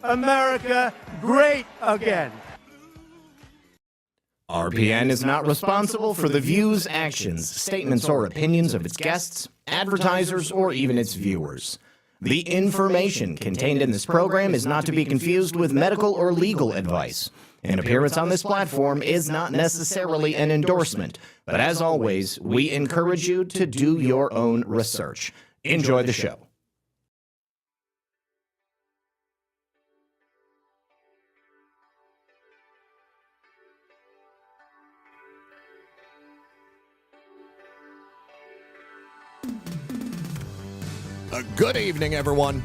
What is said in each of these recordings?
America great again. RPN is not responsible for the views, actions, statements, or opinions of its guests, advertisers, or even its viewers. The information contained in this program is not to be confused with medical or legal advice. An appearance on this platform is not necessarily an endorsement, but as always, we encourage you to do your own research. Enjoy the show. Good evening, everyone.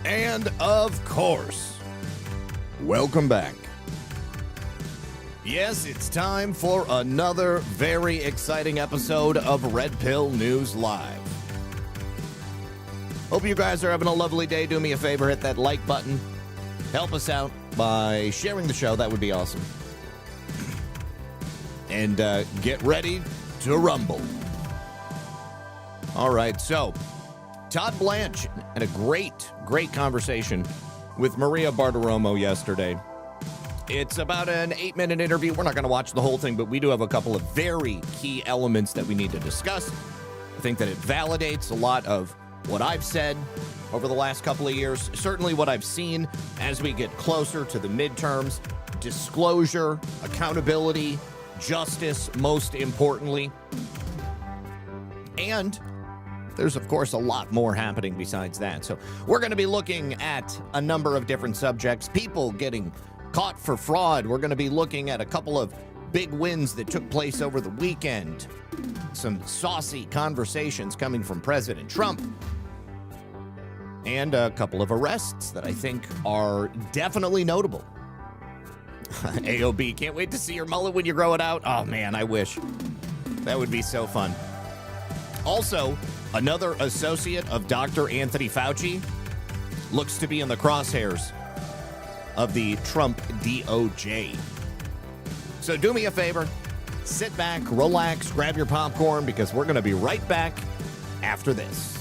And of course, welcome back. Yes, it's time for another very exciting episode of Red Pill News Live. Hope you guys are having a lovely day. Do me a favor, hit that like button. Help us out by sharing the show. That would be awesome. And get ready to rumble. All right, so Todd Blanche had a great conversation with Maria Bartiromo yesterday. It's about an 8-minute interview. We're not going to watch the whole thing, but we do have a couple of very key elements that we need to discuss. I think that it validates a lot of what I've said over the last couple of years, certainly what I've seen as we get closer to the midterms, disclosure, accountability, justice, most importantly. And there's, of course, a lot more happening besides that. So we're going to be looking at a number of different subjects. People getting caught for fraud. We're going to be looking at a couple of big wins that took place over the weekend. Some saucy conversations coming from President Trump. And a couple of arrests that I think are definitely notable. AOB, can't wait to see your mullet when you grow it out. Oh, man, I wish. That would be so fun. Also, another associate of Dr. Anthony Fauci looks to be in the crosshairs of the Trump DOJ. So do me a favor, sit back, relax, grab your popcorn, because we're going to be right back after this.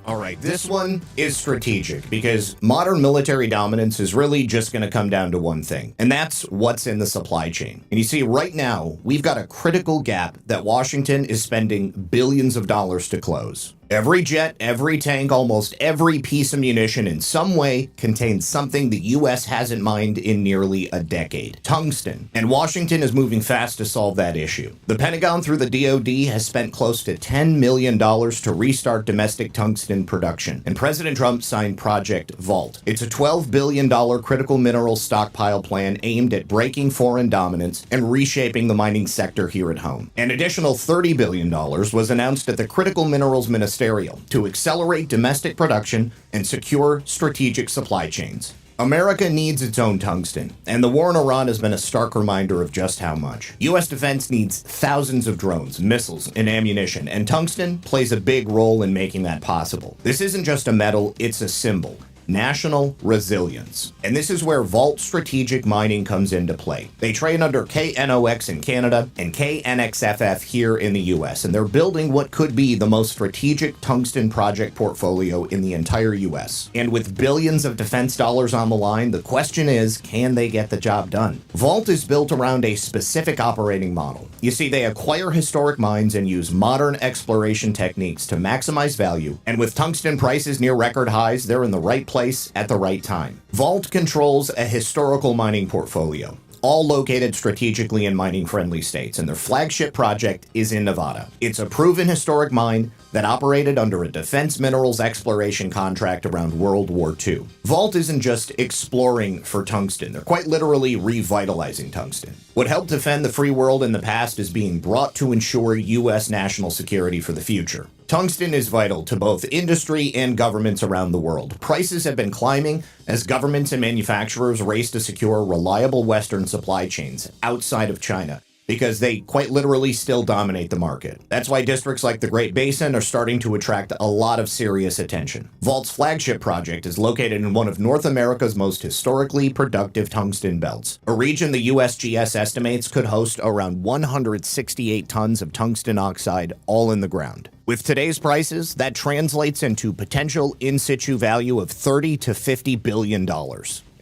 All right, this one is strategic because modern military dominance is really just going to come down to one thing, and that's what's in the supply chain. And you see, right now, we've got a critical gap that Washington is spending billions of dollars to close. Every jet, every tank, almost every piece of munition in some way contains something the U.S. hasn't mined in nearly a decade. Tungsten. And Washington is moving fast to solve that issue. The Pentagon, through the DoD, has spent close to $10 million to restart domestic tungsten production. And President Trump signed Project Vault. It's a $12 billion critical mineral stockpile plan aimed at breaking foreign dominance and reshaping the mining sector here at home. An additional $30 billion was announced at the Critical Minerals Ministerial to accelerate domestic production and secure strategic supply chains. America needs its own tungsten, and the war in Iran has been a stark reminder of just how much. U.S. defense needs thousands of drones, missiles, and ammunition, and tungsten plays a big role in making that possible. This isn't just a metal, it's a symbol. National resilience. And this is where Vault Strategic Mining comes into play. They trade under KNOX in Canada and KNXFF here in the US, and they're building what could be the most strategic tungsten project portfolio in the entire US. And with billions of defense dollars on the line, the question is, can they get the job done? Vault is built around a specific operating model. You see, they acquire historic mines and use modern exploration techniques to maximize value, and with tungsten prices near record highs, they're in the right place at the right time. Vault controls a historical mining portfolio, all located strategically in mining-friendly states, and their flagship project is in Nevada. It's a proven historic mine that operated under a defense minerals exploration contract around World War II. Vault isn't just exploring for tungsten, they're quite literally revitalizing tungsten. What helped defend the free world in the past is being brought to ensure U.S. national security for the future. Tungsten is vital to both industry and governments around the world. Prices have been climbing as governments and manufacturers race to secure reliable Western supply chains outside of China, because they quite literally still dominate the market. That's why districts like the Great Basin are starting to attract a lot of serious attention. Vault's flagship project is located in one of North America's most historically productive tungsten belts, a region the USGS estimates could host around 168 tons of tungsten oxide all in the ground. With today's prices, that translates into potential in situ value of $30 to $50 billion.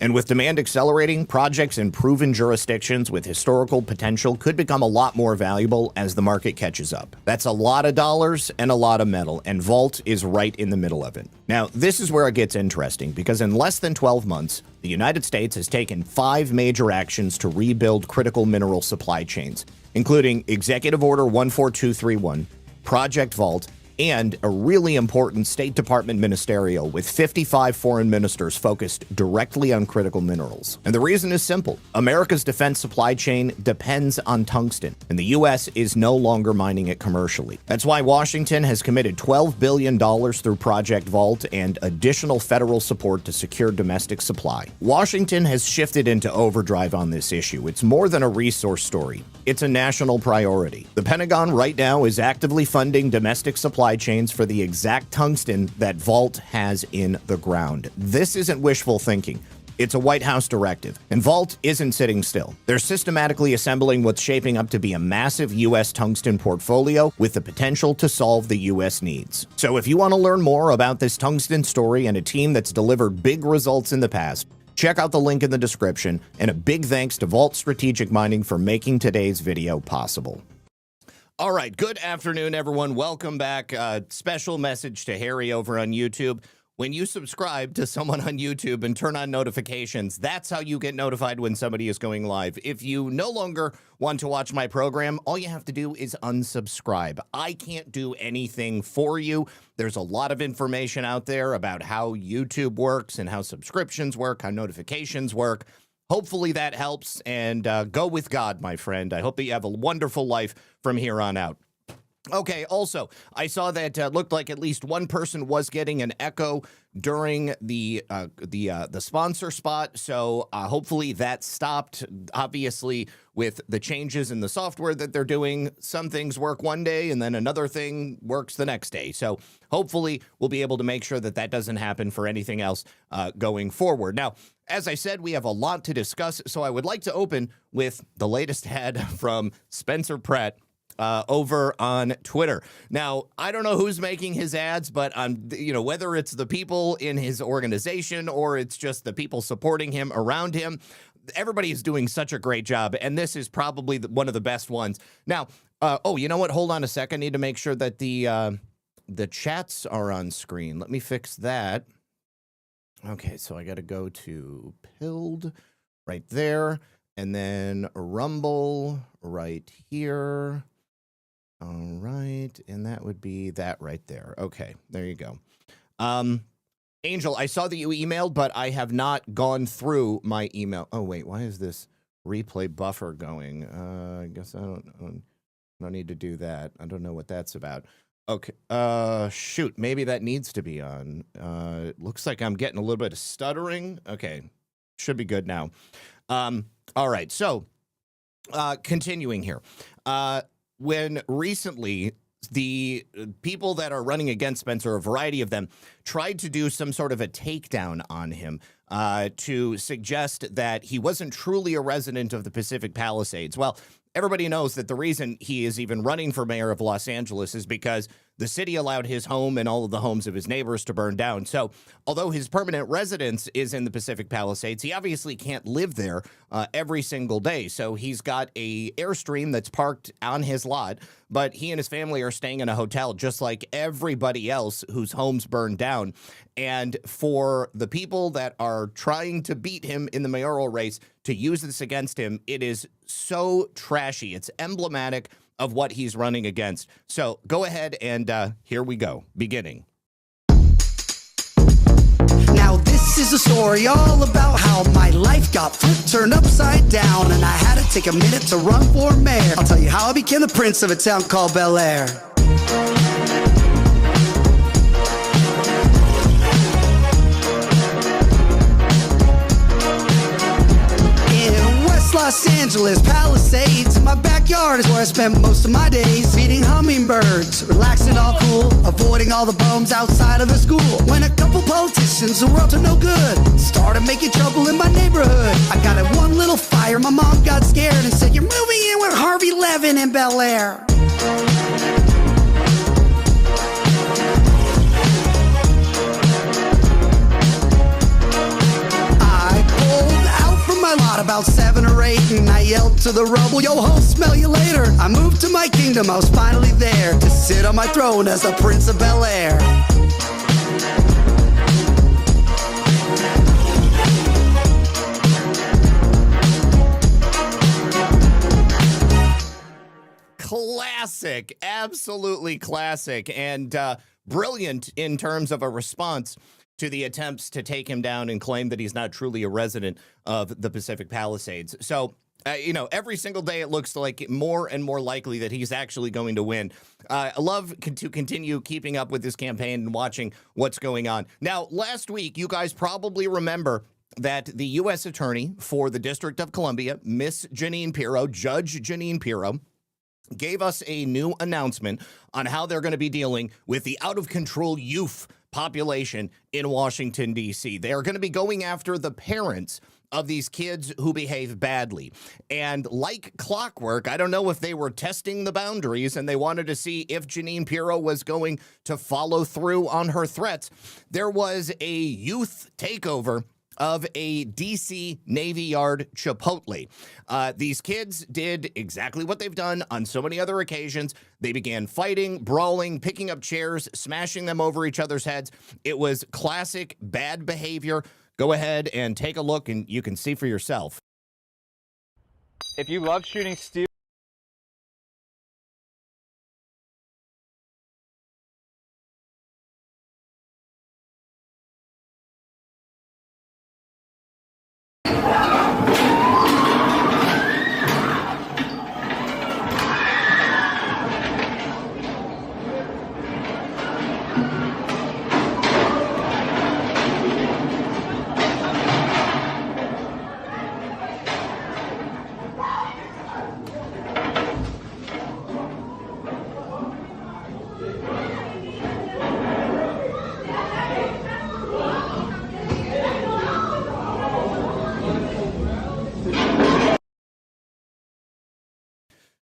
And with demand accelerating, projects in proven jurisdictions with historical potential could become a lot more valuable as the market catches up. That's a lot of dollars and a lot of metal, and Vault is right in the middle of it. Now, this is where it gets interesting, because in less than 12 months, the United States has taken 5 major actions to rebuild critical mineral supply chains, including Executive Order 14231, Project Vault, and a really important State Department ministerial with 55 foreign ministers focused directly on critical minerals. And the reason is simple. America's defense supply chain depends on tungsten, and the U.S. is no longer mining it commercially. That's why Washington has committed $12 billion through Project Vault and additional federal support to secure domestic supply. Washington has shifted into overdrive on this issue. It's more than a resource story. It's a national priority. The Pentagon right now is actively funding domestic supply chains for the exact tungsten that Vault has in the ground. This isn't wishful thinking. It's a White House directive, and Vault isn't sitting still. They're systematically assembling what's shaping up to be a massive U.S. tungsten portfolio with the potential to solve the U.S. needs. So if you want to learn more about this tungsten story and a team that's delivered big results in the past, check out the link in the description, and a big thanks to Vault Strategic Mining for making today's video possible. All right, good afternoon, everyone. Welcome back. Special message to Harry over on YouTube. When you subscribe to someone on YouTube and turn on notifications, that's how you get notified when somebody is going live. If you no longer want to watch my program, all you have to do is unsubscribe. I can't do anything for you. There's a lot of information out there about how YouTube works and how subscriptions work, how notifications work. Hopefully that helps, and go with God, my friend. I hope that you have a wonderful life from here on out. Okay, also, I saw that looked like at least one person was getting an echo during the sponsor spot, so hopefully that stopped. Obviously, with the changes in the software that they're doing, some things work one day and then another thing works the next day. So hopefully we'll be able to make sure that that doesn't happen for anything else going forward. Now, as I said, we have a lot to discuss, so I would like to open with the latest ad from Spencer Pratt over on Twitter. Now, I don't know who's making his ads, but whether it's the people in his organization or it's just the people supporting him around him, everybody is doing such a great job, and this is probably one of the best ones. Now, oh, you know what? Hold on a second. I need to make sure that the chats are on screen. Let me fix that. Okay, so I got to go to Pilled right there, and then Rumble right here. All right, and that would be that right there. Okay, there you go. Angel, I saw that you emailed, but I have not gone through my email. Oh, wait, why is this replay buffer going? I guess I don't need to do that. I don't know what that's about. Okay, shoot, maybe that needs to be on. It looks like I'm getting a little bit of stuttering. Okay, should be good now. All right, so continuing here. When recently the people that are running against Spencer, a variety of them, tried to do some sort of a takedown on him to suggest that he wasn't truly a resident of the Pacific Palisades. Well, everybody knows that the reason he is even running for mayor of Los Angeles is because the city allowed his home and all of the homes of his neighbors to burn down. So although his permanent residence is in the Pacific Palisades, he obviously can't live there every single day. So he's got a Airstream that's parked on his lot, but he and his family are staying in a hotel just like everybody else whose homes burned down. And for the people that are trying to beat him in the mayoral race to use this against him, it is so trashy. It's emblematic of what he's running against. So go ahead and here we go, beginning. Now this is a story all about how my life got flipped, turned upside down, and I had to take a minute to run for mayor. I'll tell you how I became the prince of a town called Bel Air. Los Angeles Palisades. In my backyard is where I spent most of my days. Feeding hummingbirds, relaxing all cool, avoiding all the bums outside of the school. When a couple politicians who were up to no good started making trouble in my neighborhood. I got in one little fire, my mom got scared and said, "You're moving in with Harvey Levin in Bel Air." My lot about 7 or 8 and I yelled to the rubble, "Yo ho, smell you later." I moved to my kingdom, I was finally there to sit on my throne as the Prince of Bel Air. Classic, absolutely classic, and brilliant in terms of a response to the attempts to take him down and claim that he's not truly a resident of the Pacific Palisades. So, every single day it looks like more and more likely that he's actually going to win. I love to continue keeping up with this campaign and watching what's going on. Now, last week, you guys probably remember that the U.S. Attorney for the District of Columbia, Miss Jeanine Pirro, Judge Jeanine Pirro, gave us a new announcement on how they're going to be dealing with the out-of-control youth population in Washington, D.C. They are going to be going after the parents of these kids who behave badly. And like clockwork, I don't know if they were testing the boundaries and they wanted to see if Jeanine Pirro was going to follow through on her threats. There was a youth takeover of a D.C. Navy Yard Chipotle. These kids did exactly what they've done on so many other occasions. They began fighting, brawling, picking up chairs, smashing them over each other's heads. It was classic bad behavior. Go ahead and take a look and you can see for yourself. If you love shooting steel,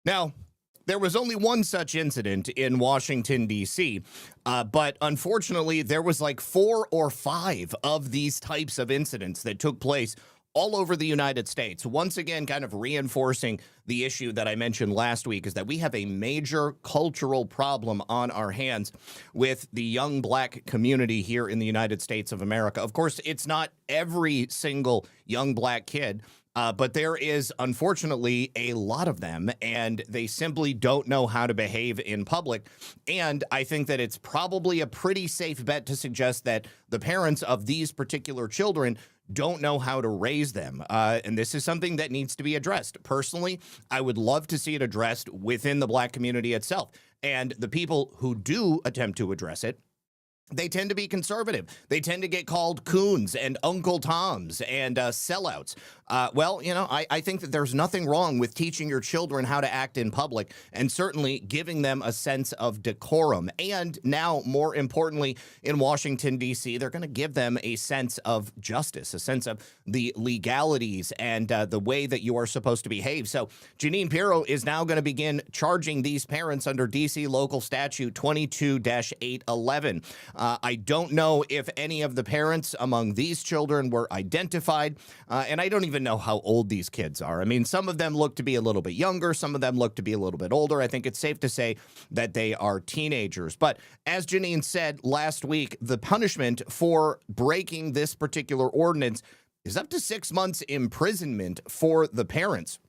Now, there was only one such incident in Washington, D.C., but unfortunately, there was like 4 or 5 of these types of incidents that took place all over the United States. Once again, kind of reinforcing the issue that I mentioned last week is that we have a major cultural problem on our hands with the young black community here in the United States of America. Of course, it's not every single young black kid, but there is, unfortunately, a lot of them, and they simply don't know how to behave in public. And I think that it's probably a pretty safe bet to suggest that the parents of these particular children don't know how to raise them. And this is something that needs to be addressed. Personally, I would love to see it addressed within the black community itself. And the people who do attempt to address it, they tend to be conservative. They tend to get called coons and Uncle Toms and sellouts. Well, I think that there's nothing wrong with teaching your children how to act in public and certainly giving them a sense of decorum. And now, more importantly, in Washington, D.C., they're going to give them a sense of justice, a sense of the legalities and the way that you are supposed to behave. So Jeanine Pirro is now going to begin charging these parents under D.C. Local Statute 22-811. I don't know if any of the parents among these children were identified, and I don't even know how old these kids are. I mean, some of them look to be a little bit younger, some of them look to be a little bit older. I think it's safe to say that they are teenagers. But as Jeanine said last week, the punishment for breaking this particular ordinance is up to 6 months imprisonment for the parents.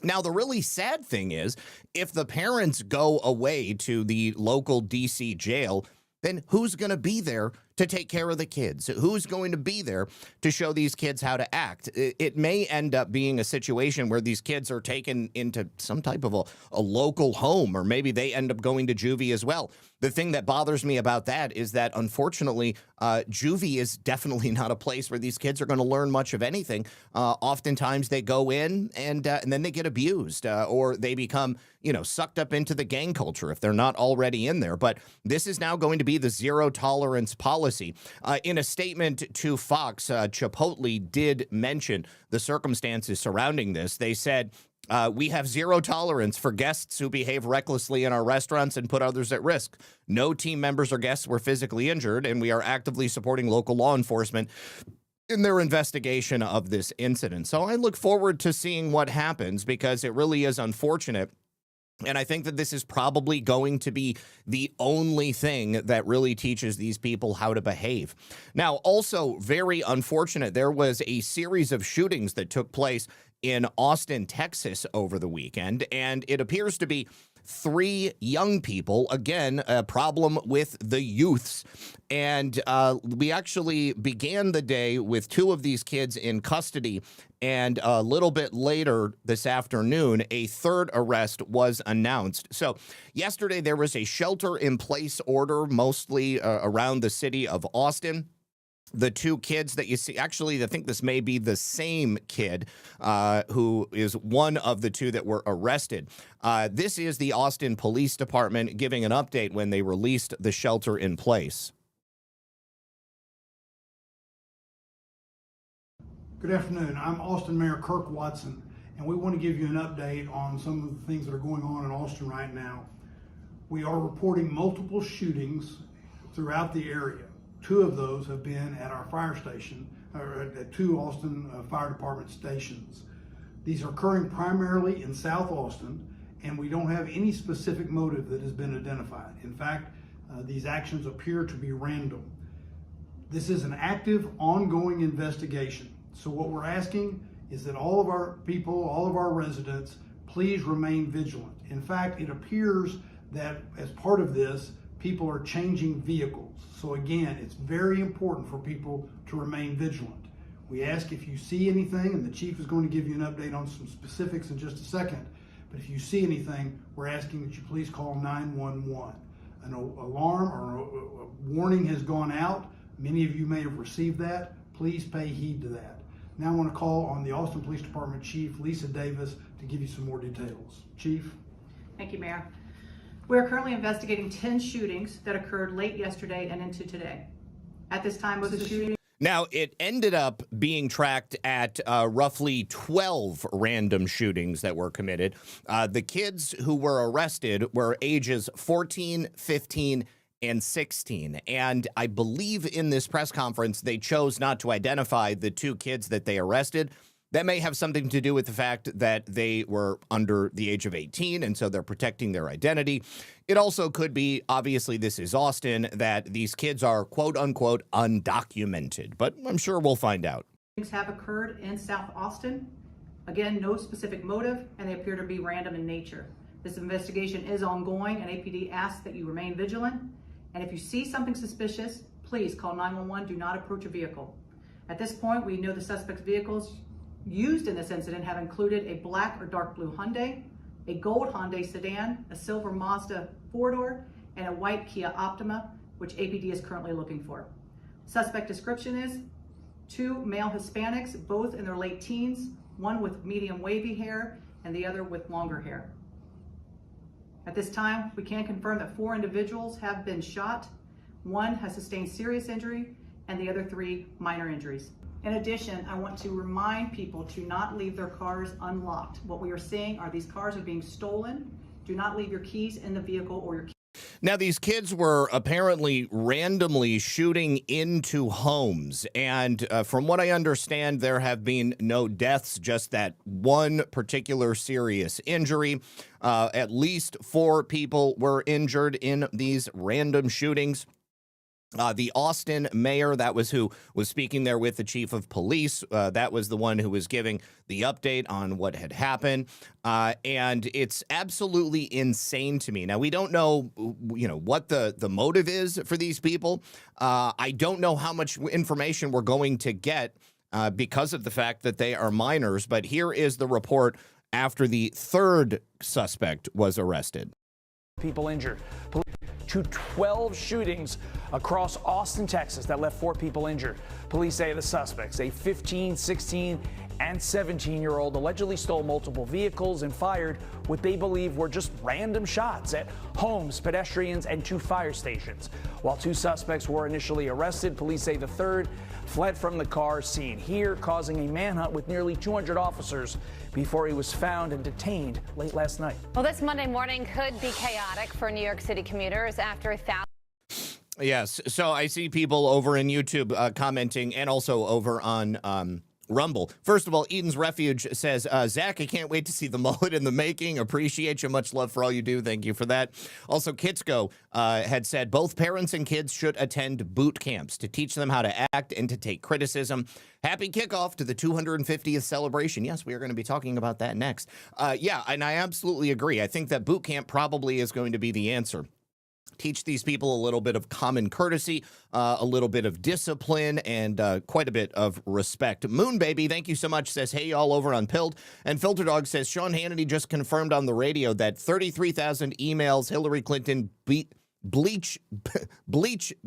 Now, the really sad thing is, if the parents go away to the local D.C. jail, then who's going to be there to take care of the kids? Who's going to be there to show these kids how to act? It may end up being a situation where these kids are taken into some type of a local home, or maybe they end up going to juvie as well. The thing that bothers me about that is that, unfortunately, juvie is definitely not a place where these kids are going to learn much of anything. Oftentimes they go in and then they get abused, or they become, sucked up into the gang culture if they're not already in there. But this is now going to be the zero tolerance policy. In a statement to Fox, Chipotle did mention the circumstances surrounding this. They said, we have zero tolerance for guests who behave recklessly in our restaurants and put others at risk. No team members or guests were physically injured, and we are actively supporting local law enforcement in their investigation of this incident. So I look forward to seeing what happens, because it really is unfortunate. And I think that this is probably going to be the only thing that really teaches these people how to behave. Now, also very unfortunate, there was a series of shootings that took place in Austin, Texas over the weekend, and it appears to be 3 young people. Again, a problem with the youths. And we actually began the day with 2 of these kids in custody. And a little bit later this afternoon, a 3rd arrest was announced. So yesterday there was a shelter-in-place order, mostly around the city of Austin. The 2 kids that you see, actually, I think this may be the same kid who is one of the 2 that were arrested. This is the Austin Police Department giving an update when they released the shelter in place. Good afternoon. I'm Austin Mayor Kirk Watson, and we want to give you an update on some of the things that are going on in Austin right now. We are reporting multiple shootings throughout the area. 2 of those have been at our fire station, or at 2 Austin Fire Department stations. These are occurring primarily in South Austin, and we don't have any specific motive that has been identified. In fact, these actions appear to be random. This is an active, ongoing investigation. So what we're asking is that all of our people, all of our residents, please remain vigilant. In fact, it appears that as part of this, people are changing vehicles. So again, it's very important for people to remain vigilant. We ask if you see anything, and the chief is going to give you an update on some specifics in just a second, but if you see anything, we're asking that you please call 911. An alarm or a warning has gone out. Many of you may have received that. Please pay heed to that. Now I want to call on the Austin Police Department Chief, Lisa Davis, to give you some more details. Chief? Thank you, Mayor. We are currently investigating 10 shootings that occurred late yesterday and into today. At this time, most of the shootings. Now, it ended up being tracked at roughly 12 random shootings that were committed. The kids who were arrested were ages 14, 15, and 16. And I believe in this press conference, they chose not to identify the 2 kids that they arrested. That may have something to do with the fact that they were under the age of 18, and so they're protecting their identity. It also could be, obviously, this is Austin, that these kids are quote-unquote undocumented, but I'm sure we'll find out. Shootings have occurred in South Austin. Again, no specific motive, and they appear to be random in nature. This investigation is ongoing, and APD asks that you remain vigilant. And if you see something suspicious, please call 911. Do not approach a vehicle. At this point, we know the suspect's vehicles used in this incident have included a black or dark blue Hyundai, a gold Hyundai sedan, a silver Mazda 4-door, and a white Kia Optima, which APD is currently looking for. Suspect description is 2 male Hispanics, both in their late teens, one with medium wavy hair and the other with longer hair. At this time, we can confirm that 4 individuals have been shot. 1 has sustained serious injury, and the other 3 minor injuries. In addition, I want to remind people to not leave their cars unlocked. What we are seeing are these cars are being stolen. Do not leave your keys in the vehicle or your keys. Now, these kids were apparently randomly shooting into homes. And from what I understand, there have been no deaths, just that one particular serious injury. At least 4 people were injured in these random shootings. The Austin mayor, that was who was speaking there with the chief of police. That was the one who was giving the update on what had happened. And it's absolutely insane to me. Now, we don't know, what the motive is for these people. I don't know how much information we're going to get because of the fact that they are minors. But here is the report after the third suspect was arrested. People injured. To 12 shootings across Austin, Texas that left 4 people injured. Police say the suspects, a 15, 16, and 17-year-old, allegedly stole multiple vehicles and fired what they believe were just random shots at homes, pedestrians, and 2 fire stations. While 2 suspects were initially arrested, police say the third fled from the car seen here, causing a manhunt with nearly 200 officers before he was found and detained late last night. Well, this Monday morning could be chaotic for New York City commuters after Yes, so I see people over in YouTube commenting and also over on Rumble. First of all, Eden's Refuge says, Zach, I can't wait to see the mullet in the making. Appreciate you. Much love for all you do. Thank you for that. Also, Kitsko had said both parents and kids should attend boot camps to teach them how to act and to take criticism. Happy kickoff to the 250th celebration. Yes, we are going to be talking about that next. Yeah, and I absolutely agree. I think that boot camp probably is going to be the answer. Teach these people a little bit of common courtesy, a little bit of discipline, and quite a bit of respect. Moon Baby, thank you so much, says, hey, all over on Pilled. And Filter Dog says, Sean Hannity just confirmed on the radio that 33,000 emails Hillary Clinton bleach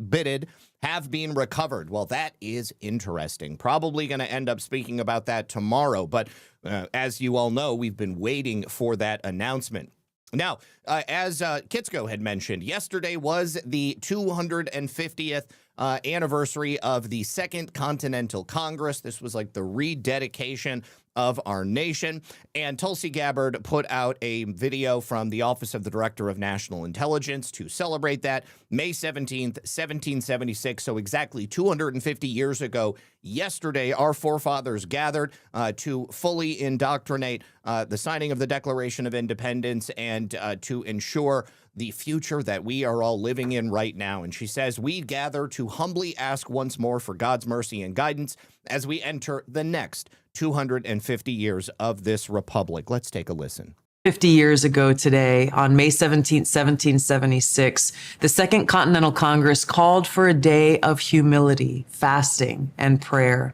bitted have been recovered. Well, that is interesting. Probably going to end up speaking about that tomorrow. But as you all know, we've been waiting for that announcement. Now, as Kitsko had mentioned, yesterday was the 250th anniversary of the Second Continental Congress. This was like the rededication of our nation. And Tulsi Gabbard put out a video from the Office of the Director of National Intelligence to celebrate that. May 17th, 1776, so exactly 250 years ago, yesterday, our forefathers gathered to fully indoctrinate the signing of the Declaration of Independence and to ensure the future that we are all living in right now. And she says, we gather to humbly ask once more for God's mercy and guidance as we enter the next 250 years of this republic. Let's take a listen. 50 years ago today, on May 17, 1776, the Second Continental Congress called for a day of humility, fasting, and prayer.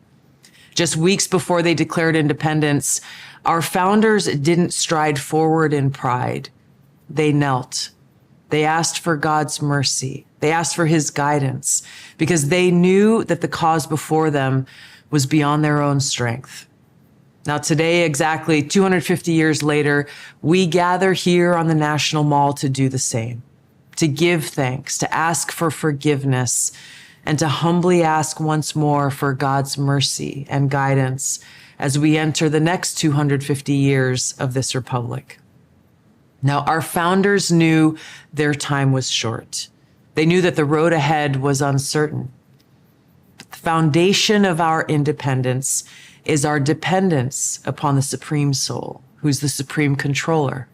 Just weeks before they declared independence, our founders didn't stride forward in pride. They knelt. They asked for God's mercy. They asked for his guidance because they knew that the cause before them was beyond their own strength. Now today, exactly 250 years later, we gather here on the National Mall to do the same, to give thanks, to ask for forgiveness, and to humbly ask once more for God's mercy and guidance as we enter the next 250 years of this republic. Now, our founders knew their time was short. They knew that the road ahead was uncertain. But the foundation of our independence is our dependence upon the Supreme Soul, who's the Supreme Controller.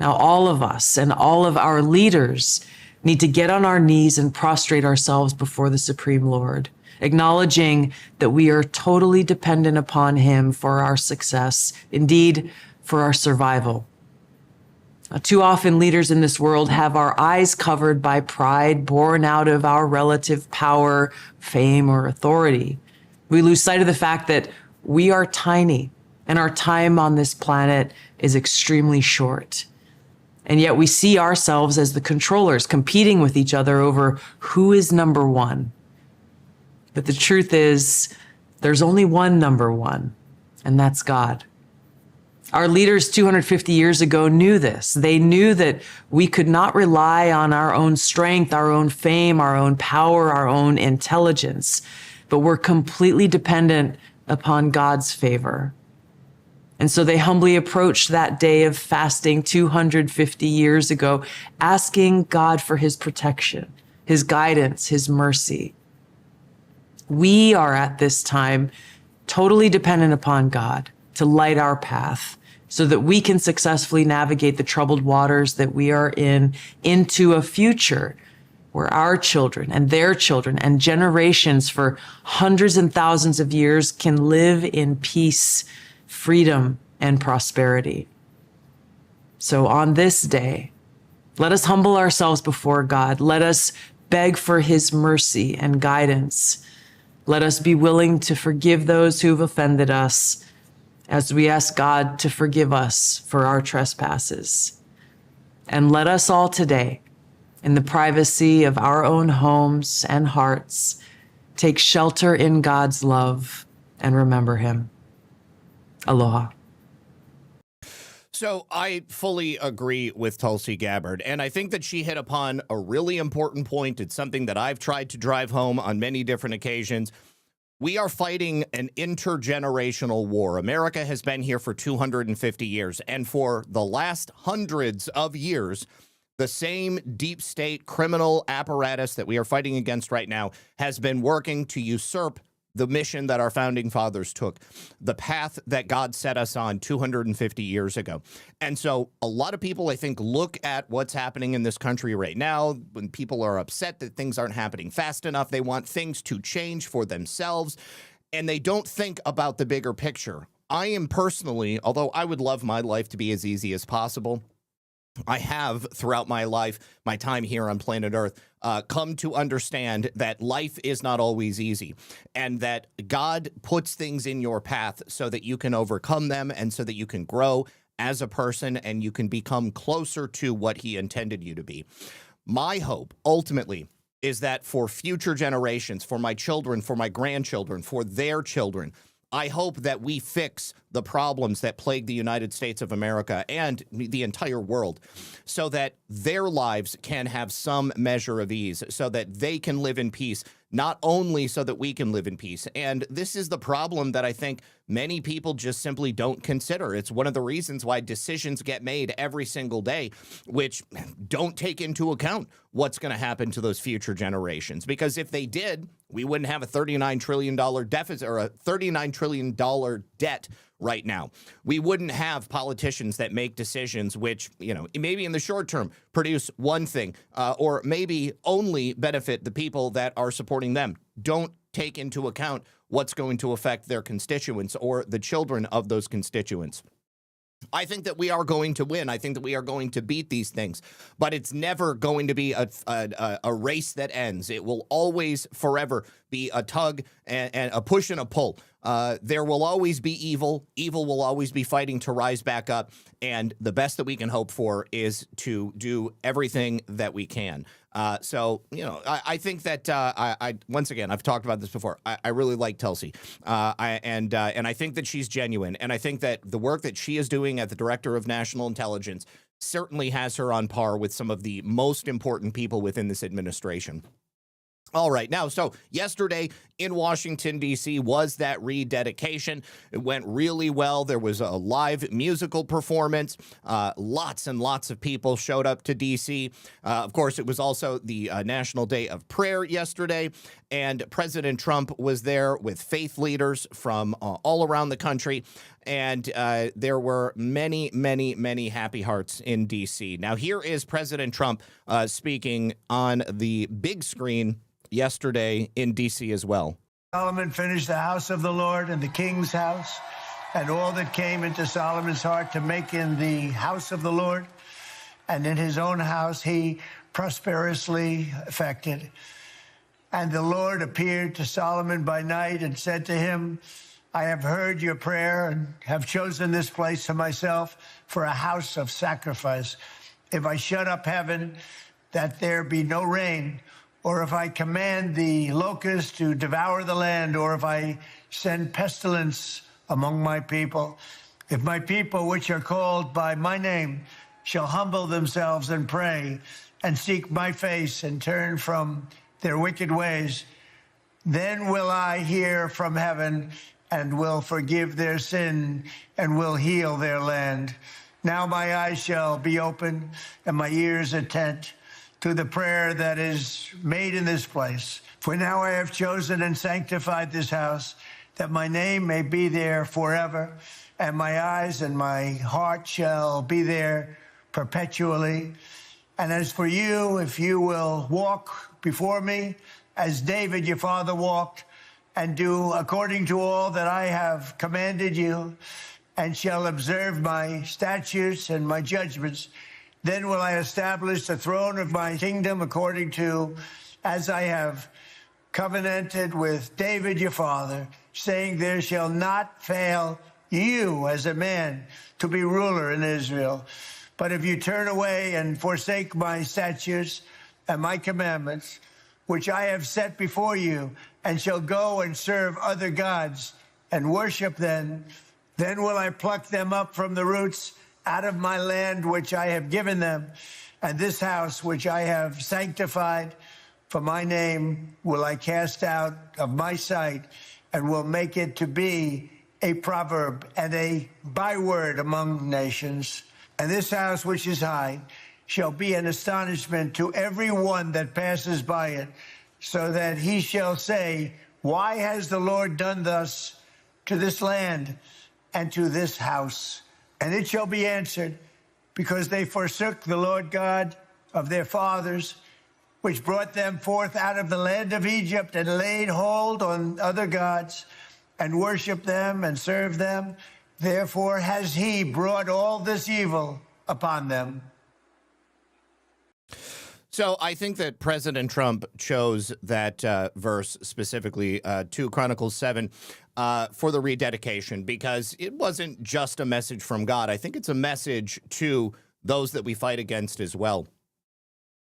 Now, all of us and all of our leaders need to get on our knees and prostrate ourselves before the Supreme Lord, acknowledging that we are totally dependent upon him for our success, indeed, for our survival. Too often, leaders in this world have our eyes covered by pride born out of our relative power, fame, or authority. We lose sight of the fact that we are tiny and our time on this planet is extremely short. And yet we see ourselves as the controllers competing with each other over who is number one. But the truth is, there's only one number one, and that's God. Our leaders 250 years ago knew this. They knew that we could not rely on our own strength, our own fame, our own power, our own intelligence, but we're completely dependent upon God's favor. And so they humbly approached that day of fasting 250 years ago, asking God for his protection, his guidance, his mercy. We are at this time totally dependent upon God to light our path so that we can successfully navigate the troubled waters that we are in into a future where our children and their children and generations for hundreds and thousands of years can live in peace, freedom, and prosperity. So on this day, let us humble ourselves before God. Let us beg for his mercy and guidance. Let us be willing to forgive those who've offended us as we ask God to forgive us for our trespasses. And let us all today, in the privacy of our own homes and hearts, take shelter in God's love and remember him. Aloha. So I fully agree with Tulsi Gabbard, and I think that she hit upon a really important point. It's something that I've tried to drive home on many different occasions. We are fighting an intergenerational war. America has been here for 250 years, and for the last hundreds of years, the same deep state criminal apparatus that we are fighting against right now has been working to usurp the mission that our founding fathers took, the path that God set us on 250 years ago. And so a lot of people, I think, look at what's happening in this country right now. When people are upset that things aren't happening fast enough, they want things to change for themselves, and they don't think about the bigger picture. I am personally, although I would love my life to be as easy as possible, I have, throughout my life, my time here on planet Earth, come to understand that life is not always easy, and that God puts things in your path so that you can overcome them and so that you can grow as a person and you can become closer to what he intended you to be. My hope, ultimately, is that for future generations, for my children, for my grandchildren, for their children, I hope that we fix the problems that plague the United States of America and the entire world so that their lives can have some measure of ease, so that they can live in peace, not only so that we can live in peace. And this is the problem that I think many people just simply don't consider. It's one of the reasons why decisions get made every single day, which don't take into account what's going to happen to those future generations. Because if they did, we wouldn't have a $39 trillion deficit or a $39 trillion debt right now. We wouldn't have politicians that make decisions which, you know, maybe in the short term produce one thing or maybe only benefit the people that are supporting them. Don't take into account what's going to affect their constituents or the children of those constituents. I think that we are going to win. I think that we are going to beat these things, but it's never going to be a race that ends. It will always, forever be a tug and a push and a pull. There will always be evil. Evil will always be fighting to rise back up. And the best that we can hope for is to do everything that we can. So, you know, I think that I once again, I've talked about this before. I really like Tulsi, and I think that she's genuine, and I think that the work that she is doing at the Director of National Intelligence certainly has her on par with some of the most important people within this administration. All right. Now, so yesterday in Washington, D.C. was that rededication. It went really well. There was a live musical performance. Lots and lots of people showed up to D.C. Of course, it was also the National Day of Prayer yesterday, and President Trump was there with faith leaders from all around the country. And there were many, many, many happy hearts in D.C. Now, here is President Trump speaking on the big screen yesterday in D.C. as well. Solomon finished the house of the Lord and the king's house, and all that came into Solomon's heart to make in the house of the Lord, and in his own house he prosperously effected. And the Lord appeared to Solomon by night and said to him, I have heard your prayer and have chosen this place for myself for a house of sacrifice. If I shut up heaven, that there be no rain, or if I command the locusts to devour the land, or if I send pestilence among my people, if my people, which are called by my name, shall humble themselves and pray and seek my face and turn from their wicked ways, then will I hear from heaven and will forgive their sin and will heal their land. Now my eyes shall be open and my ears attent to the prayer that is made in this place. For now I have chosen and sanctified this house, that my name may be there forever, and my eyes and my heart shall be there perpetually. And as for you, if you will walk before me as David your father walked, and do according to all that I have commanded you, and shall observe my statutes and my judgments, then will I establish the throne of my kingdom according to as I have covenanted with David your father, saying, there shall not fail you as a man to be ruler in Israel. But if you turn away and forsake my statutes and my commandments, which I have set before you, and shall go and serve other gods and worship them, then will I pluck them up from the roots out of my land which I have given them, and this house which I have sanctified for my name will I cast out of my sight, and will make it to be a proverb and a byword among nations. And this house which is high shall be an astonishment to every one that passes by it, so that he shall say, why has the Lord done thus to this land and to this house? And it shall be answered, because they forsook the Lord God of their fathers, which brought them forth out of the land of Egypt, and laid hold on other gods, and worshiped them and served them. Therefore has he brought all this evil upon them. So I think that President Trump chose that verse specifically, 2 Chronicles 7, for the rededication, because it wasn't just a message from God. I think it's a message to those that we fight against as well.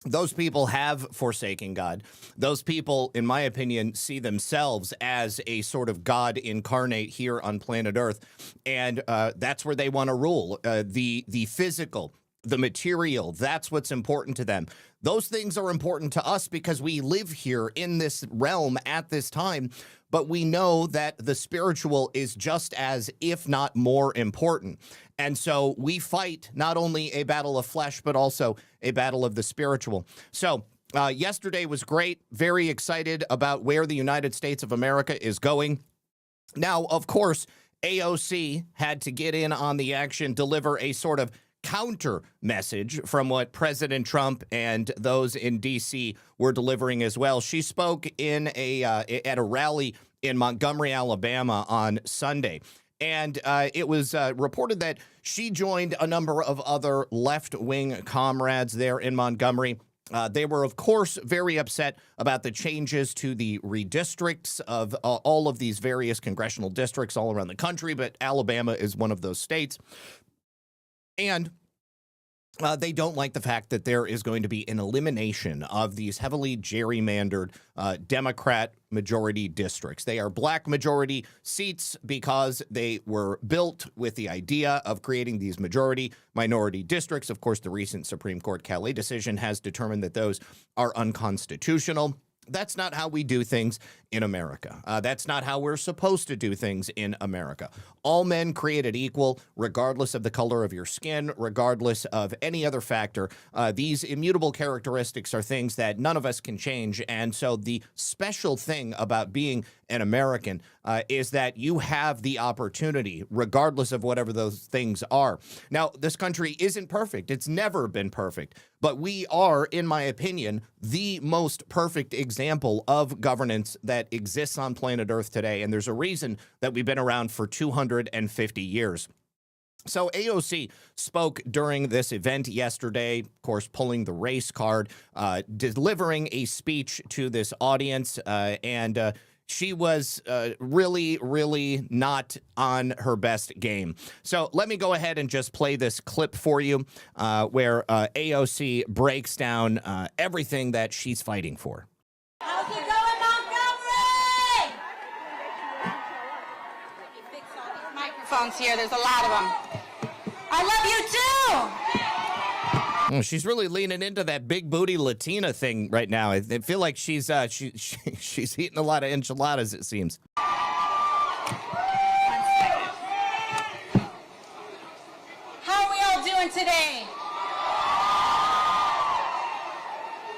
Those people have forsaken God. Those people, in my opinion, see themselves as a sort of God incarnate here on planet Earth, and that's where they want to rule. The physical, the material, that's what's important to them. Those things are important to us because we live here in this realm at this time, but we know that the spiritual is just as, if not more important. And so we fight not only a battle of flesh, but also a battle of the spiritual. So yesterday was great. Very excited about where the United States of America is going. Now, of course, AOC had to get in on the action, deliver a sort of counter message from what President Trump and those in D.C. were delivering as well. She spoke in at a rally in Montgomery, Alabama on Sunday. And it was reported that she joined a number of other left-wing comrades there in Montgomery. They were, of course, very upset about the changes to the redistricts of all of these various congressional districts all around the country, but Alabama is one of those states. And they don't like the fact that there is going to be an elimination of these heavily gerrymandered Democrat majority districts. They are black majority seats because they were built with the idea of creating these majority minority districts. Of course, the recent Supreme Court Calais decision has determined that those are unconstitutional. That's not how we do things in America. That's not how we're supposed to do things in America. All men created equal, regardless of the color of your skin, regardless of any other factor. These immutable characteristics are things that none of us can change. And so the special thing about being an American is that you have the opportunity, regardless of whatever those things are. Now, this country isn't perfect. It's never been perfect. But we are, in my opinion, the most perfect example of governance that exists on planet Earth today. And there's a reason that we've been around for 250 years. So AOC spoke during this event yesterday, of course, pulling the race card, delivering a speech to this audience, and she was really, really not on her best game. So let me go ahead and just play this clip for you where AOC breaks down everything that she's fighting for. How's it going, Montgomery? You fix all these microphones here. There's a lot of them. I love you too. She's really leaning into that big booty Latina thing right now. I feel like she's eating a lot of enchiladas, it seems. How are we all doing today?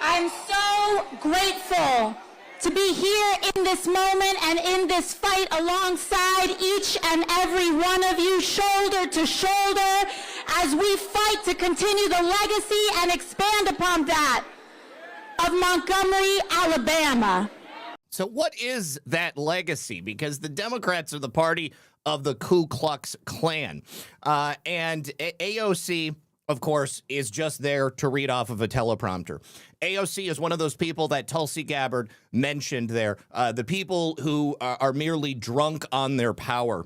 I'm so grateful to be here in this moment and in this fight alongside each and every one of you, shoulder to shoulder, as we fight to continue the legacy and expand upon that of Montgomery, Alabama. So what is that legacy? Because the Democrats are the party of the Ku Klux Klan. And AOC, of course, is just there to read off of a teleprompter. AOC is one of those people that Tulsi Gabbard mentioned there, the people who are merely drunk on their power.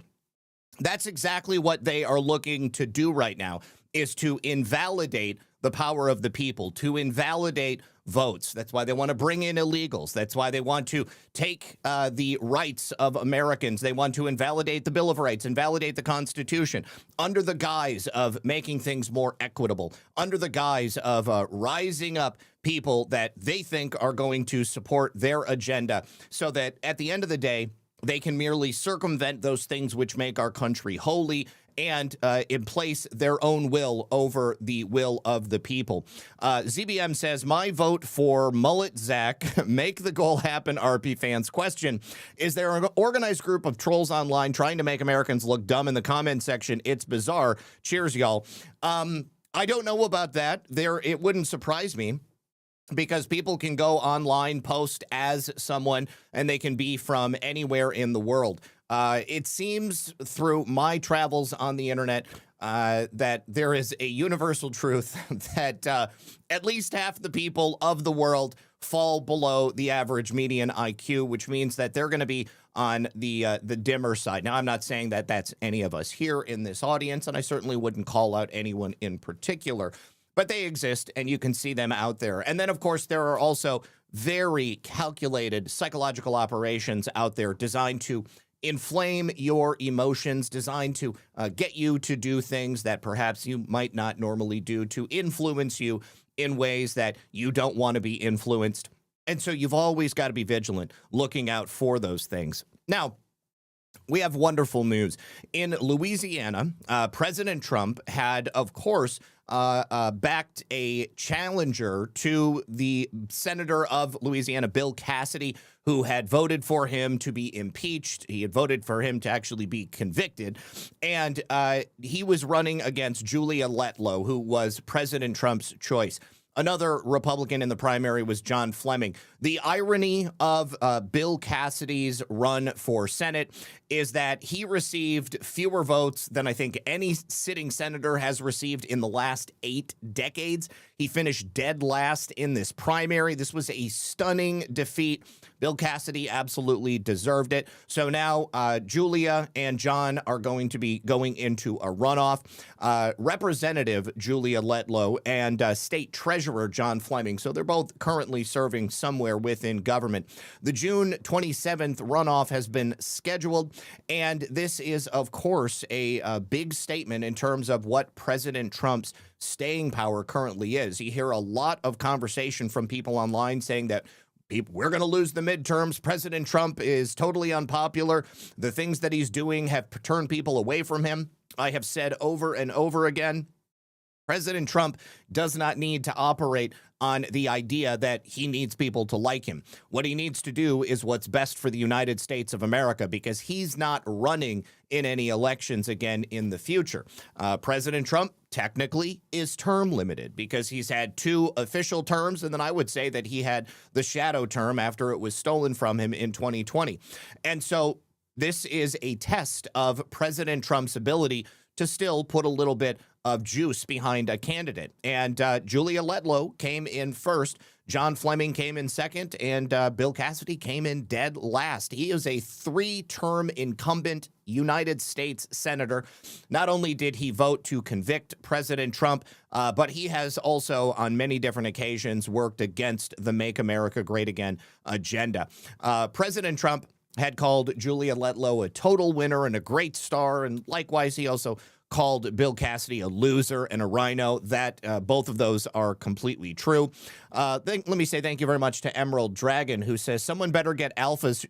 That's exactly what they are looking to do right now, is to invalidate the power of the people, to invalidate votes. That's why they want to bring in illegals. That's why they want to take the rights of Americans. They want to invalidate the Bill of Rights, invalidate the Constitution, under the guise of making things more equitable, under the guise of rising up people that they think are going to support their agenda, so that at the end of the day, they can merely circumvent those things which make our country holy and in place their own will over the will of the people. ZBM says, my vote for Mullet Zak. Make the goal happen, RP fans. Question, is there an organized group of trolls online trying to make Americans look dumb in the comment section? It's bizarre. Cheers, y'all. I don't know about that. It wouldn't surprise me, because people can go online, post as someone, and they can be from anywhere in the world. It seems through my travels on the internet that there is a universal truth that at least half the people of the world fall below the average median IQ, which means that they're going to be on the dimmer side. Now, I'm not saying that that's any of us here in this audience, and I certainly wouldn't call out anyone in particular. But they exist, and you can see them out there. And then, of course, there are also very calculated psychological operations out there designed to inflame your emotions, designed to get you to do things that perhaps you might not normally do, to influence you in ways that you don't want to be influenced. And so you've always got to be vigilant, looking out for those things. Now, we have wonderful news. In Louisiana, President Trump had, of course, backed a challenger to the senator of Louisiana, Bill Cassidy, who had voted for him to be impeached. He had voted for him to actually be convicted. And he was running against Julia Letlow, who was President Trump's choice. Another Republican in the primary was John Fleming. The irony of Bill Cassidy's run for Senate is that he received fewer votes than I think any sitting senator has received in the last 8 decades. He finished dead last in this primary. This was a stunning defeat. Bill Cassidy absolutely deserved it. So now Julia and John are going to be going into a runoff. Representative Julia Letlow and State Treasurer John Fleming. So they're both currently serving somewhere within government. The June 27th runoff has been scheduled, and this is, of course, a big statement in terms of what President Trump's staying power currently is. You hear a lot of conversation from people online saying that we're going to lose the midterms. President Trump is totally unpopular. The things that he's doing have turned people away from him. I have said over and over again, President Trump does not need to operate on the idea that he needs people to like him. What he needs to do is what's best for the United States of America, because he's not running in any elections again in the future. President Trump technically is term limited because he's had 2 official terms, and then I would say that he had the shadow term after it was stolen from him in 2020. And so this is a test of President Trump's ability to still put a little bit of juice behind a candidate. And Julia Letlow came in first. John Fleming came in second, and Bill Cassidy came in dead last. He is a 3-term incumbent United States senator. Not only did he vote to convict President Trump, but he has also on many different occasions worked against the Make America Great Again agenda. President Trump had called Julia Letlow a total winner and a great star, and likewise he also called Bill Cassidy a loser and a rhino. That both of those are completely true. Let me say thank you very much to Emerald Dragon, who says someone better get Alpha's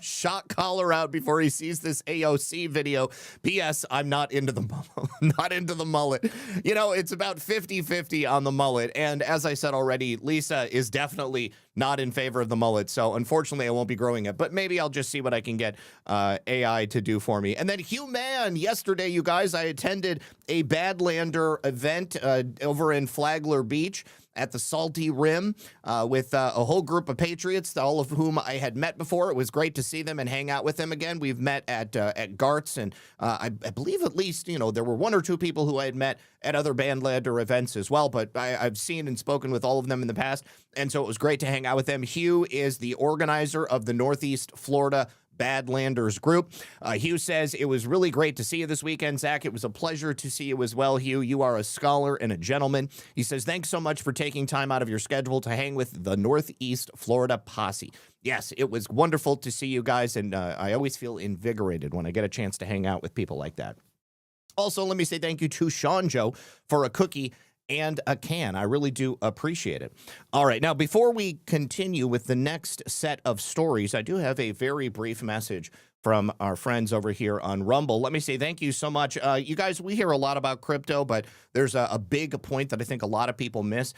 shot collar out before he sees this AOC video. P.S. I'm not into the mullet. You know, it's about 50-50 on the mullet. And as I said already, Lisa is definitely not in favor of the mullet. So unfortunately, I won't be growing it. But maybe I'll just see what I can get AI to do for me. And then Human, yesterday, you guys, I had attended a Badlander event over in Flagler Beach at the Salty Rim with a whole group of patriots, all of whom I had met before. It was great to see them and hang out with them again. We've met at Gart's, and I believe at least, there were one or two people who I had met at other Badlander events as well, but I've seen and spoken with all of them in the past, and so it was great to hang out with them. Hugh is the organizer of the Northeast Florida Badlanders group. Hugh says, it was really great to see you this weekend, Zach. It was a pleasure to see you as well, Hugh. You are a scholar and a gentleman. He says, thanks so much for taking time out of your schedule to hang with the Northeast Florida posse. Yes, it was wonderful to see you guys, and I always feel invigorated when I get a chance to hang out with people like that. Also, let me say thank you to Sean Joe for a cookie and a can. I really do appreciate it. All right, now before we continue with the next set of stories, I do have a very brief message from our friends over here on Rumble. Let me say thank you so much. You guys, we hear a lot about crypto, but there's a big point that I think a lot of people miss.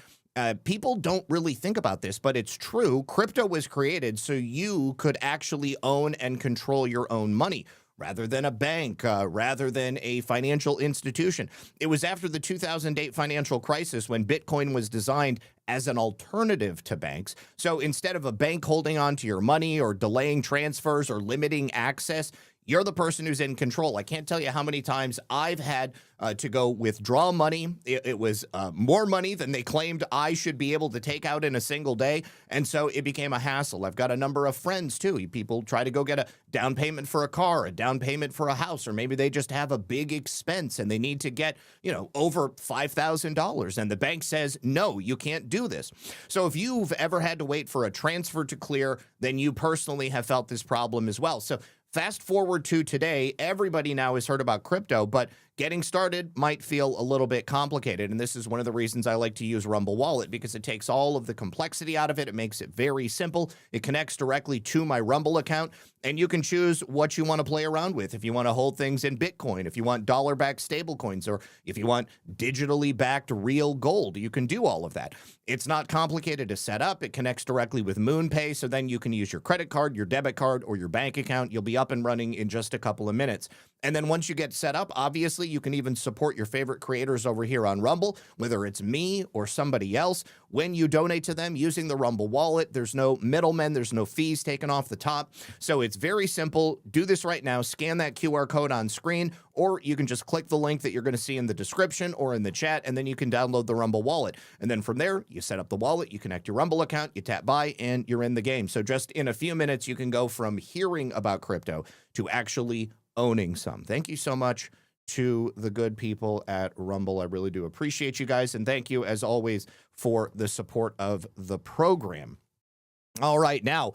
People don't really think about this, but it's true. Crypto was created so you could actually own and control your own money, rather than a bank, rather than a financial institution. It was after the 2008 financial crisis when Bitcoin was designed as an alternative to banks. So instead of a bank holding on to your money or delaying transfers or limiting access, you're the person who's in control. I can't tell you how many times I've had to go withdraw money. It was more money than they claimed I should be able to take out in a single day. And so it became a hassle. I've got a number of friends, too. People try to go get a down payment for a car, a down payment for a house, or maybe they just have a big expense and they need to get, over $5,000. And the bank says, no, you can't do this. So if you've ever had to wait for a transfer to clear, then you personally have felt this problem as well. So fast forward to today, everybody now has heard about crypto, but getting started might feel a little bit complicated. And this is one of the reasons I like to use Rumble Wallet, because it takes all of the complexity out of it. It makes it very simple. It connects directly to my Rumble account, and you can choose what you want to play around with. If you want to hold things in Bitcoin, if you want dollar-backed stablecoins, or if you want digitally backed real gold, you can do all of that. It's not complicated to set up. It connects directly with MoonPay, so then you can use your credit card, your debit card, or your bank account. You'll be up and running in just a couple of minutes. And then once you get set up, obviously, you can even support your favorite creators over here on Rumble, whether it's me or somebody else. When you donate to them using the Rumble Wallet, there's no middlemen, there's no fees taken off the top. So it's very simple. Do this right now. Scan that QR code on screen, or you can just click the link that you're going to see in the description or in the chat, and then you can download the Rumble Wallet. And then from there, you set up the wallet, you connect your Rumble account, you tap buy, and you're in the game. So just in a few minutes, you can go from hearing about crypto to actually owning some. Thank you so much to the good people at Rumble. I really do appreciate you guys, and thank you, as always, for the support of the program. All right, now,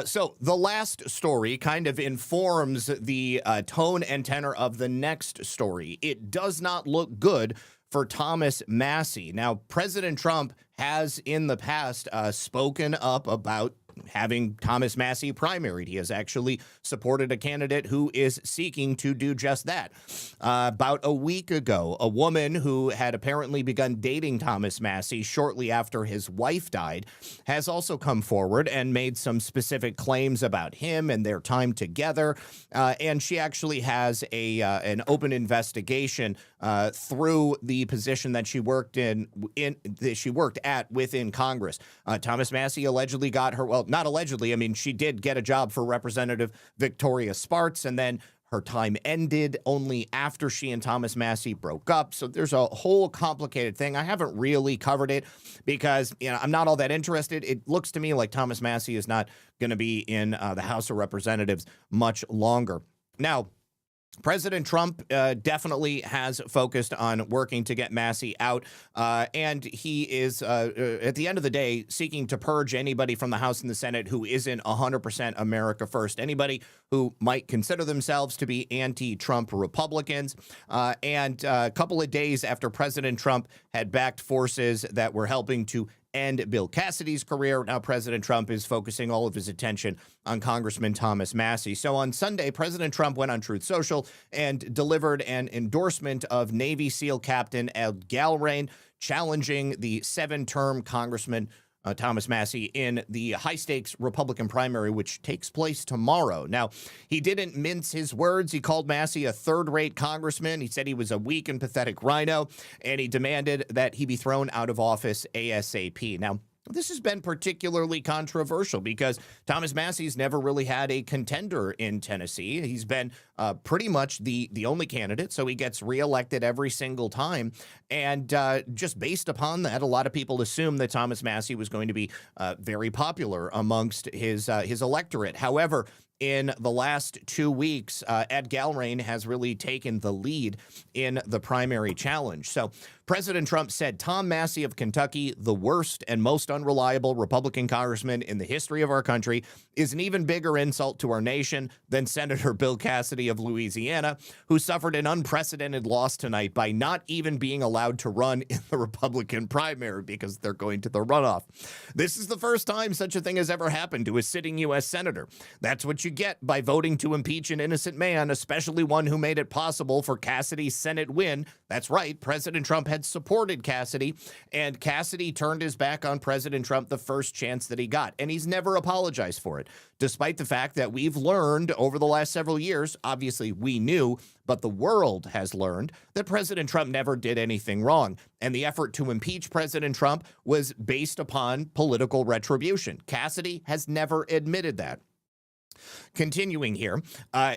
so the last story kind of informs the tone and tenor of the next story. It does not look good for Thomas Massie. Now, President Trump has in the past spoken up about having Thomas Massie primaried. He has actually supported a candidate who is seeking to do just that. About a week ago, a woman who had apparently begun dating Thomas Massie shortly after his wife died has also come forward and made some specific claims about him and their time together. And she actually has an open investigation through the position that she worked at within Congress. Thomas Massie allegedly got her, well, not allegedly, I mean, she did get a job for Representative Victoria Spartz, and then her time ended only after she and Thomas Massie broke up. So there's a whole complicated thing. I haven't really covered it because, I'm not all that interested. It looks to me like Thomas Massie is not going to be in the House of Representatives much longer. Now, President Trump definitely has focused on working to get Massie out, and he is, at the end of the day, seeking to purge anybody from the House and the Senate who isn't 100% America first, anybody who might consider themselves to be anti-Trump Republicans. And a couple of days after President Trump had backed forces that were helping to end Bill Cassidy's career, now President Trump is focusing all of his attention on Congressman Thomas Massie. So on Sunday, President Trump went on Truth Social and delivered an endorsement of Navy SEAL Captain Ed Galrain, challenging the 7-term Congressman Thomas Massie, in the high-stakes Republican primary, which takes place tomorrow. Now, he didn't mince his words. He called Massie a third-rate congressman. He said he was a weak and pathetic rhino, and he demanded that he be thrown out of office ASAP. Now, this has been particularly controversial because Thomas Massie's never really had a contender in Tennessee. He's been pretty much the only candidate, so he gets reelected every single time. And just based upon that, a lot of people assumed that Thomas Massie was going to be very popular amongst his electorate. However, in the last 2 weeks, Ed Galbraith has really taken the lead in the primary challenge. So President Trump said Tom Massie of Kentucky, the worst and most unreliable Republican congressman in the history of our country, is an even bigger insult to our nation than Senator Bill Cassidy of Louisiana, who suffered an unprecedented loss tonight by not even being allowed to run in the Republican primary because they're going to the runoff. This is the first time such a thing has ever happened to a sitting U.S. senator. That's what you get by voting to impeach an innocent man, especially one who made it possible for Cassidy's Senate win. That's right, President Trump had supported Cassidy, and Cassidy turned his back on President Trump the first chance that he got, and he's never apologized for it, despite the fact that we've learned over the last several years, obviously we knew, but the world has learned that President Trump never did anything wrong, and the effort to impeach President Trump was based upon political retribution. Cassidy has never admitted that. Continuing here,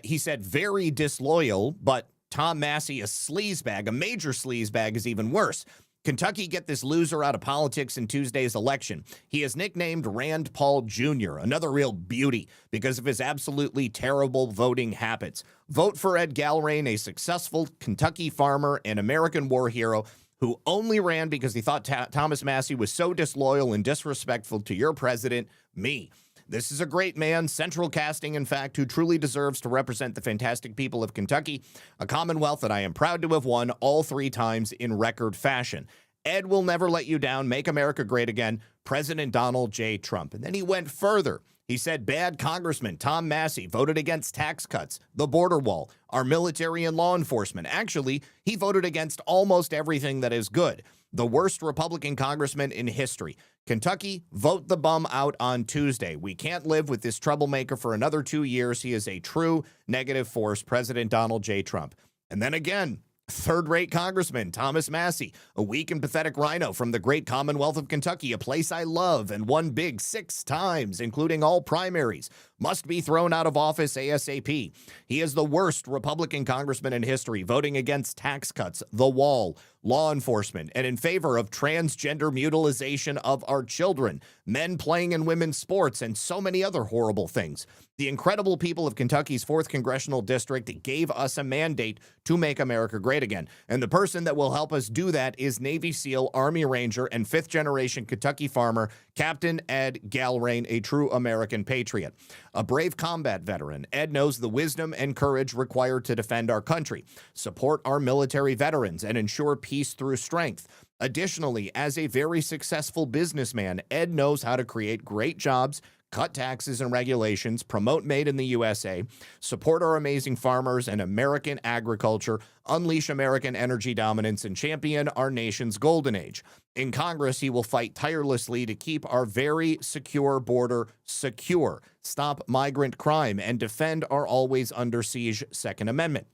he said, very disloyal, but Tom Massie, a sleazebag, a major sleazebag, is even worse. Kentucky get this loser out of politics in Tuesday's election. He is nicknamed Rand Paul Jr., another real beauty because of his absolutely terrible voting habits. Vote for Ed Galbraith, a successful Kentucky farmer and American war hero who only ran because he thought Thomas Massie was so disloyal and disrespectful to your president, me. This is a great man, central casting, in fact, who truly deserves to represent the fantastic people of Kentucky, a Commonwealth that I am proud to have won all 3 times in record fashion. Ed will never let you down. Make America great again. President Donald J. Trump. And then he went further. He said bad Congressman Tom Massie voted against tax cuts, the border wall, our military and law enforcement. Actually, he voted against almost everything that is good. The worst Republican congressman in history. Kentucky, vote the bum out on Tuesday. We can't live with this troublemaker for another 2 years. He is a true negative force, President Donald J. Trump. And then again, third-rate Congressman Thomas Massie, a weak and pathetic rhino from the great Commonwealth of Kentucky, a place I love and won big 6 times, including all primaries, must be thrown out of office ASAP. He is the worst Republican congressman in history, voting against tax cuts, the wall, law enforcement, and in favor of transgender mutilization of our children, men playing in women's sports, and so many other horrible things. The incredible people of Kentucky's 4th Congressional District gave us a mandate to make America great again. And the person that will help us do that is Navy SEAL, Army Ranger, and 5th-generation Kentucky farmer, Captain Ed Galbraith, a true American patriot. A brave combat veteran, Ed knows the wisdom and courage required to defend our country, support our military veterans, and ensure peace through strength. Additionally, as a very successful businessman, Ed knows how to create great jobs, cut taxes and regulations, promote Made in the USA, support our amazing farmers and American agriculture, unleash American energy dominance, and champion our nation's golden age. In Congress, he will fight tirelessly to keep our very secure border secure, stop migrant crime, and defend our always under siege Second Amendment.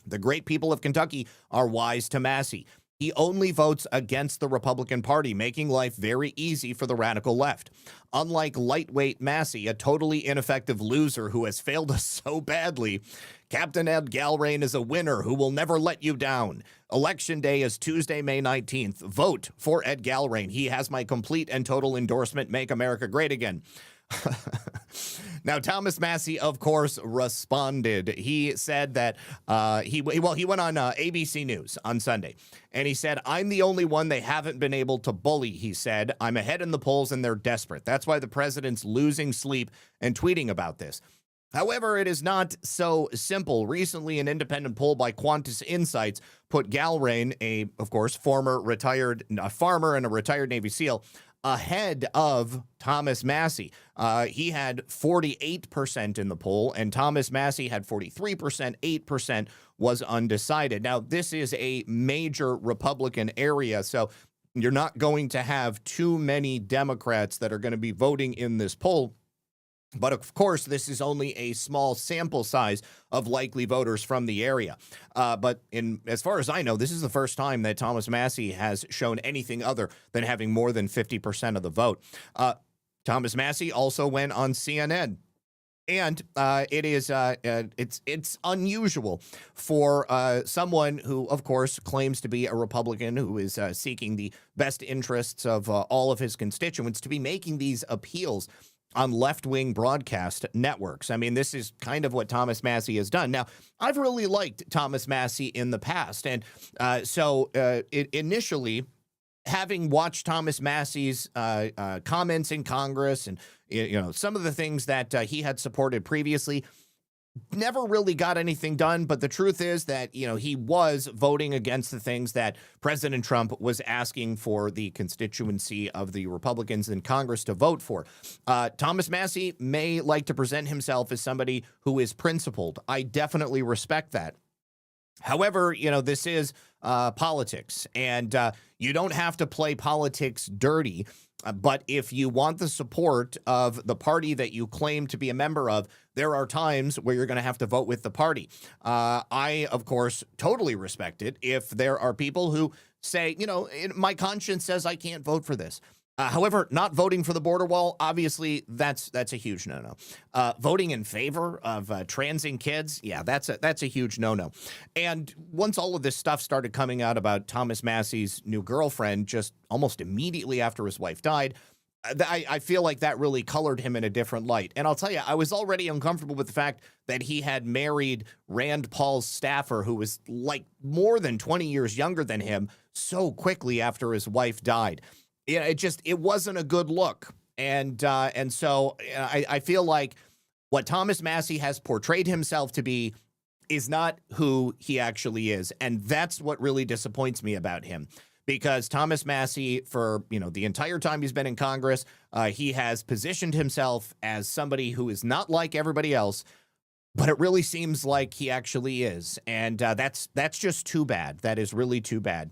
The great people of Kentucky are wise to Massie. He only votes against the Republican Party, making life very easy for the radical left. Unlike lightweight Massie, a totally ineffective loser who has failed us so badly, Captain Ed Galbraith is a winner who will never let you down. Election day is Tuesday, May 19th. Vote for Ed Galbraith. He has my complete and total endorsement. Make America great again. Now, Thomas Massie, of course, responded. He said that he went on ABC News on Sunday, and he said, I'm the only one they haven't been able to bully, he said. I'm ahead in the polls, and they're desperate. That's why the president's losing sleep and tweeting about this. However, it is not so simple. Recently, an independent poll by Qantas Insights put Galbraith, of course, former retired farmer and a retired Navy SEAL, ahead of Thomas Massie. He had 48% in the poll, and Thomas Massie had 43%. 8% was undecided. Now, this is a major Republican area, so You're not going to have too many Democrats that are going to be voting in this poll. But of course, this is only a small sample size of likely voters from the area. But as far as I know, this is the first time that Thomas Massie has shown anything other than having more than 50% of the vote. Thomas Massie also went on CNN. And it's unusual for someone who, of course, claims to be a Republican who is seeking the best interests of all of his constituents to be making these appeals on left-wing broadcast networks. I mean, this is kind of what Thomas Massie has done. Now, I've really liked Thomas Massie in the past, and initially, having watched Thomas Massie's comments in Congress and some of the things that he had supported previously, never really got anything done. But the truth is that, he was voting against the things that President Trump was asking for the constituency of the Republicans in Congress to vote for. Thomas Massie may like to present himself as somebody who is principled. I definitely respect that. However, this is politics, and you don't have to play politics dirty. But if you want the support of the party that you claim to be a member of, there are times where you're going to have to vote with the party. I, of course, totally respect it if there are people who say, my conscience says I can't vote for this. However, not voting for the border wall, obviously, that's a huge no-no. Voting in favor of transing kids, yeah, that's a huge no-no. And once all of this stuff started coming out about Thomas Massie's new girlfriend just almost immediately after his wife died, I feel like that really colored him in a different light. And I'll tell you, I was already uncomfortable with the fact that he had married Rand Paul's staffer, who was like more than 20 years younger than him, so quickly after his wife died. It wasn't a good look. And so I feel like what Thomas Massie has portrayed himself to be is not who he actually is. And that's what really disappoints me about him. Because Thomas Massie, for the entire time he's been in Congress, he has positioned himself as somebody who is not like everybody else, but it really seems like he actually is. And that's just too bad. That is really too bad.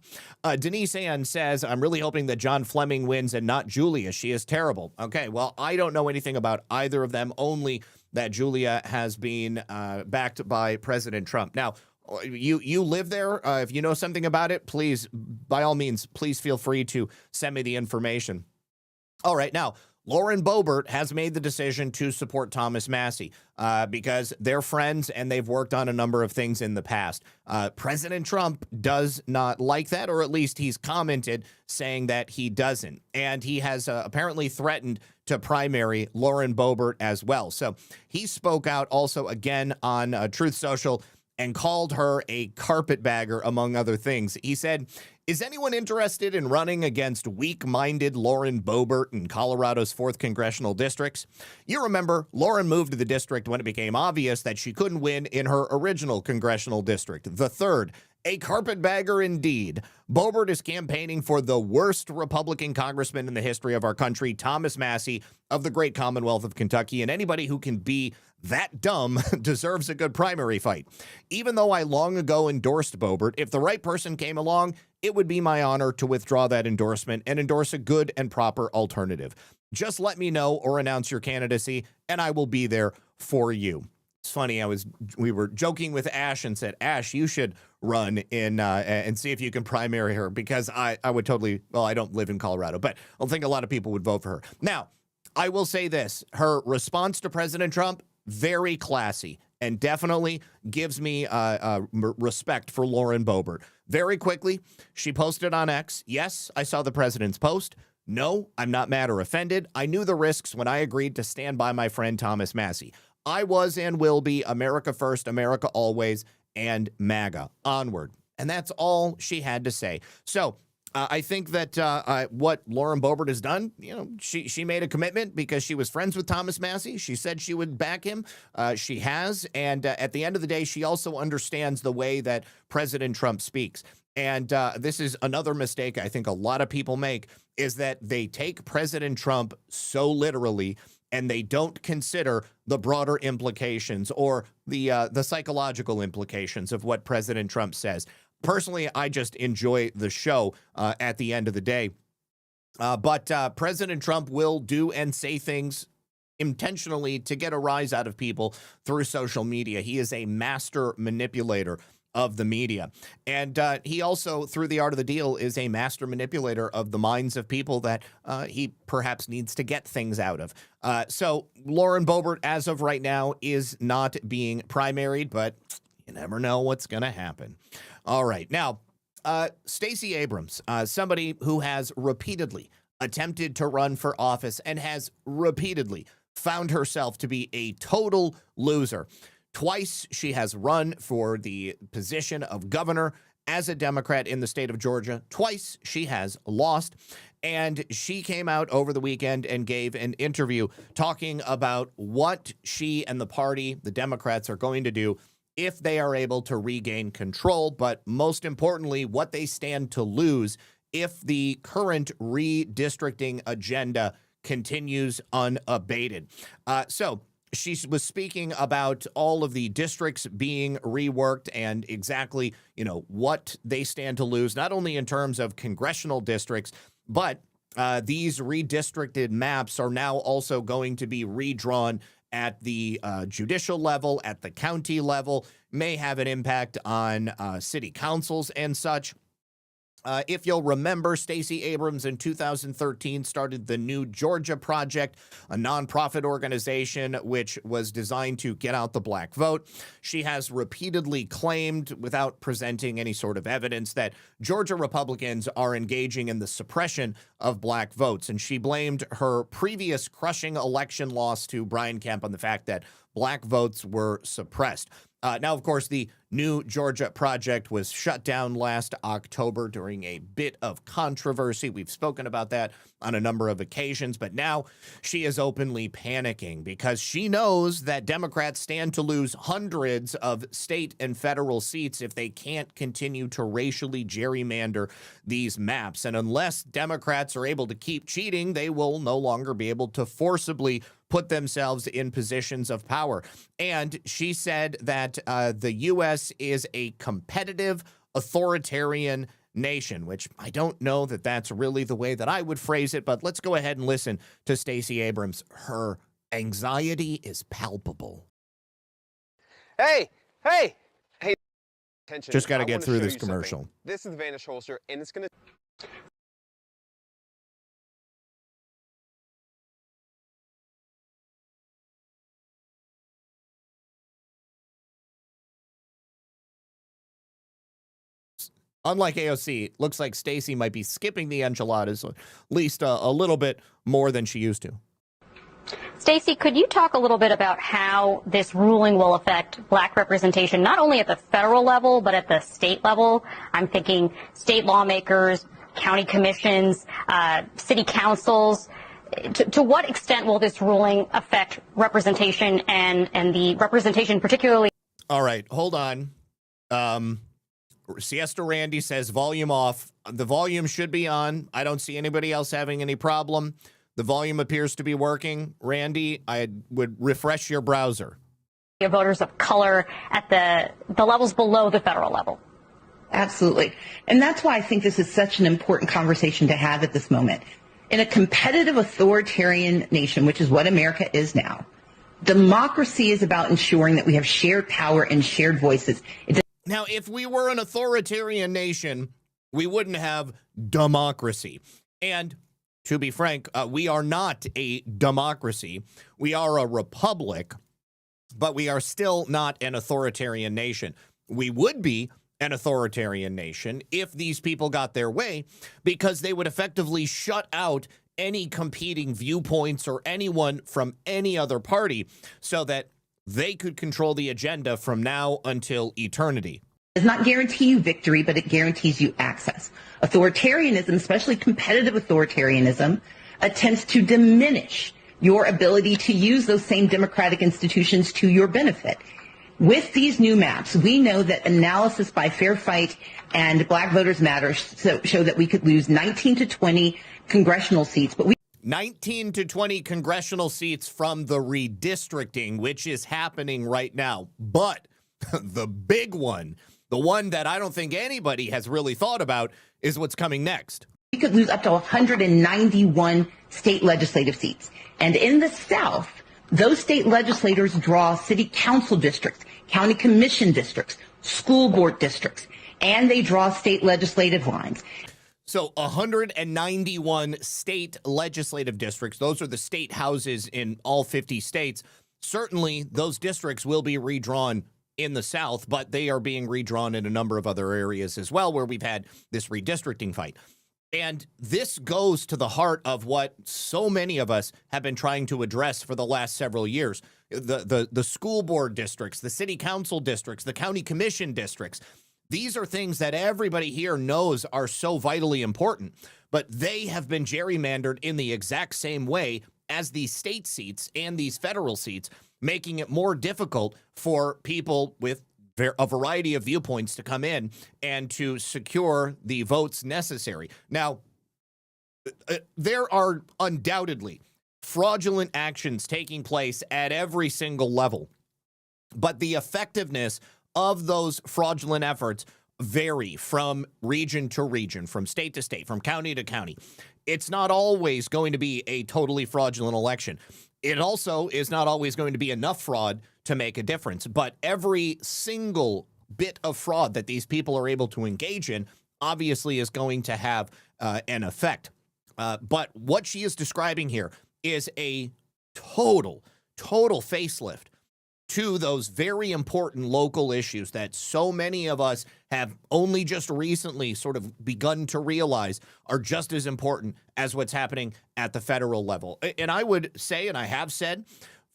Denise Ann says, I'm really hoping that John Fleming wins and not Julia. She is terrible. Okay, well, I don't know anything about either of them, only that Julia has been backed by President Trump. Now, you live there. If you know something about it, please, by all means, please feel free to send me the information. All right, now, Lauren Boebert has made the decision to support Thomas Massie because they're friends and they've worked on a number of things in the past. President Trump does not like that, or at least he's commented saying that he doesn't. And he has apparently threatened to primary Lauren Boebert as well. So he spoke out also again on Truth Social and called her a carpetbagger, among other things. He said, is anyone interested in running against weak-minded Lauren Boebert in Colorado's 4th Congressional Districts? You remember, Lauren moved to the district when it became obvious that she couldn't win in her original congressional district, the 3rd. A carpetbagger indeed. Boebert is campaigning for the worst Republican congressman in the history of our country, Thomas Massie of the great Commonwealth of Kentucky, and anybody who can be that dumb deserves a good primary fight. Even though I long ago endorsed Boebert, if the right person came along, it would be my honor to withdraw that endorsement and endorse a good and proper alternative. Just let me know or announce your candidacy, and I will be there for you. It's funny, we were joking with Ash and said, Ash, you should run in and see if you can primary her, because I would totally, well, I don't live in Colorado, but I think a lot of people would vote for her. Now, I will say this, her response to President Trump, very classy, and definitely gives me respect for Lauren Boebert. Very quickly, she posted on X, yes, I saw the president's post. No, I'm not mad or offended. I knew the risks when I agreed to stand by my friend Thomas Massie. I was and will be America first, America always, and MAGA. Onward. And that's all she had to say. So I think that what Lauren Boebert has done, she made a commitment because she was friends with Thomas Massie. She said she would back him. She has. And at the end of the day, she also understands the way that President Trump speaks. And this is another mistake I think a lot of people make, is that they take President Trump so literally and they don't consider the broader implications or the psychological implications of what President Trump says. personally, I just enjoy the show at the end of the day. But President Trump will do and say things intentionally to get a rise out of people through social media. He is a master manipulator of the media. And he also, through the art of the deal, is a master manipulator of the minds of people that he perhaps needs to get things out of. So Lauren Boebert, as of right now, is not being primaried, but you never know what's going to happen. All right. Now, Stacey Abrams, somebody who has repeatedly attempted to run for office and has repeatedly found herself to be a total loser. Twice she has run for the position of governor as a Democrat in the state of Georgia. Twice she has lost. And she came out over the weekend and gave an interview talking about what she and the party, the Democrats, are going to do if they are able to regain control, but most importantly, what they stand to lose if the current redistricting agenda continues unabated. So she was speaking about all of the districts being reworked and exactly, what they stand to lose, not only in terms of congressional districts, but these redistricted maps are now also going to be redrawn at the judicial level, at the county level, may have an impact on city councils and such. If you'll remember, Stacey Abrams in 2013 started the New Georgia Project, a nonprofit organization which was designed to get out the black vote. She has repeatedly claimed, without presenting any sort of evidence, that Georgia Republicans are engaging in the suppression of black votes. And she blamed her previous crushing election loss to Brian Kemp on the fact that black votes were suppressed. Now, of course, the New Georgia Project was shut down last October during a bit of controversy. We've spoken about that on a number of occasions, but now she is openly panicking because she knows that Democrats stand to lose hundreds of state and federal seats if they can't continue to racially gerrymander these maps. And unless Democrats are able to keep cheating, they will no longer be able to forcibly put themselves in positions of power. And she said that the U.S. is a competitive, authoritarian nation, which I don't know that that's really the way that I would phrase it, but let's go ahead and listen to Stacey Abrams. Her anxiety is palpable. Hey! Attention. Just got to get through this commercial. Something. This is the Vanish holster, and it's going to... Unlike AOC, looks like Stacey might be skipping the enchiladas at least a little bit more than she used to. Stacey, could you talk a little bit about how this ruling will affect black representation, not only at the federal level, but at the state level? I'm thinking state lawmakers, county commissions, city councils. To what extent will this ruling affect representation and the representation particularly? All right, hold on. Siesta Randy says volume off. The volume should be on. I don't see anybody else having any problem. The volume appears to be working. Randy, I would refresh your browser. Voters of color at the levels below the federal level. Absolutely. And that's why I think this is such an important conversation to have at this moment. In a competitive authoritarian nation, which is what America is now, democracy is about ensuring that we have shared power and shared voices. Now, if we were an authoritarian nation, we wouldn't have democracy. And to be frank, we are not a democracy. We are a republic, but we are still not an authoritarian nation. We would be an authoritarian nation if these people got their way, because they would effectively shut out any competing viewpoints or anyone from any other party so that they could control the agenda from now until eternity. It does not guarantee you victory, but it guarantees you access. Authoritarianism, especially competitive authoritarianism, attempts to diminish your ability to use those same democratic institutions to your benefit. With these new maps, we know that analysis by Fair Fight and Black Voters Matter show that we could lose 19 to 20 congressional seats, but 19 to 20 congressional seats from the redistricting, which is happening right now. But the big one, the one that I don't think anybody has really thought about, is what's coming next. We could lose up to 191 state legislative seats. And in the South, those state legislators draw city council districts, county commission districts, school board districts, and they draw state legislative lines. So 191 state legislative districts, those are the state houses in all 50 states. Certainly, those districts will be redrawn in the South, but they are being redrawn in a number of other areas as well where we've had this redistricting fight. And this goes to the heart of what so many of us have been trying to address for the last several years. The school board districts, the city council districts, the county commission districts. These are things that everybody here knows are so vitally important, but they have been gerrymandered in the exact same way as these state seats and these federal seats, making it more difficult for people with a variety of viewpoints to come in and to secure the votes necessary. Now, there are undoubtedly fraudulent actions taking place at every single level, but the effectiveness of those fraudulent efforts vary from region to region, from state to state, from county to county. It's not always going to be a totally fraudulent election. It also is not always going to be enough fraud to make a difference. But every single bit of fraud that these people are able to engage in obviously is going to have an effect. But what she is describing here is a total facelift to those very important local issues that so many of us have only just recently sort of begun to realize are just as important as what's happening at the federal level. And I would say, and I have said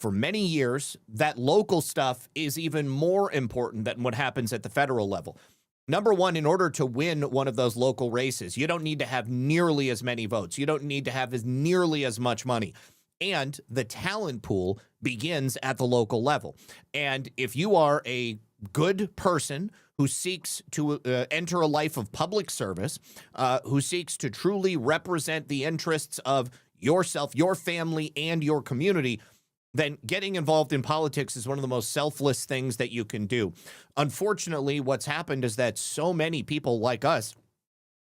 for many years, that local stuff is even more important than what happens at the federal level. Number one, in order to win one of those local races, you don't need to have nearly as many votes. You don't need to have nearly as much money. And the talent pool begins at the local level. And if you are a good person who seeks to enter a life of public service, who seeks to truly represent the interests of yourself, your family, and your community, then getting involved in politics is one of the most selfless things that you can do. Unfortunately, what's happened is that so many people like us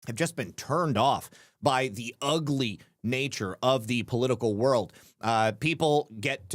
have just been turned off by the ugly nature of the political world. People get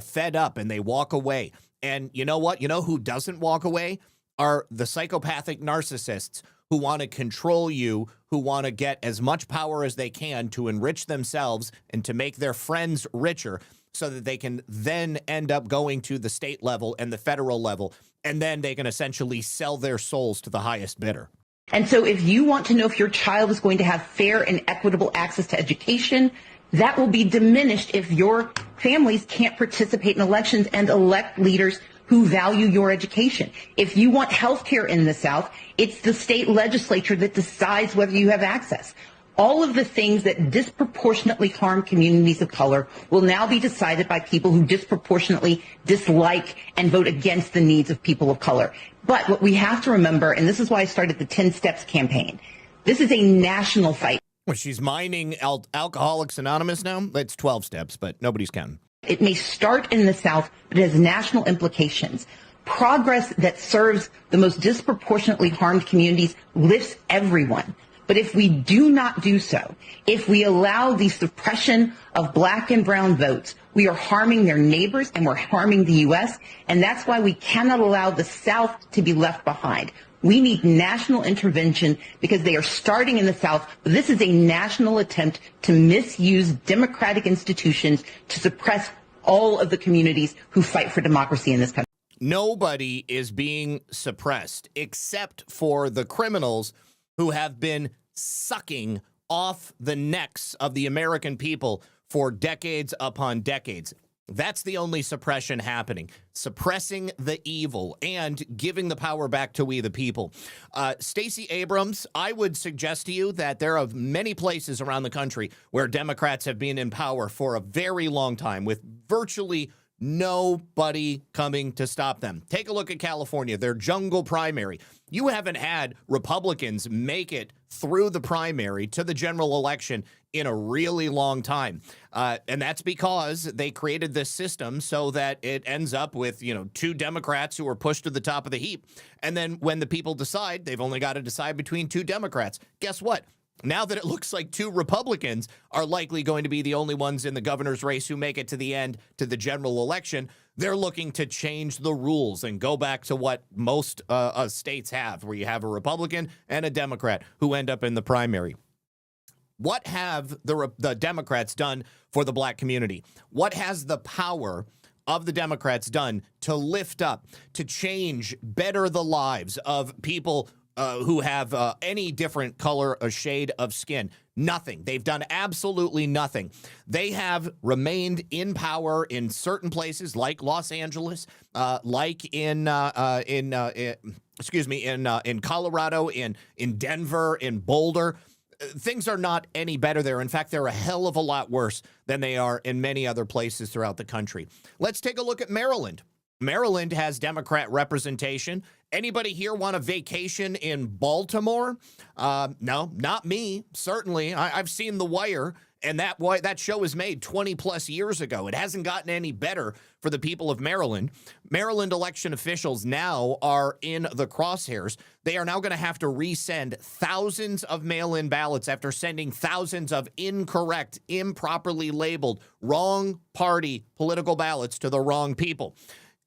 fed up and they walk away. And you know what? You know who doesn't walk away? Are the psychopathic narcissists who want to control you, who want to get as much power as they can to enrich themselves and to make their friends richer so that they can then end up going to the state level and the federal level, and then they can essentially sell their souls to the highest bidder. And so if you want to know if your child is going to have fair and equitable access to education, that will be diminished if your families can't participate in elections and elect leaders who value your education. If you want health care in the South, it's the state legislature that decides whether you have access. All of the things that disproportionately harm communities of color will now be decided by people who disproportionately dislike and vote against the needs of people of color. But what we have to remember, and this is why I started the 10 Steps campaign, this is a national fight. Well, she's mining Alcoholics Anonymous now? It's 12 steps, but nobody's counting. It may start in the South, but it has national implications. Progress that serves the most disproportionately harmed communities lifts everyone. But if we do not do so, if we allow the suppression of black and brown votes, we are harming their neighbors and we're harming the U.S. And that's why we cannot allow the South to be left behind. We need national intervention because they are starting in the South. But this is a national attempt to misuse democratic institutions to suppress all of the communities who fight for democracy in this country. Nobody is being suppressed except for the criminals who have been sucking off the necks of the American people for decades upon decades. That's the only suppression happening, suppressing the evil and giving the power back to we the people. Stacey Abrams, I would suggest to you that there are many places around the country where Democrats have been in power for a very long time with virtually Nobody coming to stop them. Take a look at California, their jungle primary. You haven't had Republicans make it through the primary to the general election in a really long time. And that's because they created this system so that it ends up with, 2 Democrats who are pushed to the top of the heap. And then when the people decide, they've only got to decide between 2 Democrats. Guess what? Now that it looks like 2 Republicans are likely going to be the only ones in the governor's race who make it to the end to the general election, they're looking to change the rules and go back to what most states have, where you have a Republican and a Democrat who end up in the primary. What have the Democrats done for the black community? What has the power of the Democrats done to lift up, to change, better the lives of people who have any different color or shade of skin? Nothing. They've done absolutely nothing. They have remained in power in certain places like Los Angeles, like in Colorado, in Denver, in Boulder. Things are not any better there. In fact, they're a hell of a lot worse than they are in many other places throughout the country. Let's take a look at Maryland. Maryland has Democrat representation. Anybody here want a vacation in Baltimore? No, not me. Certainly. I've seen The Wire, and that show was made 20 plus years ago. It hasn't gotten any better for the people of Maryland. Maryland election officials now are in the crosshairs. They are now going to have to resend thousands of mail-in ballots after sending thousands of incorrect, improperly labeled, wrong party political ballots to the wrong people.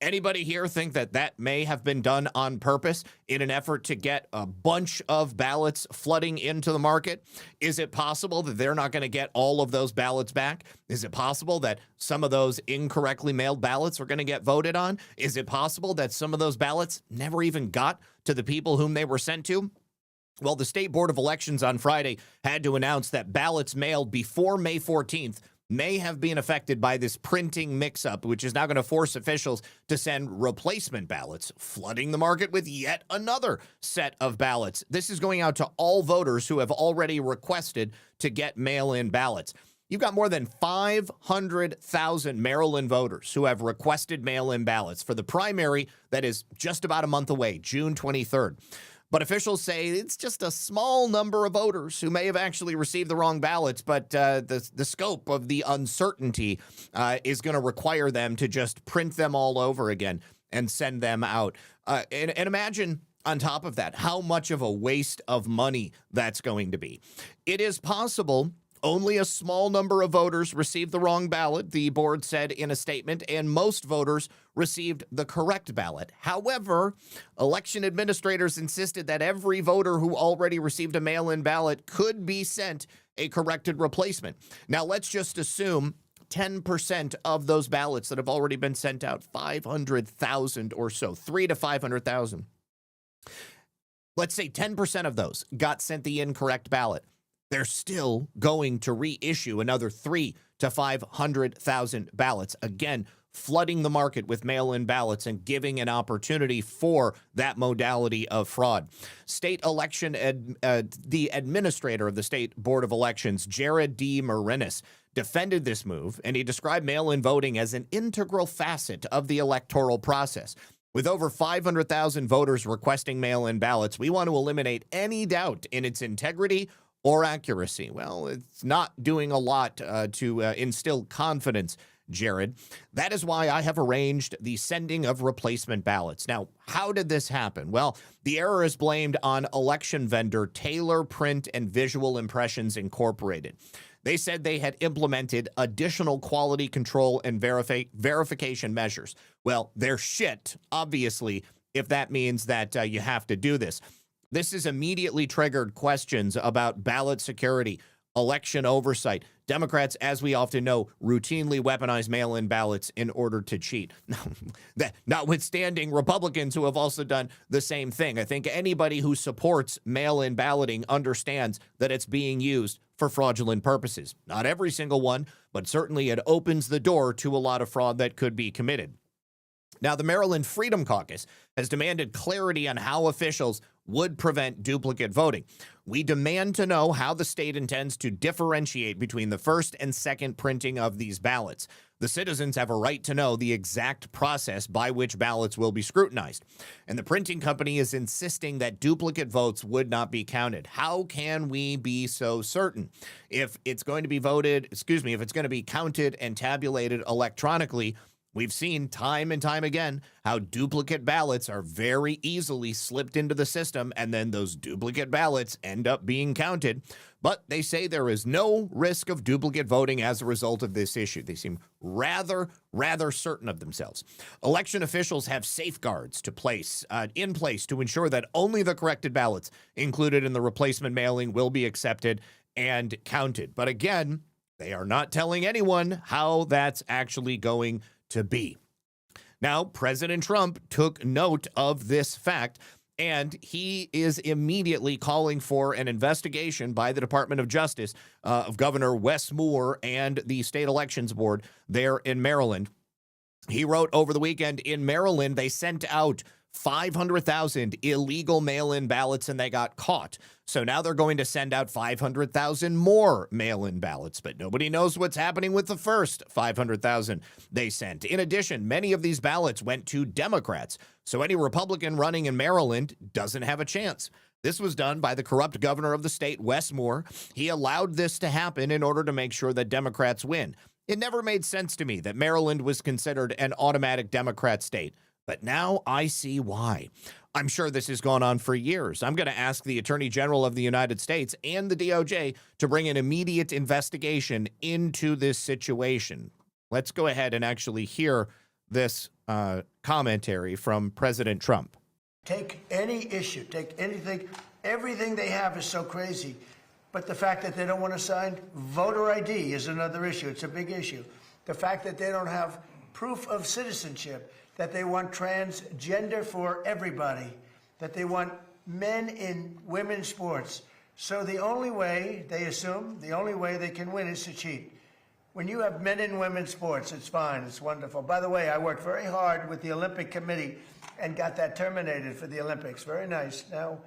Anybody here think that may have been done on purpose in an effort to get a bunch of ballots flooding into the market? Is it possible that they're not going to get all of those ballots back? Is it possible that some of those incorrectly mailed ballots are going to get voted on? Is it possible that some of those ballots never even got to the people whom they were sent to? Well, the State Board of Elections on Friday had to announce that ballots mailed before May 14th may have been affected by this printing mix-up, which is now going to force officials to send replacement ballots, flooding the market with yet another set of ballots. This is going out to all voters who have already requested to get mail-in ballots. You've got more than 500,000 Maryland voters who have requested mail-in ballots for the primary that is just about a month away, June 23rd. But officials say it's just a small number of voters who may have actually received the wrong ballots, but the scope of the uncertainty is going to require them to just print them all over again and send them out. And imagine, on top of that, how much of a waste of money that's going to be. It is possible only a small number of voters received the wrong ballot, the board said in a statement, and most voters received the correct ballot. However, election administrators insisted that every voter who already received a mail-in ballot could be sent a corrected replacement. Now, let's just assume 10% of those ballots that have already been sent out, 500,000 or so, 300,000 to 500,000. Let's say 10% of those got sent the incorrect ballot. They're still going to reissue another 300,000 to 500,000 ballots. Again, flooding the market with mail-in ballots and giving an opportunity for that modality of fraud. State election, the administrator of the State Board of Elections, Jared D. Marinis, defended this move, and he described mail-in voting as an integral facet of the electoral process. With over 500,000 voters requesting mail-in ballots, we want to eliminate any doubt in its integrity or accuracy. Well, it's not doing a lot to instill confidence, Jared. That is why I have arranged the sending of replacement ballots. Now, how did this happen? Well, the error is blamed on election vendor Taylor Print and Visual Impressions Incorporated. They said they had implemented additional quality control and verification measures. Well, they're shit, obviously, if that means that you have to do this. This has immediately triggered questions about ballot security, election oversight. Democrats, as we often know, routinely weaponize mail-in ballots in order to cheat. Notwithstanding Republicans who have also done the same thing. I think anybody who supports mail-in balloting understands that it's being used for fraudulent purposes. Not every single one, but certainly it opens the door to a lot of fraud that could be committed. Now, the Maryland Freedom Caucus has demanded clarity on how officials would prevent duplicate voting. We demand to know how the state intends to differentiate between the first and second printing of these ballots. The citizens have a right to know the exact process by which ballots will be scrutinized. And the printing company is insisting that duplicate votes would not be counted. How can we be so certain? If it's going to be if it's going to be counted and tabulated electronically, we've seen time and time again how duplicate ballots are very easily slipped into the system, and then those duplicate ballots end up being counted. But they say there is no risk of duplicate voting as a result of this issue. They seem rather certain of themselves. Election officials have safeguards in place to ensure that only the corrected ballots included in the replacement mailing will be accepted and counted. But again, they are not telling anyone how that's actually going to be. Now, President Trump took note of this fact, and he is immediately calling for an investigation by the Department of Justice of Governor Wes Moore and the State Elections Board there in Maryland. He wrote over the weekend, in Maryland, they sent out 500,000 illegal mail-in ballots and they got caught. So now they're going to send out 500,000 more mail-in ballots, but nobody knows what's happening with the first 500,000 they sent. In addition, many of these ballots went to Democrats, so any Republican running in Maryland doesn't have a chance. This was done by the corrupt governor of the state, Wes Moore. He allowed this to happen in order to make sure that Democrats win. It never made sense to me that Maryland was considered an automatic Democrat state. But now I see why. I'm sure this has gone on for years. I'm going to ask the Attorney General of the United States and the DOJ to bring an immediate investigation into this situation. Let's go ahead and actually hear this commentary from President Trump. Take any issue, take anything, everything they have is so crazy. But the fact that they don't want to sign voter ID is another issue. It's a big issue. The fact that they don't have proof of citizenship, that they want transgender for everybody, that they want men in women's sports. So the only way, they assume, the only way they can win is to cheat. When you have men in women's sports, it's fine, it's wonderful. By the way, I worked very hard with the Olympic Committee and got that terminated for the Olympics. Very nice. Now,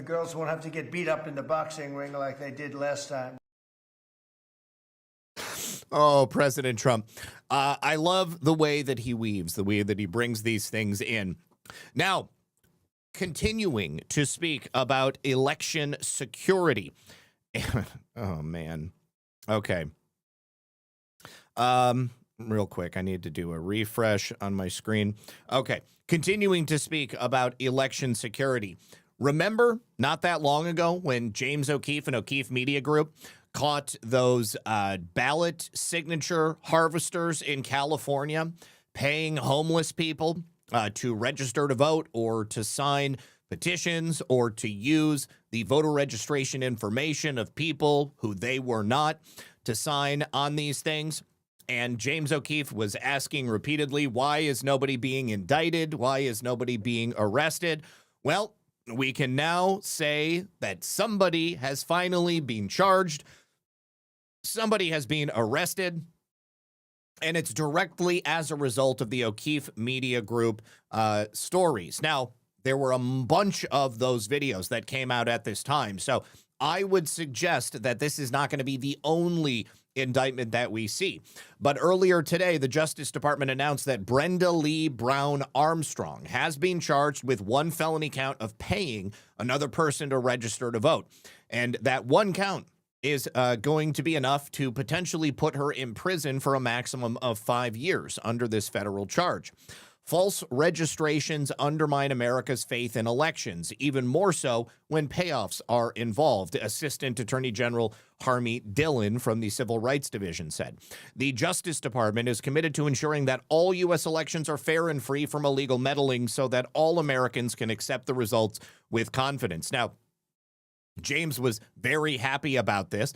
girls won't have to get beat up in the boxing ring like they did last time. Oh, President Trump. I love the way that he weaves, the way that he brings these things in. Now, continuing to speak about election security. Oh, man. Okay. Real quick, I need to do a refresh on my screen. Okay. Continuing to speak about election security. Remember not that long ago when James O'Keefe and O'Keefe Media Group caught those ballot signature harvesters in California paying homeless people to register to vote or to sign petitions or to use the voter registration information of people who they were not to sign on these things? And James O'Keefe was asking repeatedly, why is nobody being indicted? Why is nobody being arrested? Well, we can now say that somebody has finally been charged. Somebody has been arrested, and it's directly as a result of the O'Keefe Media Group stories. Now, there were a bunch of those videos that came out at this time, so I would suggest that this is not going to be the only indictment that we see. But earlier today, the Justice Department announced that Brenda Lee Brown Armstrong has been charged with one felony count of paying another person to register to vote. And that one count is going to be enough to potentially put her in prison for a maximum of 5 years under this federal charge. False registrations undermine America's faith in elections, even more so when payoffs are involved, Assistant Attorney General Harmeet Dillon from the Civil Rights Division said. The Justice Department is committed to ensuring that all U.S. elections are fair and free from illegal meddling so that all Americans can accept the results with confidence. Now, James was very happy about this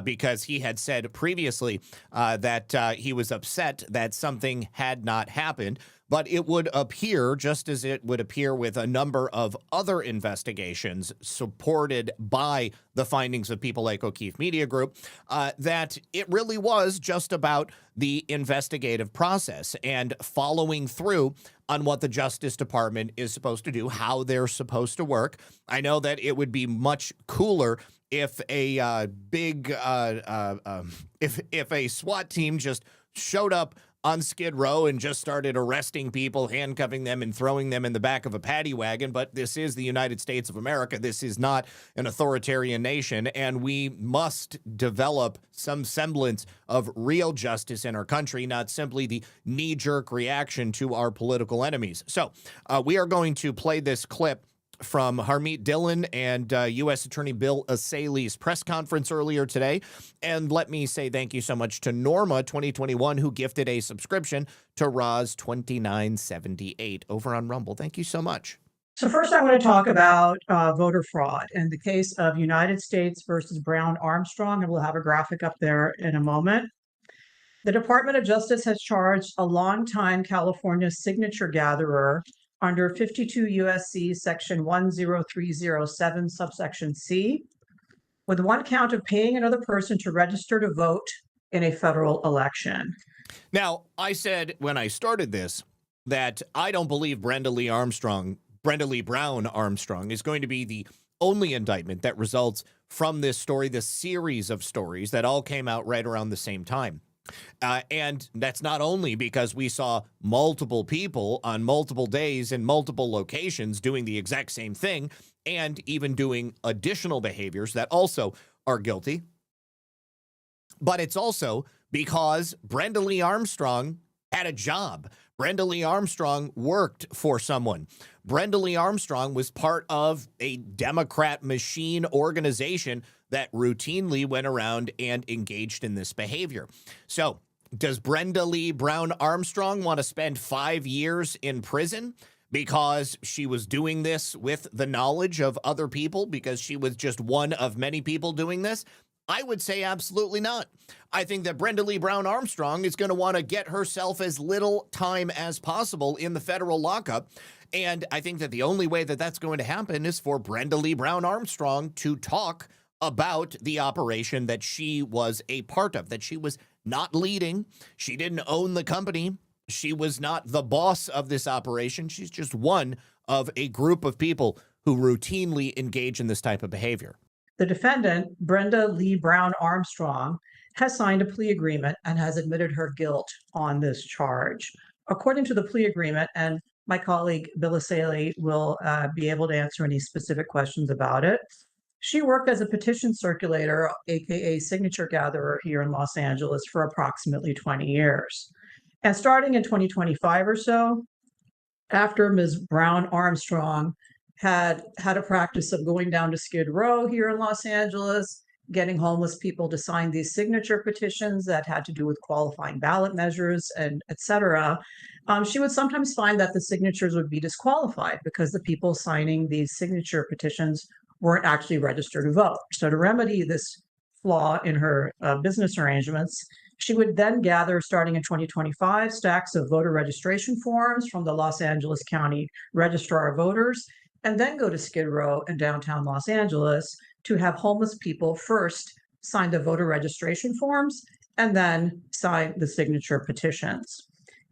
because he had said previously that he was upset that something had not happened. But it would appear, just as it would appear with a number of other investigations supported by the findings of people like O'Keefe Media Group, that it really was just about the investigative process and following through on what the Justice Department is supposed to do, how they're supposed to work. I know that it would be much cooler if a if a SWAT team just showed up on Skid Row and just started arresting people, handcuffing them, and throwing them in the back of a paddy wagon. But this is the United States of America. This is not an authoritarian nation, and we must develop some semblance of real justice in our country, not simply the knee-jerk reaction to our political enemies. So we are going to play this clip from Harmeet Dillon and U.S. Attorney Bill Asayli's press conference earlier today. And let me say thank you so much to Norma 2021, who gifted a subscription to Roz 2978 over on Rumble. Thank you so much. So first I want to talk about voter fraud and the case of United States versus Brown Armstrong, and we'll have a graphic up there in a moment. The Department of Justice has charged a longtime California signature gatherer under 52 U.S.C. section 10307 subsection C with one count of paying another person to register to vote in a federal election. Now, I said when I started this that I don't believe Brenda Lee Brown Armstrong is going to be the only indictment that results from this story, this series of stories that all came out right around the same time. And that's not only because we saw multiple people on multiple days in multiple locations doing the exact same thing and even doing additional behaviors that also are guilty, but it's also because Brenda Lee Armstrong had a job. Brenda Lee Armstrong worked for someone. Brenda Lee Armstrong was part of a Democrat machine organization that routinely went around and engaged in this behavior. So does Brenda Lee Brown Armstrong want to spend 5 years in prison because she was doing this with the knowledge of other people, because she was just one of many people doing this? I would say absolutely not. I think that Brenda Lee Brown Armstrong is going to want to get herself as little time as possible in the federal lockup. And I think that the only way that that's going to happen is for Brenda Lee Brown Armstrong to talk about the operation that she was a part of, that she was not leading. She didn't own the company. She was not the boss of this operation. She's just one of a group of people who routinely engage in this type of behavior. The defendant, Brenda Lee Brown Armstrong, has signed a plea agreement and has admitted her guilt on this charge. According to the plea agreement, and my colleague Bill Asayli will be able to answer any specific questions about it, she worked as a petition circulator, aka signature gatherer, here in Los Angeles for approximately 20 years. And starting in 2025 or so, after Ms. Brown Armstrong had a practice of going down to Skid Row here in Los Angeles, getting homeless people to sign these signature petitions that had to do with qualifying ballot measures and et cetera, she would sometimes find that the signatures would be disqualified because the people signing these signature petitions weren't actually registered to vote. So to remedy this flaw in her business arrangements, she would then gather, starting in 2025, stacks of voter registration forms from the Los Angeles County Registrar of Voters, and then go to Skid Row in downtown Los Angeles to have homeless people first sign the voter registration forms and then sign the signature petitions.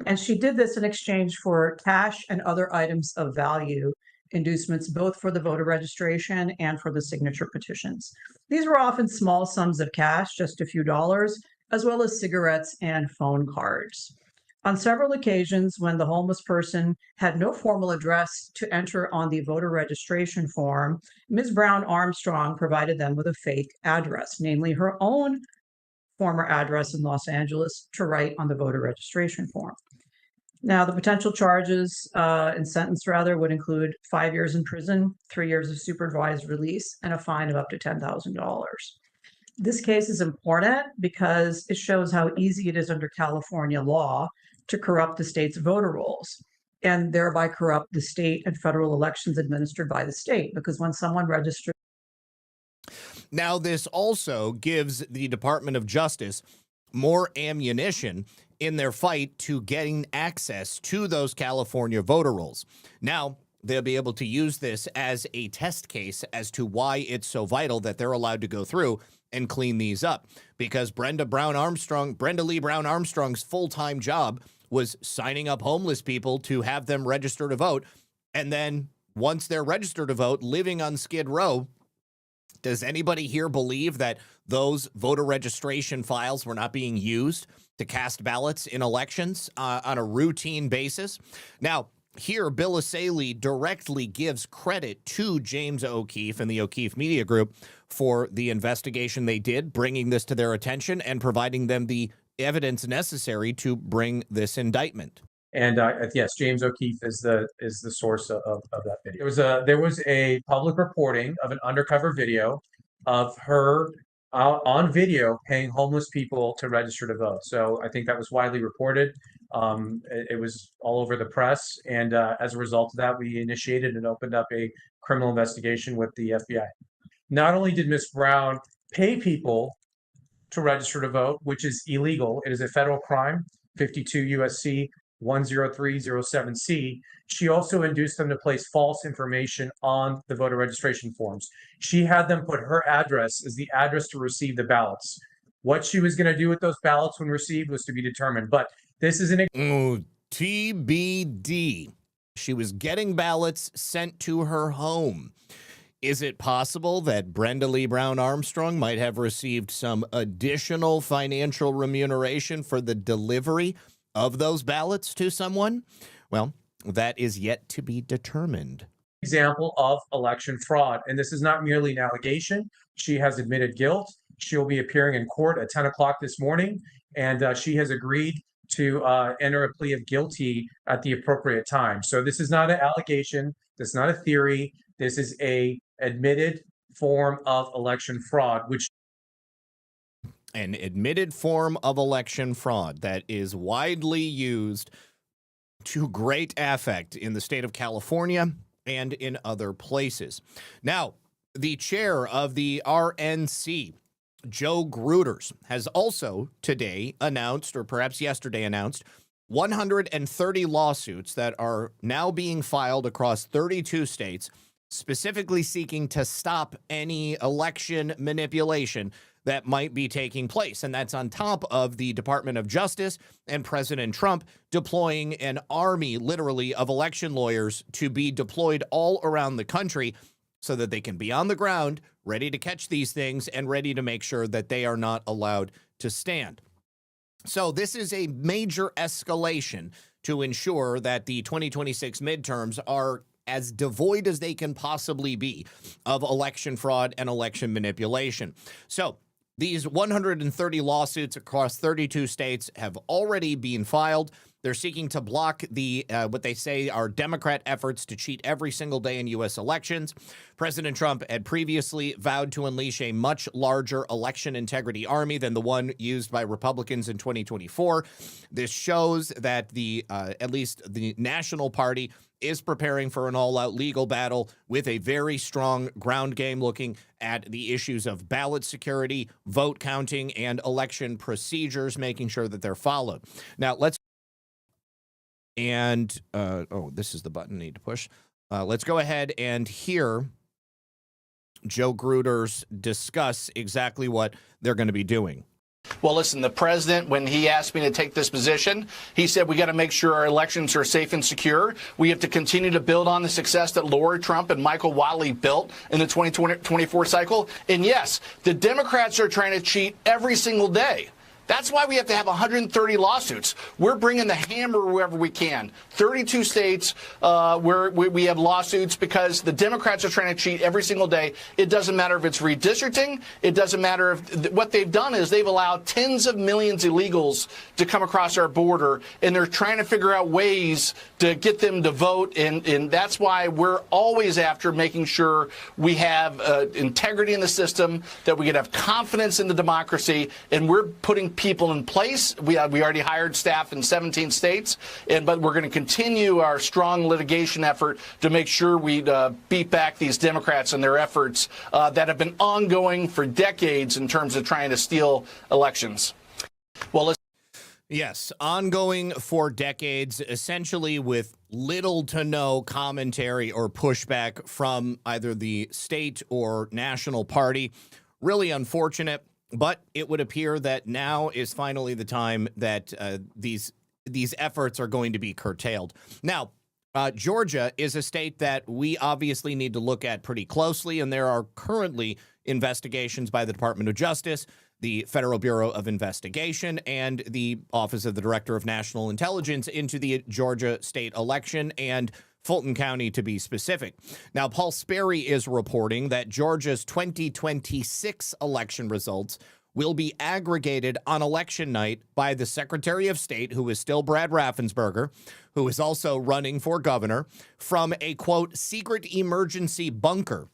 And she did this in exchange for cash and other items of value, inducements both for the voter registration and for the signature petitions. These were often small sums of cash, just a few dollars, as well as cigarettes and phone cards. On several occasions, when the homeless person had no formal address to enter on the voter registration form, Ms. Brown Armstrong provided them with a fake address, namely her own former address in Los Angeles, to write on the voter registration form. Now, the potential charges and sentence would include 5 years in prison, 3 years of supervised release, and a fine of up to $10,000. This case is important because it shows how easy it is under California law to corrupt the state's voter rolls and thereby corrupt the state and federal elections administered by the state. Because when someone registers. Now, this also gives the Department of Justice more ammunition in their fight to getting access to those California voter rolls. Now, they'll be able to use this as a test case as to why it's so vital that they're allowed to go through and clean these up. Because Brenda Lee Brown Armstrong's full-time job was signing up homeless people to have them register to vote. And then once they're registered to vote, living on Skid Row, Does anybody here believe that those voter registration files were not being used to cast ballots in elections on a routine basis? Now, here, Bilisaily directly gives credit to James O'Keefe and the O'Keefe Media Group for the investigation they did, bringing this to their attention and providing them the evidence necessary to bring this indictment. And yes, James O'Keefe is the source of that video. There was a public reporting of an undercover video of her on video paying homeless people to register to vote. So I think that was widely reported. It was all over the press, and as a result of that, we initiated and opened up a criminal investigation with the FBI. Not only did Ms. Brown pay people to register to vote, which is illegal, it is a federal crime, 52 USC 10307C. She also induced them to place false information on the voter registration forms. She had them put her address as the address to receive the ballots. What she was going to do with those ballots when received was to be determined. But this is an TBD. She was getting ballots sent to her home. Is it possible that Brenda Lee Brown Armstrong might have received some additional financial remuneration for the delivery of those ballots to someone? Well, that is yet to be determined. Example of election fraud. And this is not merely an allegation. She has admitted guilt. She'll be appearing in court at 10 o'clock this morning, and she has agreed to enter a plea of guilty at the appropriate time. So this is not an allegation. This is not a theory. This is a admitted form of election fraud, which an admitted form of election fraud that is widely used to great effect in the state of California and in other places. Now, the chair of the RNC, Joe Gruters, has also today announced, or perhaps yesterday announced, 130 lawsuits that are now being filed across 32 states, specifically seeking to stop any election manipulation that might be taking place. And that's on top of the Department of Justice and President Trump deploying an army, literally, of election lawyers to be deployed all around the country so that they can be on the ground, ready to catch these things and ready to make sure that they are not allowed to stand. So this is a major escalation to ensure that the 2026 midterms are as devoid as they can possibly be of election fraud and election manipulation. So these 130 lawsuits across 32 states have already been filed. They're seeking to block the what they say are Democrat efforts to cheat every single day in U.S. elections. President Trump had previously vowed to unleash a much larger election integrity army than the one used by Republicans in 2024. This shows that the at least the National Party is preparing for an all-out legal battle with a very strong ground game looking at the issues of ballot security, vote counting, and election procedures, making sure that they're followed. Now, let's this is the button I need to push. Let's go ahead and hear Joe Gruters discuss exactly what they're going to be doing. Well, listen, the president, when he asked me to take this position, he said we got to make sure our elections are safe and secure. We have to continue to build on the success that Laura Trump and Michael Whatley built in the 2024 cycle. And yes, the Democrats are trying to cheat every single day. That's why we have to have 130 lawsuits. We're bringing the hammer wherever we can. 32 states where we have lawsuits because the Democrats are trying to cheat every single day. It doesn't matter if it's redistricting. It doesn't matter if what they've done is they've allowed tens of millions of illegals to come across our border, and they're trying to figure out ways to get them to vote. And that's why we're always after making sure we have integrity in the system, that we can have confidence in the democracy, and we're putting people in place. We already hired staff in 17 states, but we're going to continue our strong litigation effort to make sure we beat back these Democrats and their efforts that have been ongoing for decades in terms of trying to steal elections. Well, yes, ongoing for decades, essentially with little to no commentary or pushback from either the state or national party. Really unfortunate. But it would appear that now is finally the time that these efforts are going to be curtailed. Now, Georgia is a state that we obviously need to look at pretty closely, and there are currently investigations by the Department of Justice, the Federal Bureau of Investigation, and the Office of the Director of National Intelligence into the Georgia state election and Fulton County, to be specific. Now, Paul Sperry is reporting that Georgia's 2026 election results will be aggregated on election night by the Secretary of State, who is still Brad Raffensperger, who is also running for governor, from a, quote, secret emergency bunker,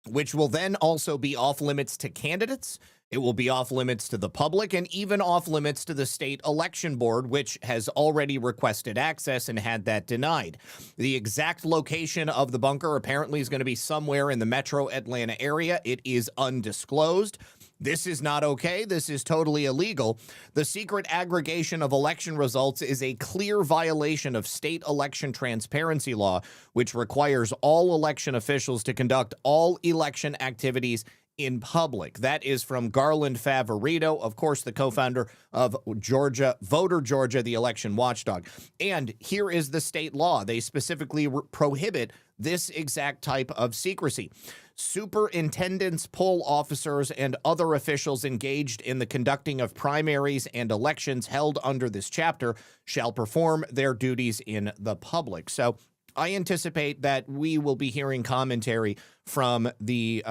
which will then also be off limits to candidates. It will be off limits to the public and even off limits to the state election board, which has already requested access and had that denied. The exact location of the bunker apparently is going to be somewhere in the metro Atlanta area. It is undisclosed. This is not okay. This is totally illegal. The secret aggregation of election results is a clear violation of state election transparency law, which requires all election officials to conduct all election activities in public. That is from Garland Favorito, of course, the co-founder of Voter Georgia, the election watchdog. And here is the state law. They specifically prohibit this exact type of secrecy. Superintendents, poll officers, and other officials engaged in the conducting of primaries and elections held under this chapter shall perform their duties in the public. So I anticipate that we will be hearing commentary from the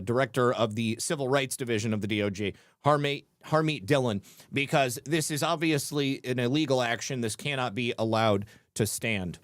director of the Civil Rights Division of the DOJ, Harmeet Dillon, because this is obviously an illegal action. This cannot be allowed to stand.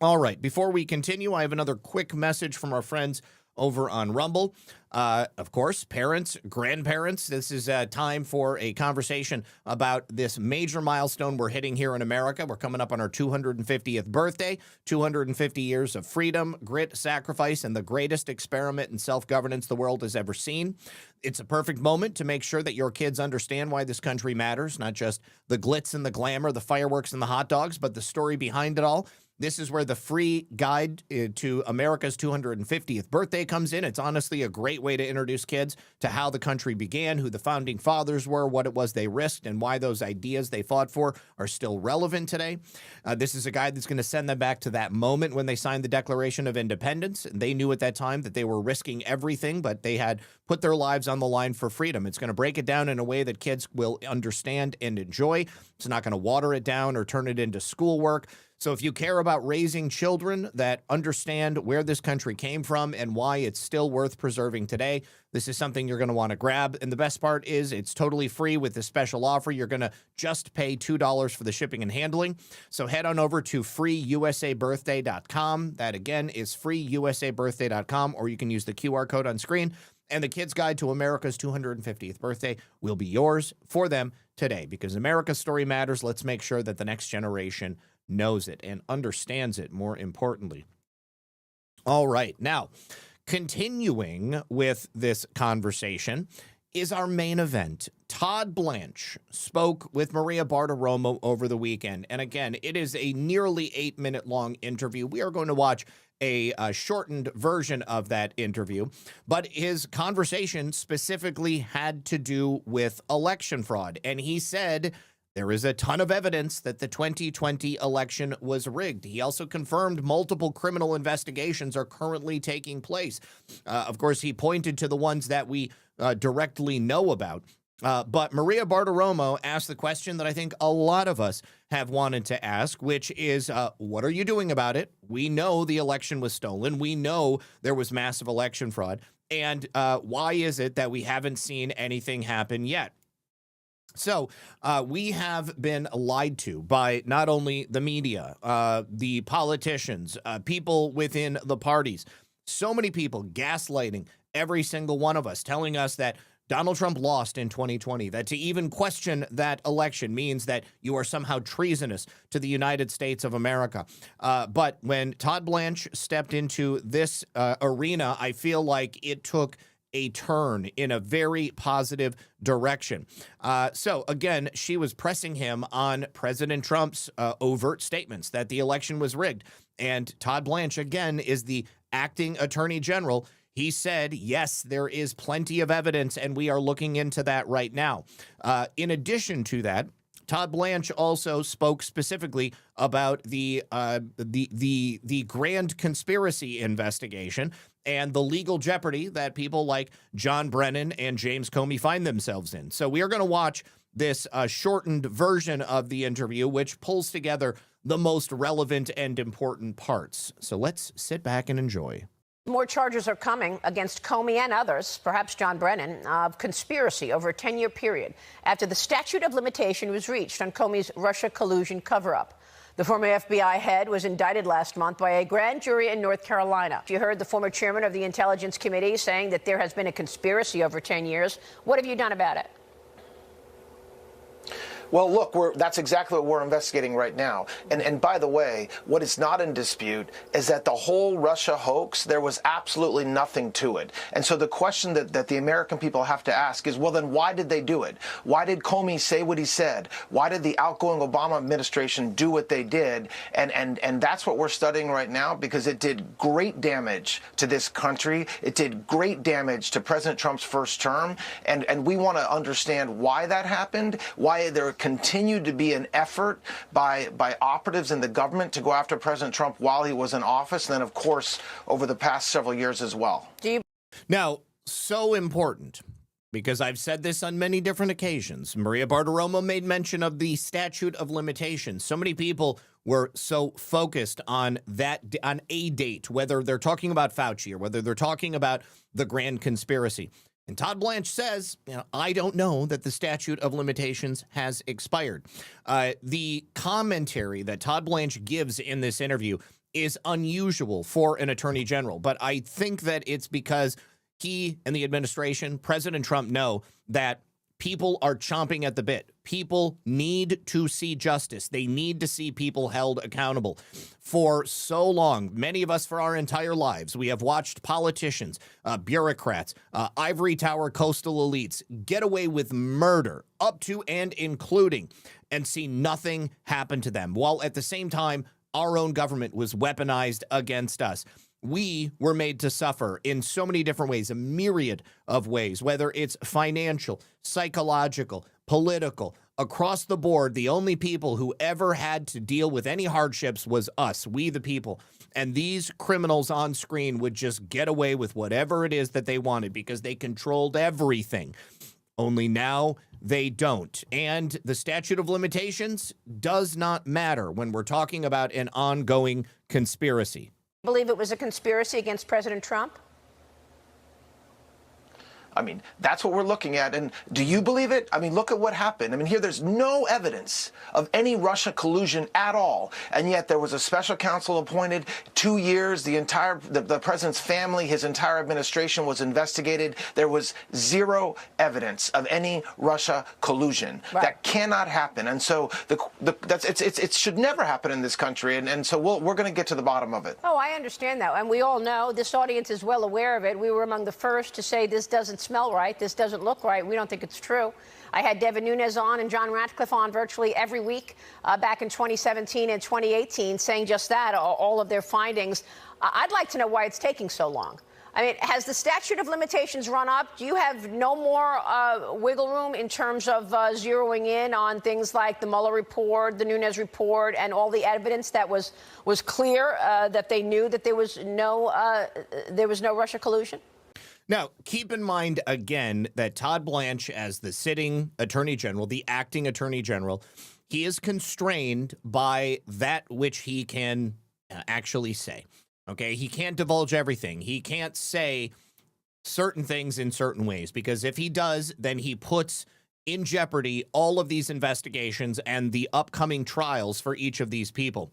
All right, before we continue, I have another quick message from our friends over on Rumble. Of course, parents, grandparents, this is time for a conversation about this major milestone we're hitting here in America. We're coming up on our 250th birthday, 250 years of freedom, grit, sacrifice, and the greatest experiment in self-governance the world has ever seen. It's a perfect moment to make sure that your kids understand why this country matters, not just the glitz and the glamour, the fireworks and the hot dogs, but the story behind it all. This is where the free guide to America's 250th birthday comes in. It's honestly a great way to introduce kids to how the country began, who the founding fathers were, what it was they risked, and why those ideas they fought for are still relevant today. This is a guide that's going to send them back to that moment when they signed the Declaration of Independence. They knew at that time that they were risking everything, but they had put their lives on the line for freedom. It's going to break it down in a way that kids will understand and enjoy. It's not going to water it down or turn it into schoolwork. So if you care about raising children that understand where this country came from and why it's still worth preserving today, this is something you're going to want to grab. And the best part is it's totally free with this special offer. You're going to just pay $2 for the shipping and handling. So head on over to freeusabirthday.com. That again is freeusabirthday.com, or you can use the QR code on screen. And the Kids Guide to America's 250th birthday will be yours for them today, because America's story matters. Let's make sure that the next generation knows it and understands it, more importantly. All right, now, continuing with this conversation is our main event. Todd Blanche spoke with Maria Bartiromo over the weekend. And again, it is a nearly 8-minute long interview. We are going to watch a shortened version of that interview, but his conversation specifically had to do with election fraud. And he said there is a ton of evidence that the 2020 election was rigged. He also confirmed multiple criminal investigations are currently taking place. Of course, he pointed to the ones that we directly know about. But Maria Bartiromo asked the question that I think a lot of us have wanted to ask, which is, what are you doing about it? We know the election was stolen. We know there was massive election fraud. And why is it that we haven't seen anything happen yet? So we have been lied to by not only the media, the politicians, people within the parties, so many people gaslighting every single one of us, telling us that Donald Trump lost in 2020, that to even question that election means that you are somehow treasonous to the United States of America. But when Todd Blanche stepped into this arena, I feel like it took a turn in a very positive direction. So again, she was pressing him on President Trump's overt statements that the election was rigged. And Todd Blanche, again, is the acting attorney general. He said, yes, there is plenty of evidence, and we are looking into that right now. In addition to that, Todd Blanche also spoke specifically about the grand conspiracy investigation and the legal jeopardy that people like John Brennan and James Comey find themselves in. So we are going to watch this shortened version of the interview, which pulls together the most relevant and important parts. So let's sit back and enjoy. More charges are coming against Comey and others, perhaps John Brennan, of conspiracy over a 10-year period after the statute of limitation was reached on Comey's Russia collusion cover-up. The former FBI head was indicted last month by a grand jury in North Carolina. You heard the former chairman of the Intelligence Committee saying that there has been a conspiracy over 10 years. What have you done about it? Well, look, that's exactly what we're investigating right now. And by the way, what is not in dispute is that the whole Russia hoax, there was absolutely nothing to it. And so the question that the American people have to ask is, well, then why did they do it? Why did Comey say what he said? Why did the outgoing Obama administration do what they did? And that's what we're studying right now, because it did great damage to this country. It did great damage to President Trump's first term. And we want to understand why that happened, why there continued to be an effort by operatives in the government to go after President Trump while he was in office, and then, of course, over the past several years as well. Now, so important, because I've said this on many different occasions. Maria Bartiromo made mention of the statute of limitations. So many people were so focused on a date, whether they're talking about Fauci or whether they're talking about the grand conspiracy. And Todd Blanche says, I don't know that the statute of limitations has expired. The commentary that Todd Blanche gives in this interview is unusual for an attorney general, but I think that it's because he and the administration, President Trump, know that people are chomping at the bit. People need to see justice. They need to see people held accountable. For so long, many of us for our entire lives, we have watched politicians, bureaucrats, ivory tower coastal elites get away with murder, up to and including, and see nothing happen to them, while at the same time, our own government was weaponized against us. We were made to suffer in so many different ways, a myriad of ways, whether it's financial, psychological, political, across the board. The only people who ever had to deal with any hardships was us, we the people. And these criminals on screen would just get away with whatever it is that they wanted because they controlled everything. Only now they don't. And the statute of limitations does not matter when we're talking about an ongoing conspiracy. Believe it was a conspiracy against President Trump? I mean, that's what we're looking at. And do you believe it? I mean, look at what happened. I mean, here there's no evidence of any Russia collusion at all. And yet there was a special counsel appointed, 2 years, the president's family, his entire administration was investigated. There was zero evidence of any Russia collusion. Right. That cannot happen. And so it should never happen in this country. And so we're going to get to the bottom of it. Oh, I understand that. And we all know, this audience is well aware of it. We were among the first to say this doesn't smell right, this doesn't look right. We don't think it's true. I had Devin Nunes on and John Ratcliffe on virtually every week back in 2017 and 2018 saying just that, all of their findings. I'd like to know why it's taking so long. I mean, has the statute of limitations run up? Do you have no more wiggle room in terms of zeroing in on things like the Mueller report, the Nunes report, and all the evidence that was clear that they knew that there was no Russia collusion? Now, keep in mind, again, that Todd Blanche, as the sitting attorney general, the acting attorney general, he is constrained by that which he can actually say. Okay, he can't divulge everything. He can't say certain things in certain ways, because if he does, then he puts in jeopardy all of these investigations and the upcoming trials for each of these people.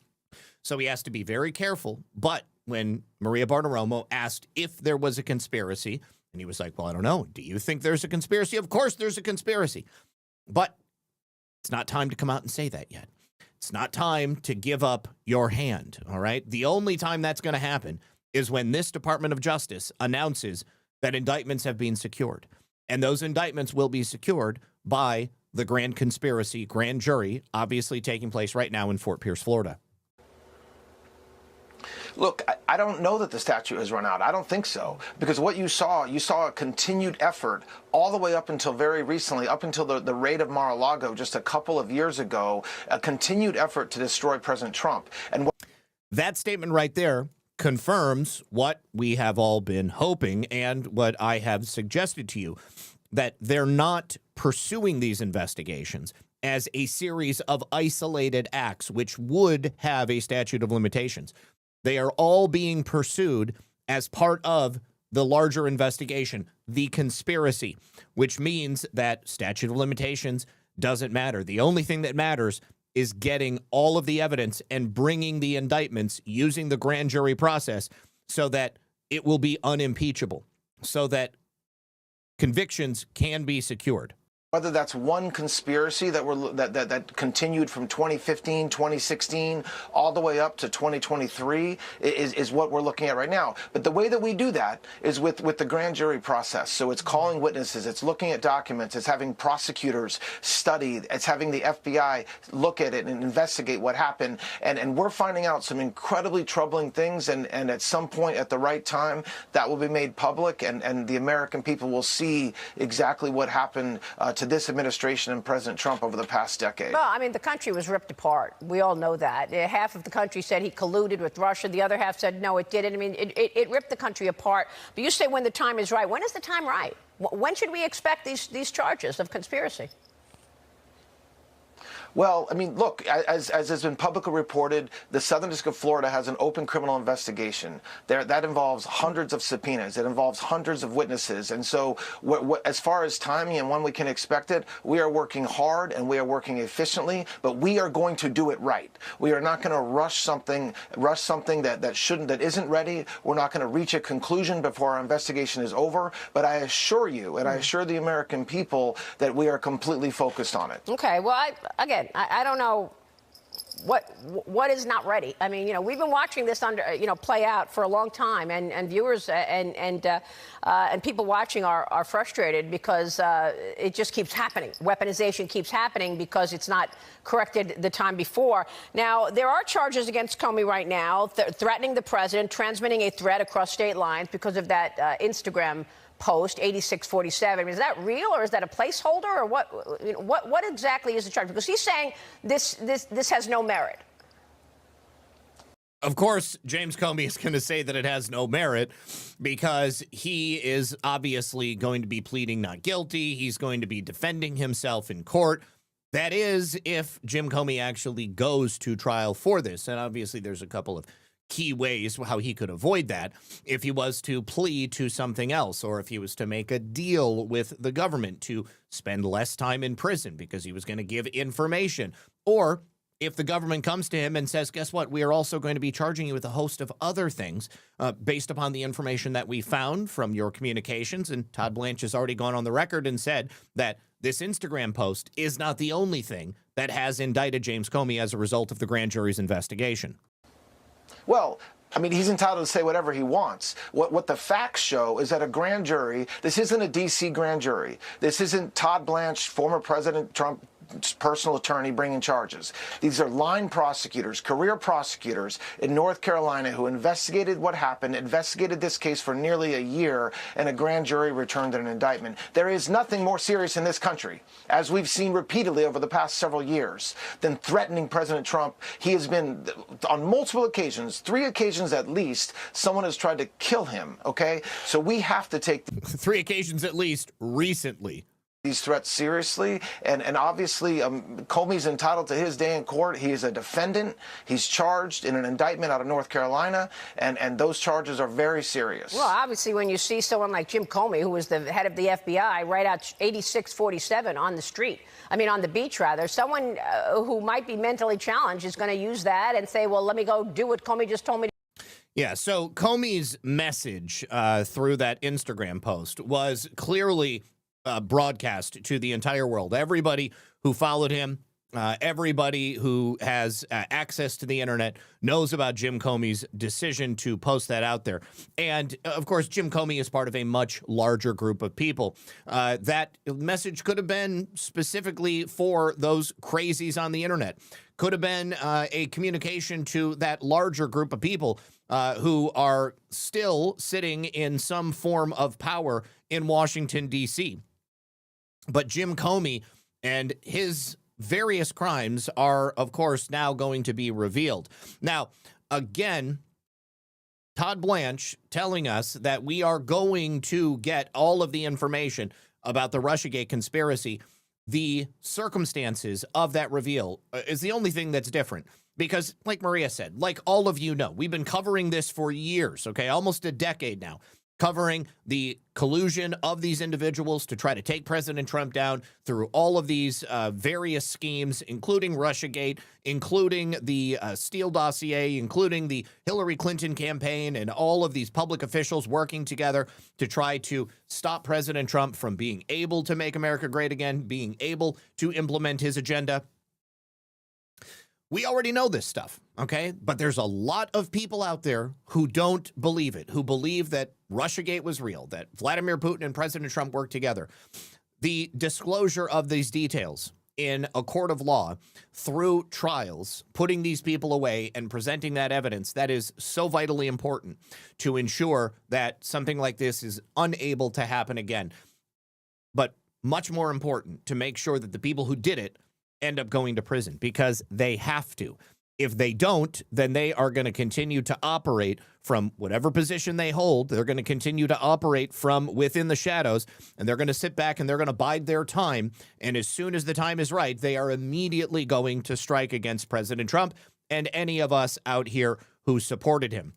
So he has to be very careful. But when Maria Bartiromo asked if there was a conspiracy, and he was like, well, I don't know. Do you think there's a conspiracy? Of course there's a conspiracy. But it's not time to come out and say that yet. It's not time to give up your hand, all right? The only time that's going to happen is when this Department of Justice announces that indictments have been secured. And those indictments will be secured by the grand conspiracy grand jury, obviously taking place right now in Fort Pierce, Florida. Look, I don't know that the statute has run out. I don't think so. Because what you saw a continued effort all the way up until very recently, up until the raid of Mar-a-Lago just a couple of years ago, a continued effort to destroy President Trump. And that statement right there confirms what we have all been hoping and what I have suggested to you, that they're not pursuing these investigations as a series of isolated acts which would have a statute of limitations. They are all being pursued as part of the larger investigation, the conspiracy, which means that statute of limitations doesn't matter. The only thing that matters is getting all of the evidence and bringing the indictments using the grand jury process so that it will be unimpeachable, so that convictions can be secured. Whether that's one conspiracy that continued from 2015, 2016, all the way up to 2023 is what we're looking at right now. But the way that we do that is with the grand jury process. So it's calling witnesses, it's looking at documents, it's having prosecutors study, it's having the FBI look at it and investigate what happened. And we're finding out some incredibly troubling things, and at some point at the right time, that will be made public, and the American people will see exactly what happened to this administration and President Trump over the past decade. Well, I mean, the country was ripped apart. We all know that. Half of the country said he colluded with Russia. The other half said, no, it didn't. I mean, it ripped the country apart. But you say when the time is right. When is the time right? When should we expect these charges of conspiracy? Well, I mean, look, as has been publicly reported, the Southern District of Florida has an open criminal investigation. That involves hundreds of subpoenas. It involves hundreds of witnesses. And so as far as timing and when we can expect it, we are working hard and we are working efficiently, but we are going to do it right. We are not going to rush something that isn't ready. We're not going to reach a conclusion before our investigation is over. But I assure you, and I assure the American people, that we are completely focused on it. Okay, well, I don't know what is not ready. I mean, we've been watching this play out for a long time, and viewers and people watching are frustrated because it just keeps happening. Weaponization keeps happening because it's not corrected the time before. Now, there are charges against Comey right now, threatening the president, transmitting a threat across state lines because of that Instagram post 8647. Is that real, or is that a placeholder, or what exactly is the charge? Because he's saying this has no merit. Of course, James Comey is going to say that it has no merit because he is obviously going to be pleading not guilty. He's going to be defending himself in court. That is, if Jim Comey actually goes to trial for this. And obviously, there's a couple of key ways how he could avoid that if he was to plead to something else, or if he was to make a deal with the government to spend less time in prison because he was going to give information, or if the government comes to him and says, guess what, we are also going to be charging you with a host of other things based upon the information that we found from your communications. And Todd Blanche has already gone on the record and said that this Instagram post is not the only thing that has indicted James Comey as a result of the grand jury's investigation. Well, I mean, he's entitled to say whatever he wants. What the facts show is that a grand jury, this isn't a D.C. grand jury. This isn't Todd Blanche, former President Trump, personal attorney, bringing charges. These are line prosecutors, career prosecutors in North Carolina who investigated what happened, investigated this case for nearly a year, and a grand jury returned an indictment. There is nothing more serious in this country, as we've seen repeatedly over the past several years, than threatening President Trump. He has been, on multiple occasions, 3 occasions at least, someone has tried to kill him, okay? So we have to take 3 occasions at least recently. These threats seriously, and obviously Comey's entitled to his day in court. He is a defendant. He's charged in an indictment out of North Carolina, and those charges are very serious. Well, obviously, when you see someone like Jim Comey, who was the head of the FBI, write out 8647 on the street, I mean on the beach rather, someone who might be mentally challenged is going to use that and say, well, let me go do what Comey just told me to. Yeah, so Comey's message through that Instagram post was clearly broadcast to the entire world. Everybody who followed him, everybody who has access to the internet knows about Jim Comey's decision to post that out there. And, of course, Jim Comey is part of a much larger group of people. That message could have been specifically for those crazies on the internet. Could have been a communication to that larger group of people who are still sitting in some form of power in Washington, D.C. But Jim Comey and his various crimes are, of course, now going to be revealed. Now, again, Todd Blanche telling us that we are going to get all of the information about the Russiagate conspiracy. The circumstances of that reveal is the only thing that's different. Because, like Maria said, like all of you know, we've been covering this for years, okay, almost a decade now, covering the collusion of these individuals to try to take President Trump down through all of these various schemes, including Russiagate, including the Steele dossier, including the Hillary Clinton campaign, and all of these public officials working together to try to stop President Trump from being able to make America great again, being able to implement his agenda. We already know this stuff, okay? But there's a lot of people out there who don't believe it, who believe that Russiagate was real, that Vladimir Putin and President Trump worked together. The disclosure of these details in a court of law through trials, putting these people away and presenting that evidence, that is so vitally important to ensure that something like this is unable to happen again. But much more important, to make sure that the people who did it end up going to prison, because they have to. If they don't, then they are going to continue to operate from whatever position they hold. They're going to continue to operate from within the shadows, and they're going to sit back and they're going to bide their time. And as soon as the time is right, they are immediately going to strike against President Trump and any of us out here who supported him.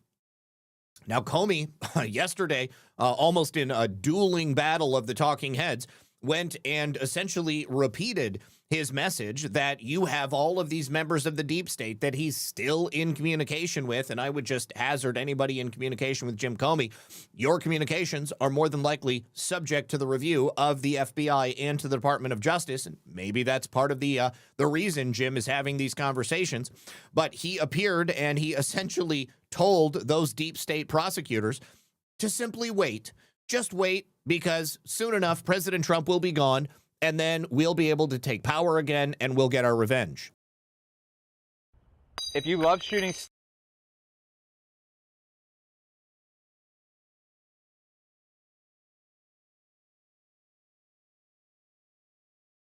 Now, Comey, yesterday, almost in a dueling battle of the talking heads, went and essentially repeated his message that you have all of these members of the deep state that he's still in communication with. And I would just hazard anybody in communication with Jim Comey, your communications are more than likely subject to the review of the FBI and to the Department of Justice. And maybe that's part of the reason Jim is having these conversations. But he appeared and he essentially told those deep state prosecutors to simply wait. Just wait, because soon enough, President Trump will be gone, and then we'll be able to take power again, and we'll get our revenge. If you love shooting...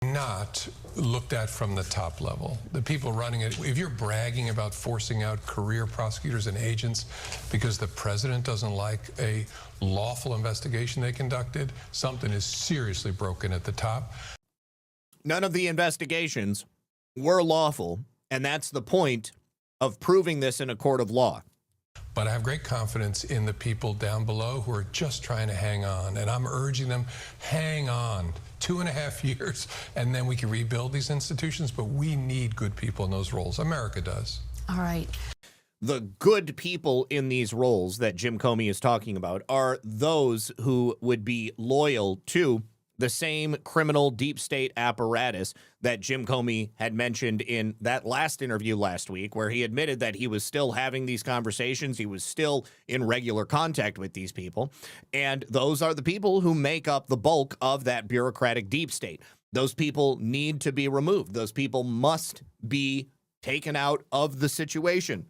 Not looked at from the top level. The people running it, if you're bragging about forcing out career prosecutors and agents because the president doesn't like a lawful investigation they conducted, something is seriously broken at the top. None of the investigations were lawful, and that's the point of proving this in a court of law. But I have great confidence in the people down below who are just trying to hang on. And I'm urging them, hang on 2.5 years, and then we can rebuild these institutions. But we need good people in those roles. America does. All right. The good people in these roles that Jim Comey is talking about are those who would be loyal to the same criminal deep state apparatus that Jim Comey had mentioned in that last interview last week, where he admitted that he was still having these conversations. He was still in regular contact with these people. And those are the people who make up the bulk of that bureaucratic deep state. Those people need to be removed. Those people must be taken out of the situation,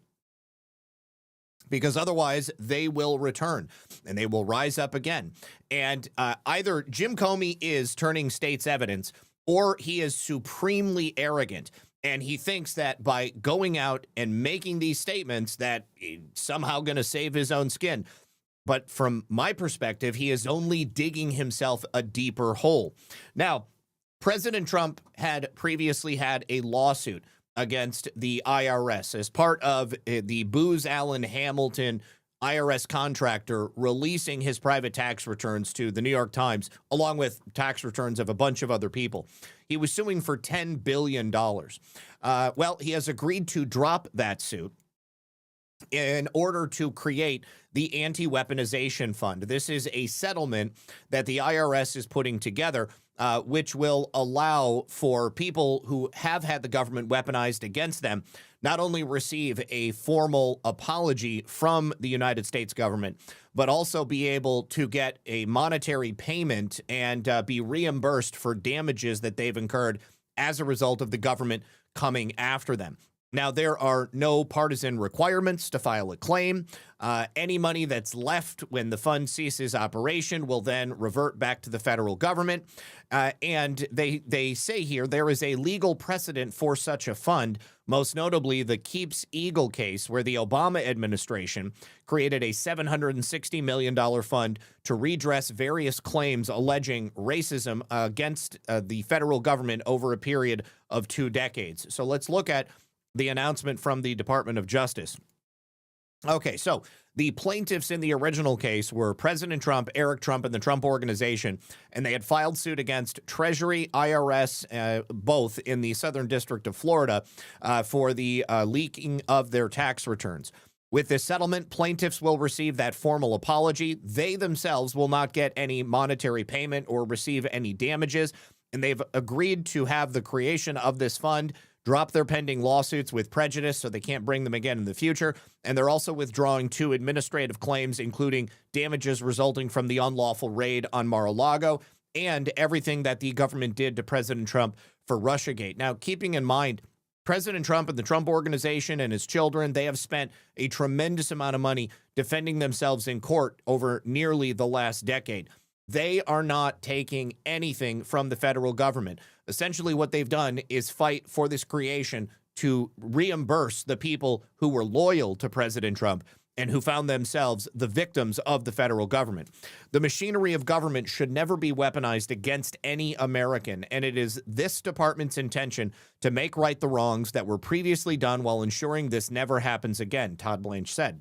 because otherwise they will return and they will rise up again. And either Jim Comey is turning state's evidence, or he is supremely arrogant. And he thinks that by going out and making these statements that he's somehow going to save his own skin. But from my perspective, he is only digging himself a deeper hole. Now, President Trump had previously had a lawsuit against the IRS as part of the Booz Allen Hamilton IRS contractor releasing his private tax returns to the New York Times, along with tax returns of a bunch of other people. He was suing for $10 billion. Well, he has agreed to drop that suit in order to create the Anti-Weaponization Fund. This is a settlement that the IRS is putting together, which will allow for people who have had the government weaponized against them not only receive a formal apology from the United States government, but also be able to get a monetary payment and be reimbursed for damages that they've incurred as a result of the government coming after them. Now, there are no partisan requirements to file a claim. Any money that's left when the fund ceases operation will then revert back to the federal government. And they say here there is a legal precedent for such a fund, most notably the Keeps Eagle case, where the Obama administration created a $760 million fund to redress various claims alleging racism against the federal government over a period of 2 decades. So let's look at the announcement from the Department of Justice. Okay, so the plaintiffs in the original case were President Trump, Eric Trump, and the Trump Organization, and they had filed suit against Treasury, IRS, both in the Southern District of Florida for the leaking of their tax returns. With this settlement, plaintiffs will receive that formal apology. They themselves will not get any monetary payment or receive any damages, and they've agreed to have the creation of this fund drop their pending lawsuits with prejudice so they can't bring them again in the future. And they're also withdrawing 2 administrative claims, including damages resulting from the unlawful raid on Mar-a-Lago and everything that the government did to President Trump for Russiagate. Now, keeping in mind, President Trump and the Trump Organization and his children, they have spent a tremendous amount of money defending themselves in court over nearly the last decade. They are not taking anything from the federal government. Essentially, what they've done is fight for this creation to reimburse the people who were loyal to President Trump and who found themselves the victims of the federal government. The machinery of government should never be weaponized against any American, and it is this department's intention to make right the wrongs that were previously done while ensuring this never happens again, Todd Blanche said.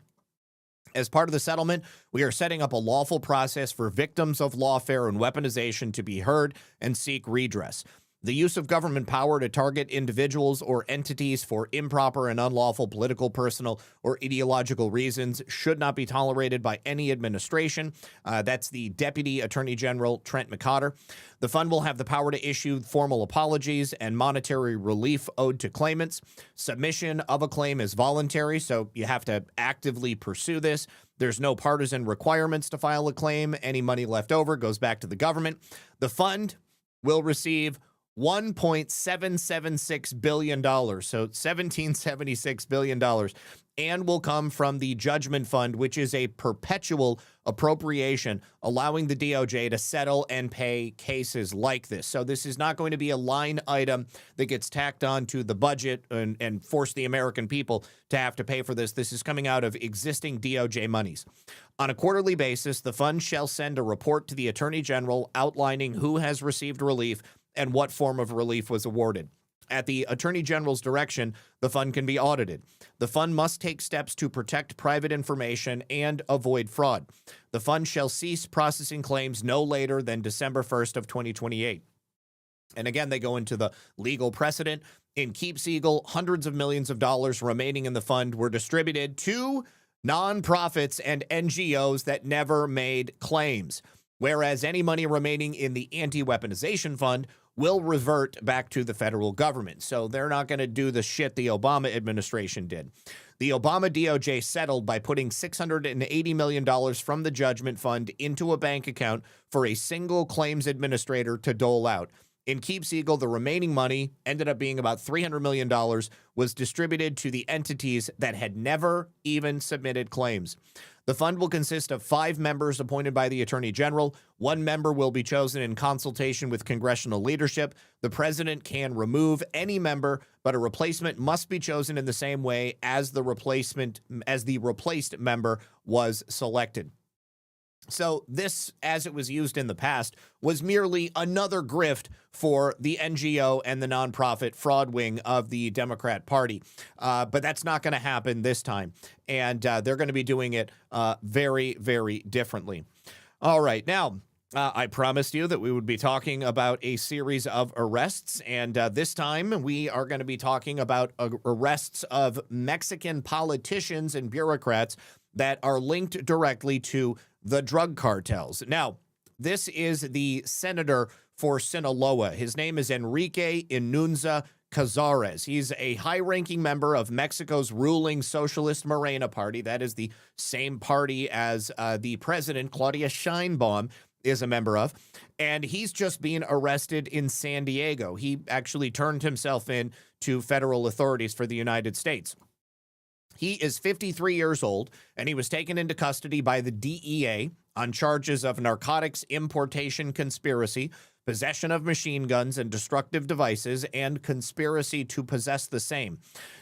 As part of the settlement, we are setting up a lawful process for victims of lawfare and weaponization to be heard and seek redress. The use of government power to target individuals or entities for improper and unlawful political, personal, or ideological reasons should not be tolerated by any administration. That's the Deputy Attorney General, Trent McCotter. The fund will have the power to issue formal apologies and monetary relief owed to claimants. Submission of a claim is voluntary, so you have to actively pursue this. There's no partisan requirements to file a claim. Any money left over goes back to the government. The fund will receive $1.776 billion, so $1776 billion, and will come from the Judgment Fund, which is a perpetual appropriation, allowing the DOJ to settle and pay cases like this. So this is not going to be a line item that gets tacked on to the budget and force the American people to have to pay for this. This is coming out of existing DOJ monies. On a quarterly basis, the fund shall send a report to the Attorney General outlining who has received relief and what form of relief was awarded. At the Attorney General's direction, the fund can be audited. The fund must take steps to protect private information and avoid fraud. The fund shall cease processing claims no later than December 1st of 2028. And again, they go into the legal precedent. In Keeps Eagle, hundreds of millions of dollars remaining in the fund were distributed to nonprofits and NGOs that never made claims, whereas any money remaining in the anti-weaponization fund will revert back to the federal government. So they're not going to do the shit the Obama administration did. The Obama DOJ settled by putting $680 million from the Judgment Fund into a bank account for a single claims administrator to dole out. In Keeps Eagle, the remaining money ended up being about $300 million, was distributed to the entities that had never even submitted claims. The fund will consist of 5 members appointed by the Attorney General. 1 member will be chosen in consultation with congressional leadership. The president can remove any member, but a replacement must be chosen in the same way as the replaced member was selected. So this, as it was used in the past, was merely another grift for the NGO and the nonprofit fraud wing of the Democrat Party. But that's not going to happen this time. And they're going to be doing it very, very differently. All right. Now, I promised you that we would be talking about a series of arrests. And this time we are going to be talking about arrests of Mexican politicians and bureaucrats that are linked directly to the drug cartels. Now, this is the senator for Sinaloa. His name is Enrique Inunza Cazares. He's a high-ranking member of Mexico's ruling Socialist Morena Party. That is the same party as the president, Claudia Sheinbaum, is a member of, and he's just being arrested in San Diego. He actually turned himself in to federal authorities for the United States. He is 53 years old, and he was taken into custody by the DEA on charges of narcotics importation conspiracy, possession of machine guns and destructive devices, and conspiracy to possess the same.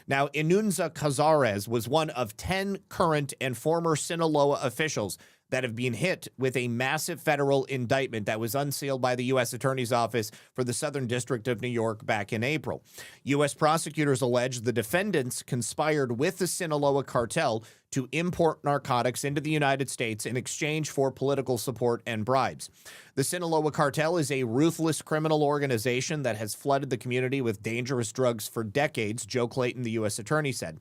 Now, Inunza Cazares was one of 10 current and former Sinaloa officials that have been hit with a massive federal indictment that was unsealed by the U.S. Attorney's Office for the Southern District of New York back in April. U.S. prosecutors allege the defendants conspired with the Sinaloa cartel to import narcotics into the United States in exchange for political support and bribes. The Sinaloa cartel is a ruthless criminal organization that has flooded the community with dangerous drugs for decades, Joe Clayton, the U.S. Attorney, said.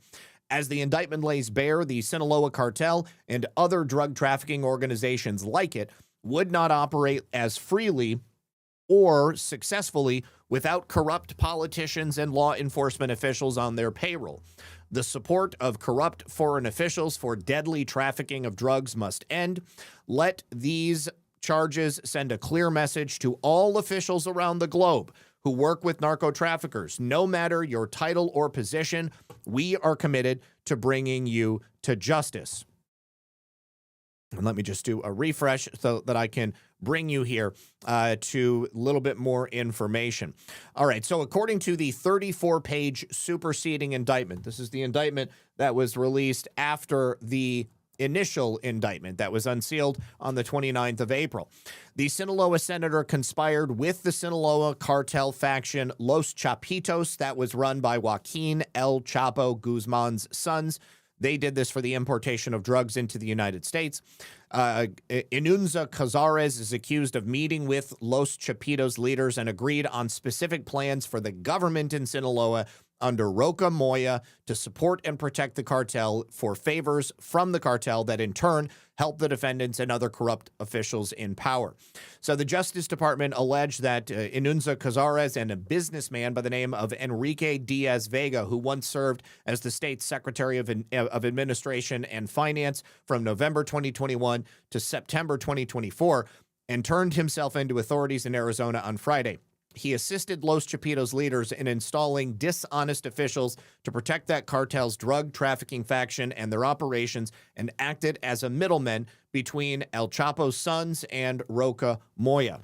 As the indictment lays bare, the Sinaloa cartel and other drug trafficking organizations like it would not operate as freely or successfully without corrupt politicians and law enforcement officials on their payroll. The support of corrupt foreign officials for deadly trafficking of drugs must end. Let these charges send a clear message to all officials around the globe who work with narco traffickers. No matter your title or position, we are committed to bringing you to justice. And let me just do a refresh so that I can bring you here to a little bit more information. All right, so according to the 34-page superseding indictment, this is the indictment that was released after the initial indictment that was unsealed on the 29th of April. The Sinaloa senator conspired with the Sinaloa cartel faction Los Chapitos that was run by Joaquin El Chapo Guzman's sons. They did this for the importation of drugs into the United States. Inunza Cazares is accused of meeting with Los Chapitos leaders and agreed on specific plans for the government in Sinaloa under Roca Moya to support and protect the cartel for favors from the cartel that in turn help the defendants and other corrupt officials in power. So the Justice Department alleged that Inunza Cazares and a businessman by the name of Enrique Diaz Vega, who once served as the state's Secretary of Administration and Finance from November 2021 to September 2024, and turned himself into authorities in Arizona on Friday. He assisted Los Chapitos leaders in installing dishonest officials to protect that cartel's drug trafficking faction and their operations, and acted as a middleman between El Chapo's sons and Roca Moya.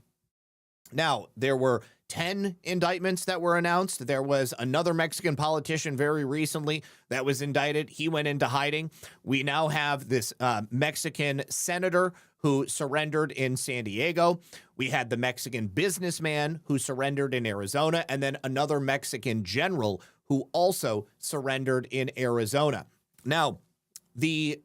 Now, there were 10 indictments that were announced. There was another Mexican politician very recently that was indicted. He went into hiding. We now have this Mexican senator who surrendered in San Diego. We had the Mexican businessman who surrendered in Arizona, and then another Mexican general who also surrendered in Arizona. Now, the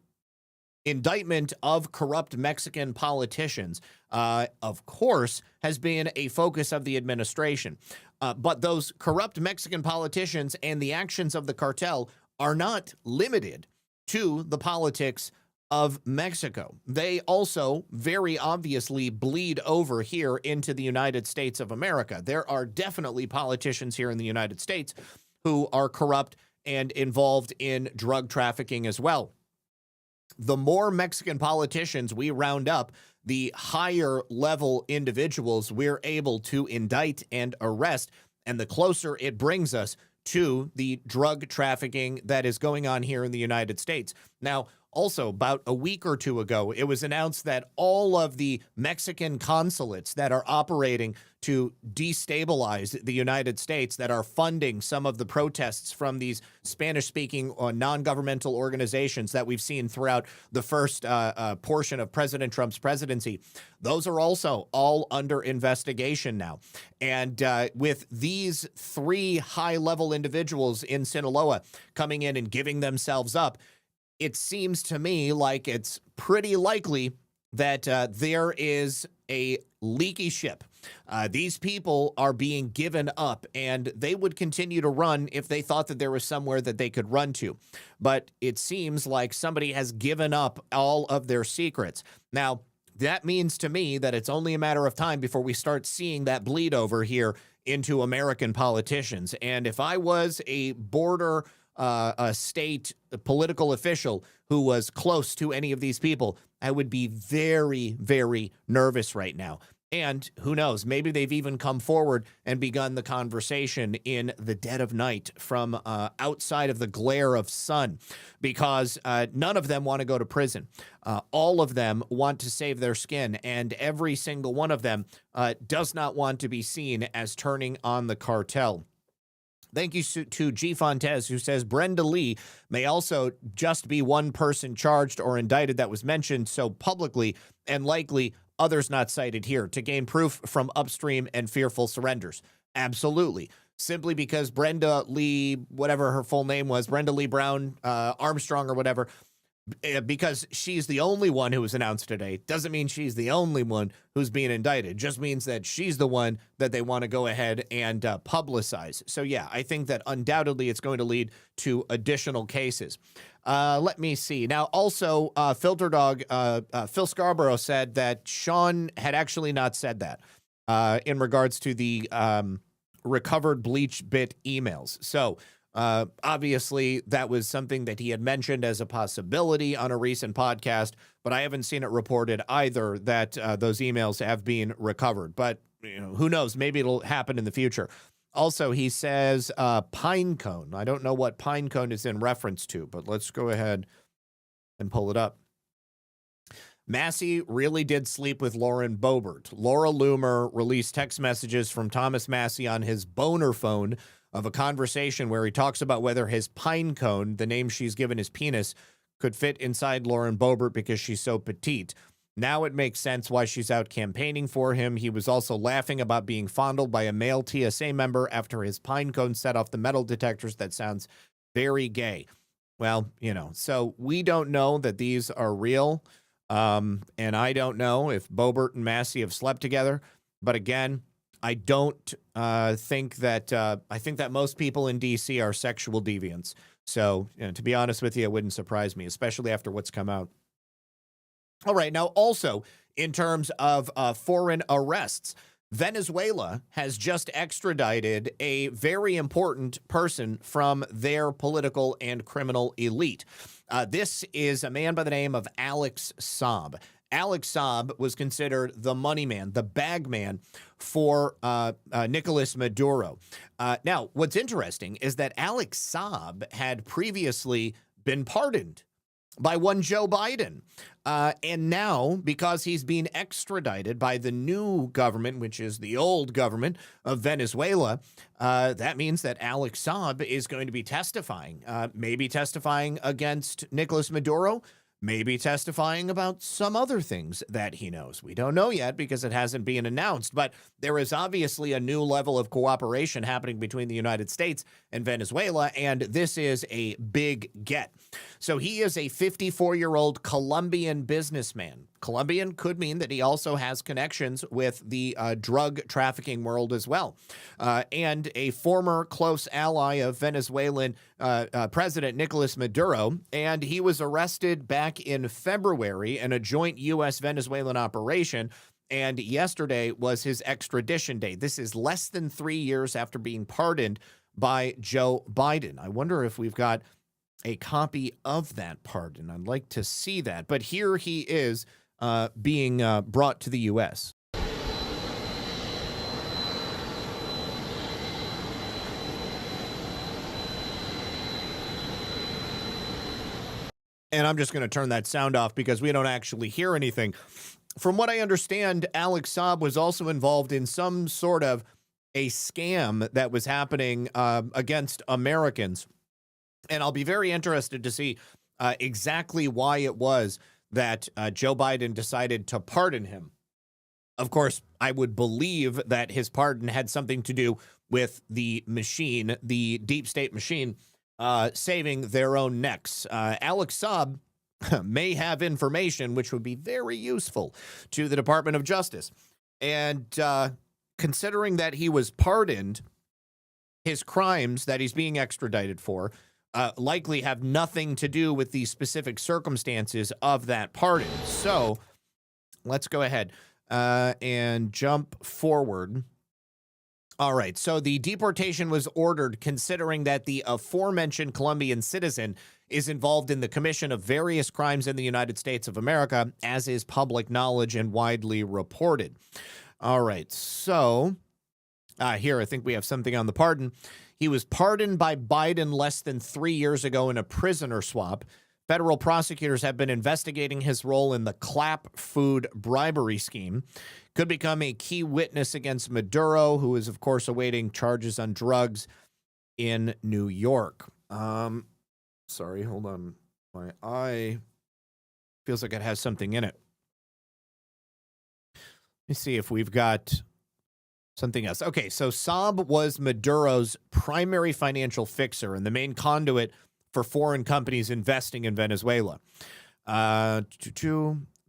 indictment of corrupt Mexican politicians, of course, has been a focus of the administration. But those corrupt Mexican politicians and the actions of the cartel are not limited to the politics of Mexico. They also very obviously bleed over here into the United States of America. There are definitely politicians here in the United States who are corrupt and involved in drug trafficking as well. The more Mexican politicians we round up, the higher level individuals we're able to indict and arrest, and the closer it brings us to the drug trafficking that is going on here in the United States. Now, also, about a week or two ago, it was announced that all of the Mexican consulates that are operating to destabilize the United States, that are funding some of the protests from these Spanish-speaking non-governmental organizations that we've seen throughout the first portion of President Trump's presidency, those are also all under investigation now. And with these three high-level individuals in Sinaloa coming in and giving themselves up, it seems to me like it's pretty likely that there is a leaky ship. These people are being given up, and they would continue to run if they thought that there was somewhere that they could run to. But it seems like somebody has given up all of their secrets. Now, that means to me that it's only a matter of time before we start seeing that bleed over here into American politicians. And if I was a border a state political official who was close to any of these people, I would be very, very nervous right now. And who knows, maybe they've even come forward and begun the conversation in the dead of night from outside of the glare of sun, because none of them want to go to prison. All of them want to save their skin, and every single one of them does not want to be seen as turning on the cartel. Thank you to G. Fontez, who says Brenda Lee may also just be one person charged or indicted that was mentioned so publicly, and likely others not cited here, to gain proof from upstream and fearful surrenders. Absolutely. Simply because Brenda Lee, whatever her full name was, Brenda Lee Brown Armstrong or whatever, because she's the only one who was announced today, doesn't mean she's the only one who's being indicted. Just means that she's the one that they want to go ahead and publicize. So yeah, I think that undoubtedly it's going to lead to additional cases. Let me see. Now, also, Filter Dog, Phil Scarborough said that Sean had actually not said that in regards to the recovered bleach bit emails. So obviously, that was something that he had mentioned as a possibility on a recent podcast, but I haven't seen it reported either that those emails have been recovered. But you know, who knows? Maybe it'll happen in the future. Also, he says pine cone. I don't know what pine cone is in reference to, but let's go ahead and pull it up. Massey really did sleep with Lauren Boebert. Laura Loomer released text messages from Thomas Massey on his boner phone of a conversation where he talks about whether his pine cone, the name she's given his penis, could fit inside Lauren Boebert because she's so petite. Now it makes sense why she's out campaigning for him. He was also laughing about being fondled by a male TSA member after his pine cone set off the metal detectors. That sounds very gay. Well, you know, so we don't know that these are real. And I don't know if Boebert and Massey have slept together. But again, I don't think that I think that most people in D.C. are sexual deviants. So, you know, to be honest with you, it wouldn't surprise me, especially after what's come out. All right. Now, also, in terms of foreign arrests, Venezuela has just extradited a very important person from their political and criminal elite. This is a man by the name of Alex Saab. Alex Saab was considered the money man, the bag man for Nicolas Maduro. Now, what's interesting is that Alex Saab had previously been pardoned by one Joe Biden. And now, because he's being extradited by the new government, which is the old government of Venezuela, that means that Alex Saab is going to be testifying, maybe testifying against Nicolas Maduro, maybe testifying about some other things that he knows. We don't know yet because it hasn't been announced, but there is obviously a new level of cooperation happening between the United States and Venezuela, and this is a big get. So he is a 54-year-old Colombian businessman. Colombian could mean that he also has connections with the drug trafficking world as well. And a former close ally of Venezuelan President Nicolas Maduro. And he was arrested back in February in a joint U.S.-Venezuelan operation. And yesterday was his extradition day. This is less than 3 years after being pardoned by Joe Biden. I wonder if we've got a copy of that pardon. I'd like to see that. But here he is being brought to the U.S. And I'm just going to turn that sound off because we don't actually hear anything. From what I understand, Alex Saab was also involved in some sort of a scam that was happening against Americans. And I'll be very interested to see exactly why it was that Joe Biden decided to pardon him. Of course, I would believe that his pardon had something to do with the machine, the deep state machine, saving their own necks. Alex Saab may have information which would be very useful to the Department of Justice. And considering that he was pardoned, his crimes that he's being extradited for likely have nothing to do with the specific circumstances of that pardon. So let's go ahead and jump forward All right, so the deportation was ordered considering that the aforementioned Colombian citizen is involved in the commission of various crimes in the United States of America, as is public knowledge and widely reported. All right, so here I think we have something on the pardon. He was pardoned by Biden less than 3 years ago in a prisoner swap. Federal prosecutors have been investigating his role in the clap food bribery scheme. Could become a key witness against Maduro, who is, of course, awaiting charges on drugs in New York. Sorry, hold on. My eye feels like it has something in it. Let me see if we've got something else. Okay, so Saab was Maduro's primary financial fixer and the main conduit for foreign companies investing in Venezuela.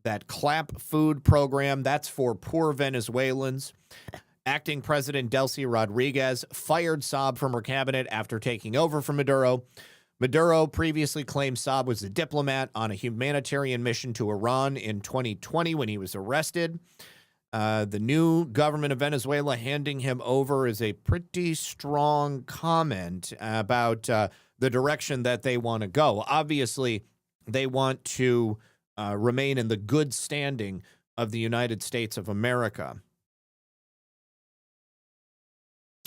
That clap food program, that's for poor Venezuelans. Acting President Delcy Rodriguez fired Saab from her cabinet after taking over from Maduro. Maduro previously claimed Saab was a diplomat on a humanitarian mission to Iran in 2020 when he was arrested. The new government of Venezuela handing him over is a pretty strong comment about the direction that they want to go. Obviously, they want to remain in the good standing of the United States of America.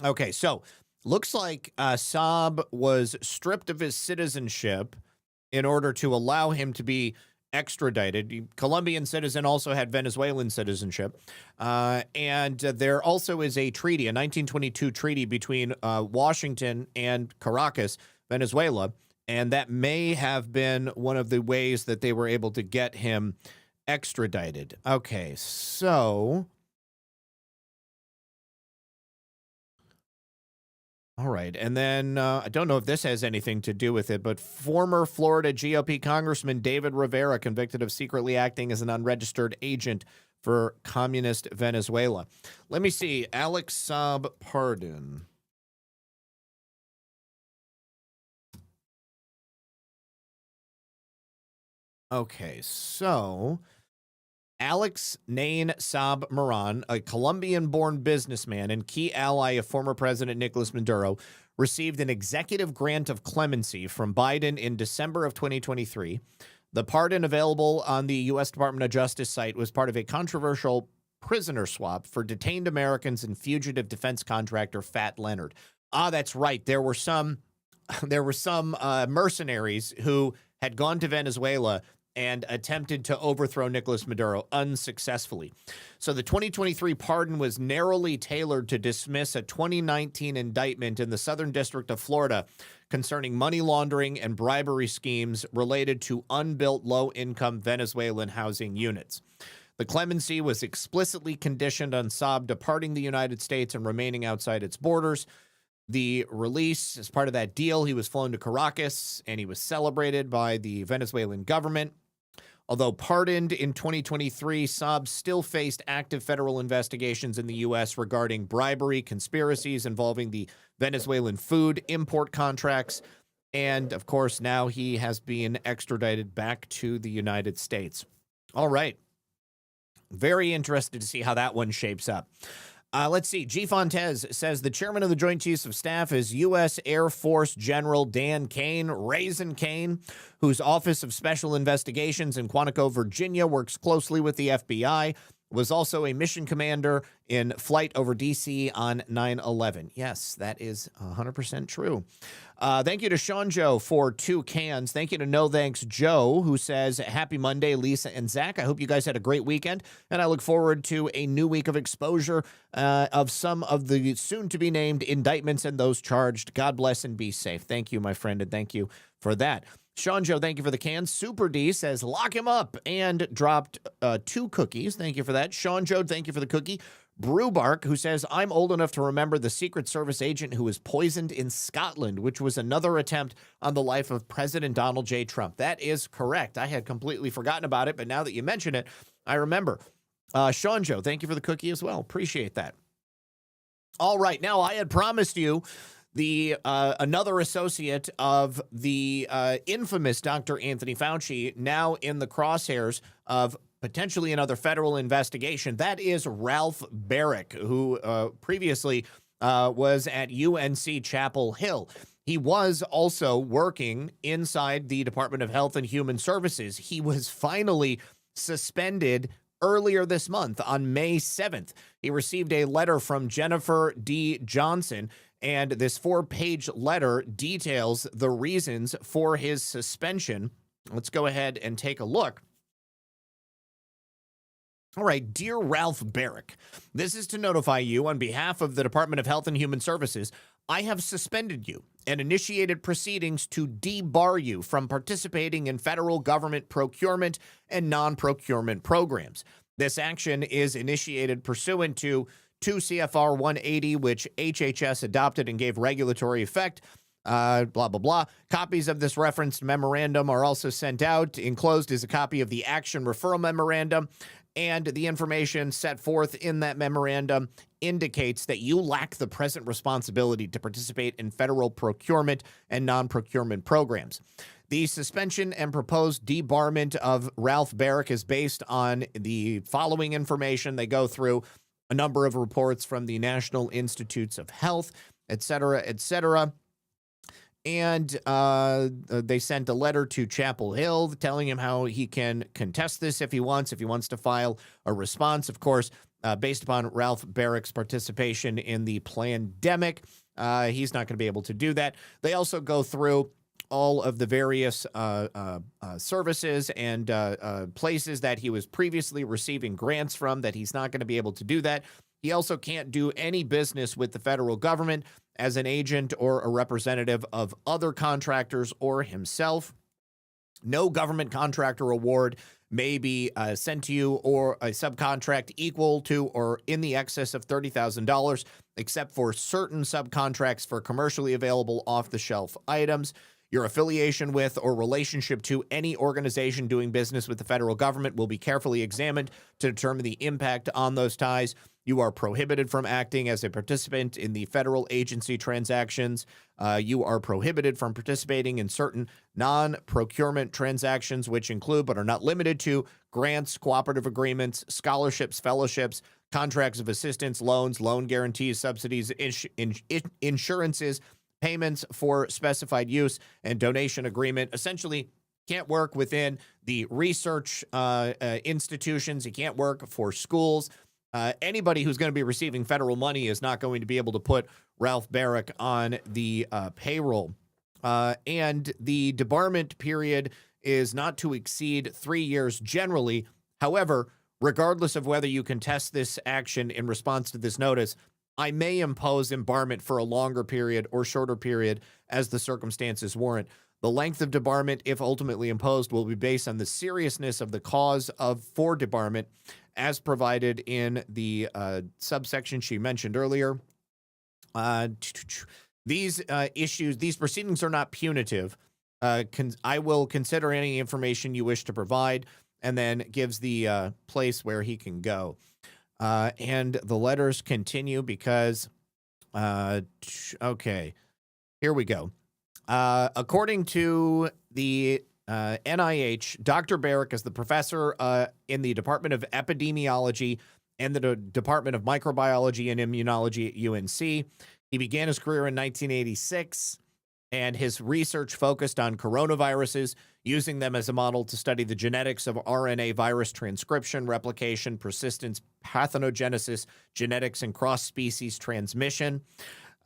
Okay, so looks like Saab was stripped of his citizenship in order to allow him to be extradited. Colombian citizen, also had Venezuelan citizenship. And there also is a treaty, a 1922 treaty between Washington and Caracas, Venezuela, and that may have been one of the ways that they were able to get him extradited. Okay, so... All right, and then I don't know if this has anything to do with it, but former Florida GOP Congressman David Rivera convicted of secretly acting as an unregistered agent for communist Venezuela. Let me see, Alex Saab pardon. Okay, so Alex Nain Saab Moran, a Colombian-born businessman and key ally of former President Nicolas Maduro, received an executive grant of clemency from Biden in December of 2023. The pardon available on the U.S. Department of Justice site was part of a controversial prisoner swap for detained Americans and fugitive defense contractor Fat Leonard. Ah, that's right. There were some mercenaries who had gone to Venezuela and attempted to overthrow Nicolas Maduro unsuccessfully. So the 2023 pardon was narrowly tailored to dismiss a 2019 indictment in the Southern District of Florida concerning money laundering and bribery schemes related to unbuilt low-income Venezuelan housing units. The clemency was explicitly conditioned on Saab departing the United States and remaining outside its borders. The release, as part of that deal, he was flown to Caracas, and he was celebrated by the Venezuelan government. Although pardoned in 2023, Saab still faced active federal investigations in the U.S. regarding bribery, conspiracies involving the Venezuelan food import contracts, and, of course, now he has been extradited back to the United States. All right. Very interested to see how that one shapes up. Let's see. G. Fontes says the chairman of the Joint Chiefs of Staff is U.S. Air Force General Dan Cain, Raisin Cain, whose Office of Special Investigations in Quantico, Virginia, works closely with the FBI, was also a mission commander in flight over D.C. on 9/11. Yes, that is 100% true. Thank you to Sean Joe for 2 cans. Thank you to No Thanks Joe, who says, happy Monday, Lisa and Zach. I hope you guys had a great weekend, and I look forward to a new week of exposure of some of the soon-to-be-named indictments and those charged. God bless and be safe. Thank you, my friend, and thank you for that. Sean Joe, thank you for the can. Super D says, lock him up, and dropped 2 cookies. Thank you for that. Sean Joe, thank you for the cookie. Brewbark, who says, I'm old enough to remember the Secret Service agent who was poisoned in Scotland, which was another attempt on the life of President Donald J. Trump. That is correct. I had completely forgotten about it, but now that you mention it, I remember. Sean Joe, thank you for the cookie as well. Appreciate that. All right. Now, I had promised you the another associate of the infamous Dr. Anthony Fauci, now in the crosshairs of potentially another federal investigation. That is Ralph Barrick, who previously was at UNC Chapel Hill. He was also working inside the Department of Health and Human Services. He was finally suspended earlier this month on May 7th. He received a letter from Jennifer D. Johnson, and this 4-page letter details the reasons for his suspension. Let's go ahead and take a look. All right, dear Ralph Barrick, this is to notify you on behalf of the Department of Health and Human Services, I have suspended you and initiated proceedings to debar you from participating in federal government procurement and non-procurement programs. This action is initiated pursuant to 2 CFR 180, which HHS adopted and gave regulatory effect. Blah, blah, blah. Copies of this referenced memorandum are also sent out. Enclosed is a copy of the action referral memorandum, and the information set forth in that memorandum indicates that you lack the present responsibility to participate in federal procurement and non-procurement programs. The suspension and proposed debarment of Ralph Barrick is based on the following information. They go through a number of reports from the National Institutes of Health, et cetera, et cetera. And they sent a letter to Chapel Hill telling him how he can contest this if he wants to file a response, of course, based upon Ralph Barrick's participation in the pandemic. He's not going to be able to do that. They also go through all of the various services and places that he was previously receiving grants from, that he's not going to be able to do that. He also can't do any business with the federal government as an agent or a representative of other contractors or himself. No government contractor award may be sent to you or a subcontract equal to or in the excess of $30,000, except for certain subcontracts for commercially available off-the-shelf items. Your affiliation with or relationship to any organization doing business with the federal government will be carefully examined to determine the impact on those ties. You are prohibited from acting as a participant in the federal agency transactions. You are prohibited from participating in certain non-procurement transactions, which include but are not limited to grants, cooperative agreements, scholarships, fellowships, contracts of assistance, loans, loan guarantees, subsidies, insurances, payments for specified use, and donation agreement. Essentially, can't work within the research institutions. He can't work for schools. Anybody who's going to be receiving federal money is not going to be able to put Ralph Barrick on the payroll. And the debarment period is not to exceed 3 years generally. However, regardless of whether you contest this action in response to this notice, I may impose embarment for a longer period or shorter period as the circumstances warrant. The length of debarment, if ultimately imposed, will be based on the seriousness of the cause for debarment, as provided in the subsection she mentioned earlier. These proceedings are not punitive. I will consider any information you wish to provide, and then gives the place where he can go. And the letters continue because, okay, here we go. According to the NIH, Dr. Barrick is the professor in the Department of Epidemiology and the Department of Microbiology and Immunology at UNC. He began his career in 1986, and his research focused on coronaviruses, using them as a model to study the genetics of RNA virus transcription, replication, persistence, pathogenesis, genetics, and cross-species transmission.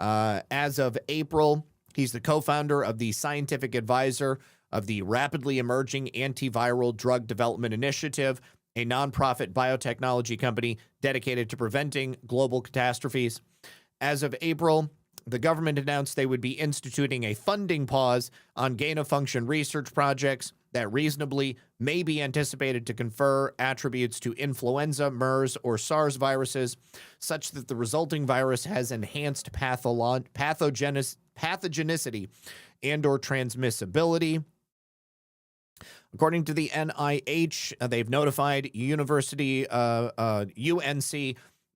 As of April, he's the co-founder of the scientific advisor of the Rapidly Emerging Antiviral Drug Development Initiative, a nonprofit biotechnology company dedicated to preventing global catastrophes. As of April, the government announced they would be instituting a funding pause on gain-of-function research projects that reasonably may be anticipated to confer attributes to influenza, MERS, or SARS viruses, such that the resulting virus has enhanced pathogenicity and or transmissibility. According to the NIH, they've notified UNC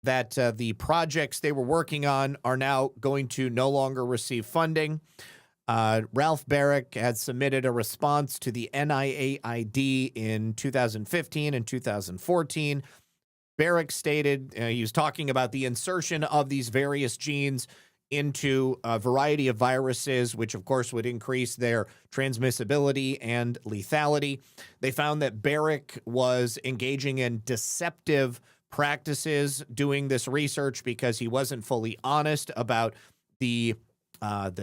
that the projects they were working on are now going to no longer receive funding. Ralph Barrick had submitted a response to the NIAID in 2015 and 2014, Barrick stated he was talking about the insertion of these various genes into a variety of viruses, which of course would increase their transmissibility and lethality. They found that Barrick was engaging in deceptive practices doing this research because he wasn't fully honest about the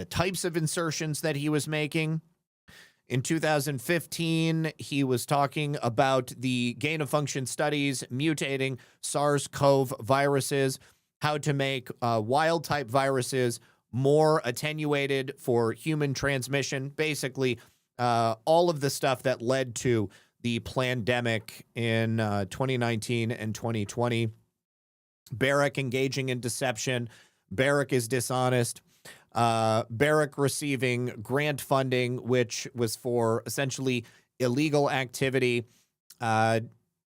types of insertions that he was making. In 2015, he was talking about the gain-of-function studies mutating SARS-CoV viruses, how to make wild-type viruses more attenuated for human transmission, basically all of the stuff that led to the pandemic in 2019 and 2020. Barrick engaging in deception. Barrick is dishonest. Barrick receiving grant funding, which was for essentially illegal activity,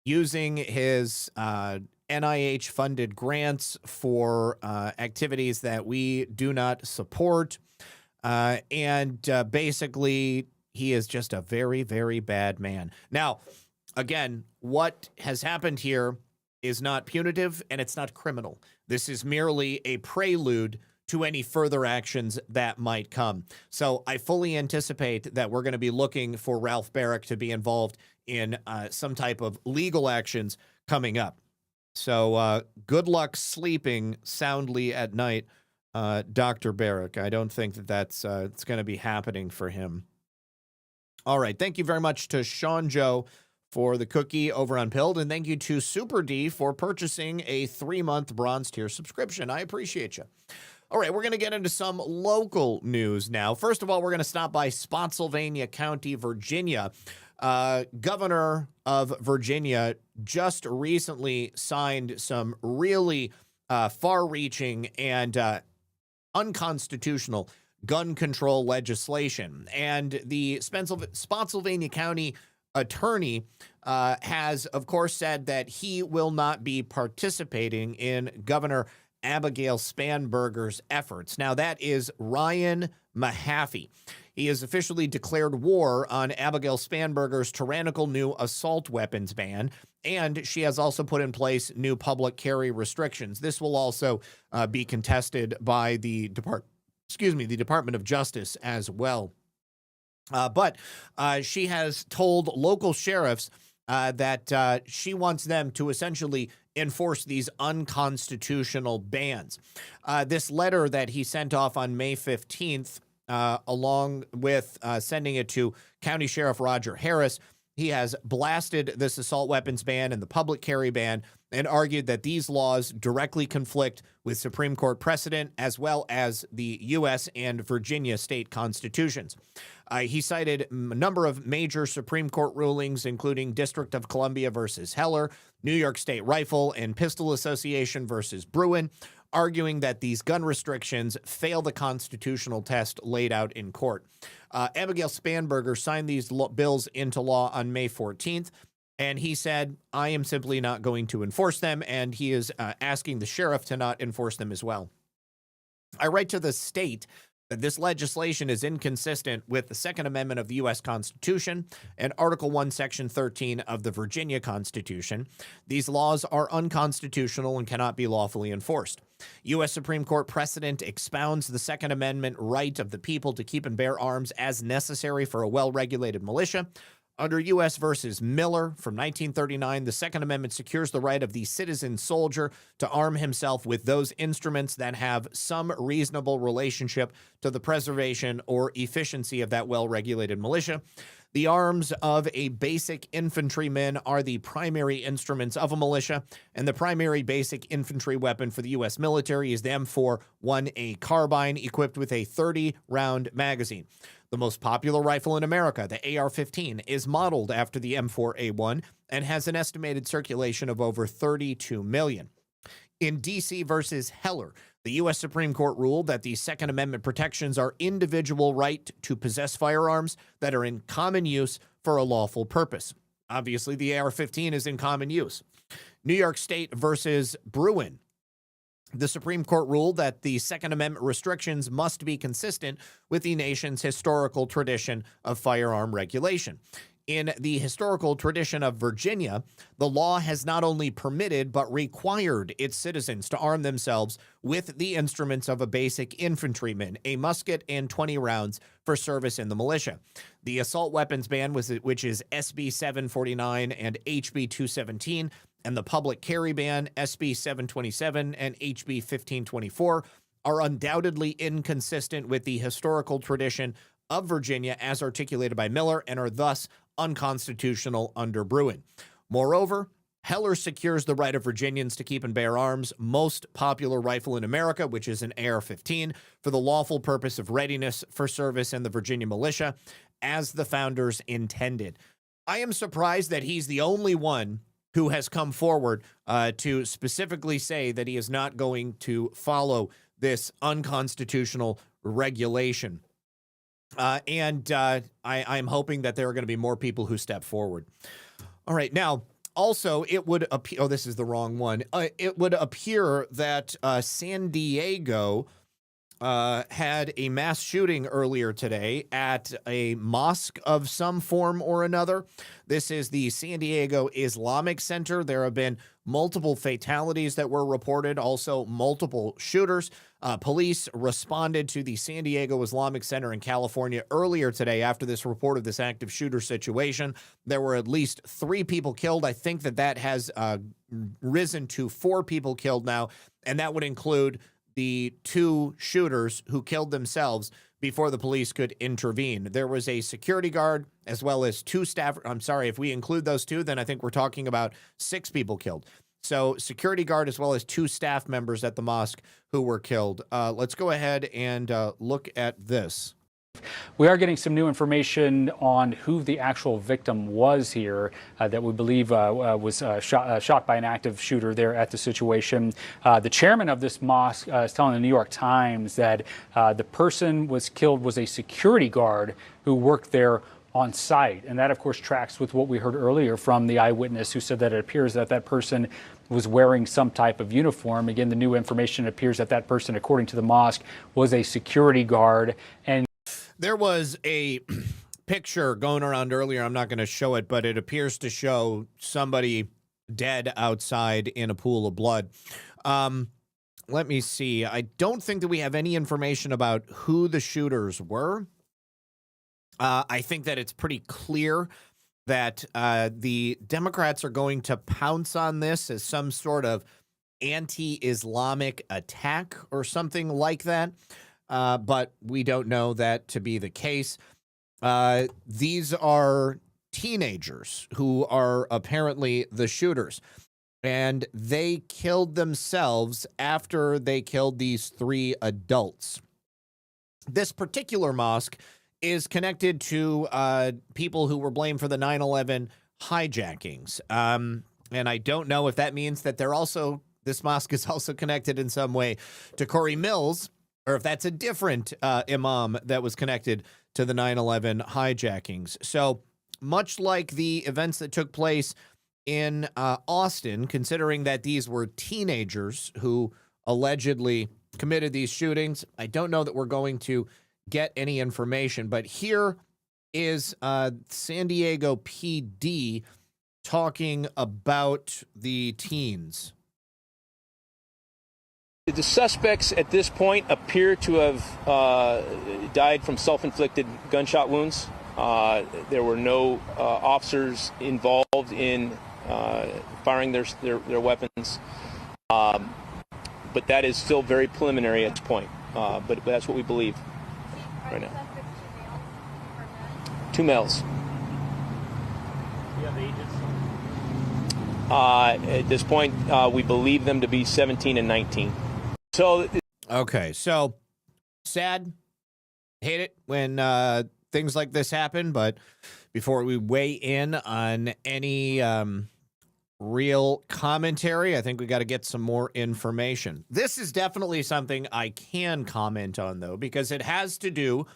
using his NIH-funded grants for activities that we do not support. And basically, he is just a very, very bad man. Now, again, what has happened here is not punitive and it's not criminal. This is merely a prelude to any further actions that might come. So I fully anticipate that we're going to be looking for Ralph Barrick to be involved in some type of legal actions coming up. So good luck sleeping soundly at night, Dr. Barrick. I don't think that that's it's going to be happening for him. All right. Thank you very much to Sean Joe for the cookie over on Pilled, and thank you to Super D for purchasing a 3-month bronze tier subscription. I appreciate you. All right, we're going to get into some local news now. First of all, we're going to stop by Spotsylvania County, Virginia. Governor of Virginia just recently signed some really far-reaching and unconstitutional gun control legislation. And the Spotsylvania County attorney has, of course, said that he will not be participating in Governor Abigail Spanberger's efforts. Now, that is Ryan Mahaffey. He has officially declared war on Abigail Spanberger's tyrannical new assault weapons ban, and she has also put in place new public carry restrictions. This will also be contested by the Department of Justice as well. But she has told local sheriffs that she wants them to essentially enforce these unconstitutional bans. This letter that he sent off on May 15th, along with sending it to County Sheriff Roger Harris, he has blasted this assault weapons ban and the public carry ban and argued that these laws directly conflict with Supreme Court precedent as well as the U.S. and Virginia state constitutions. He cited a number of major Supreme Court rulings, including District of Columbia versus Heller, New York State Rifle and Pistol Association versus Bruin, arguing that these gun restrictions fail the constitutional test laid out in court. Abigail Spanberger signed these bills into law on May 14th, and he said, I am simply not going to enforce them, and he is asking the sheriff to not enforce them as well. I write to the state that this legislation is inconsistent with the Second Amendment of the U.S. Constitution and Article 1, Section 13 of the Virginia Constitution. These laws are unconstitutional and cannot be lawfully enforced. U.S. Supreme Court precedent expounds the Second Amendment right of the people to keep and bear arms as necessary for a well-regulated militia. Under U.S. versus Miller from 1939, the Second Amendment secures the right of the citizen soldier to arm himself with those instruments that have some reasonable relationship to the preservation or efficiency of that well-regulated militia. The arms of a basic infantryman are the primary instruments of a militia, and the primary basic infantry weapon for the U.S. military is the M4-1A carbine equipped with a 30-round magazine. The most popular rifle in America, the AR-15, is modeled after the M4A1 and has an estimated circulation of over 32 million. In D.C. versus Heller, the U.S. Supreme Court ruled that the Second Amendment protections are individual right to possess firearms that are in common use for a lawful purpose. Obviously, the AR-15 is in common use. New York State versus Bruin. The Supreme Court ruled that the Second Amendment restrictions must be consistent with the nation's historical tradition of firearm regulation. In the historical tradition of Virginia, the law has not only permitted but required its citizens to arm themselves with the instruments of a basic infantryman, a musket, and 20 rounds for service in the militia. The assault weapons ban, which is SB 749 and HB 217, and the public carry ban, SB 727 and HB 1524, are undoubtedly inconsistent with the historical tradition of Virginia as articulated by Miller and are thus unconstitutional under Bruin. Moreover, Heller secures the right of Virginians to keep and bear arms, most popular rifle in America, which is an AR-15, for the lawful purpose of readiness for service in the Virginia militia, as the founders intended. I am surprised that he's the only one who has come forward to specifically say that he is not going to follow this unconstitutional regulation. I'm hoping that there are going to be more people who step forward. All right. Now, also, it would appear, oh, this is the wrong one. It would appear that San Diego had a mass shooting earlier today at a mosque of some form or another. This is the San Diego Islamic Center. There have been multiple fatalities that were reported, also multiple shooters. Police responded to the San Diego Islamic Center in California earlier today after this report of this active shooter situation. There were at least 3 people killed. I think that has risen to 4 people killed now, and that would include the 2 shooters who killed themselves before the police could intervene. There was a security guard as well as 2 staff. I'm sorry, if we include those 2, then I think we're talking about 6 people killed. So security guard as well as 2 staff members at the mosque who were killed. Let's go ahead and look at this. We are getting some new information on who the actual victim was here that we believe was shot by an active shooter there at the situation. The chairman of this mosque is telling the New York Times that the person was killed was a security guard who worked there on site. And that, of course, tracks with what we heard earlier from the eyewitness who said that it appears that that person was wearing some type of uniform. Again, the new information appears that that person, according to the mosque, was a security guard. And there was a picture going around earlier. I'm not going to show it, but it appears to show somebody dead outside in a pool of blood. Let me see. I don't think that we have any information about who the shooters were. I think that it's pretty clear that the Democrats are going to pounce on this as some sort of anti-Islamic attack or something like that. But we don't know that to be the case. These are teenagers who are apparently the shooters, and they killed themselves after they killed these 3 adults. This particular mosque is connected to people who were blamed for the 9/11 hijackings. And I don't know if that means that this mosque is also connected in some way to Corey Mills, or if that's a different imam that was connected to the 9/11 hijackings. So much like the events that took place in Austin, considering that these were teenagers who allegedly committed these shootings, I don't know that we're going to get any information. But here is San Diego PD talking about the teens. The suspects at this point appear to have died from self-inflicted gunshot wounds. There were no officers involved in firing their weapons. But that is still very preliminary at this point. But that's what we believe right now. 2 males. Do you have ages? At this point, we believe them to be 17 and 19. So, okay, so sad, hate it when things like this happen, but before we weigh in on any real commentary, I think we got to get some more information. This is definitely something I can comment on, though, because it has to do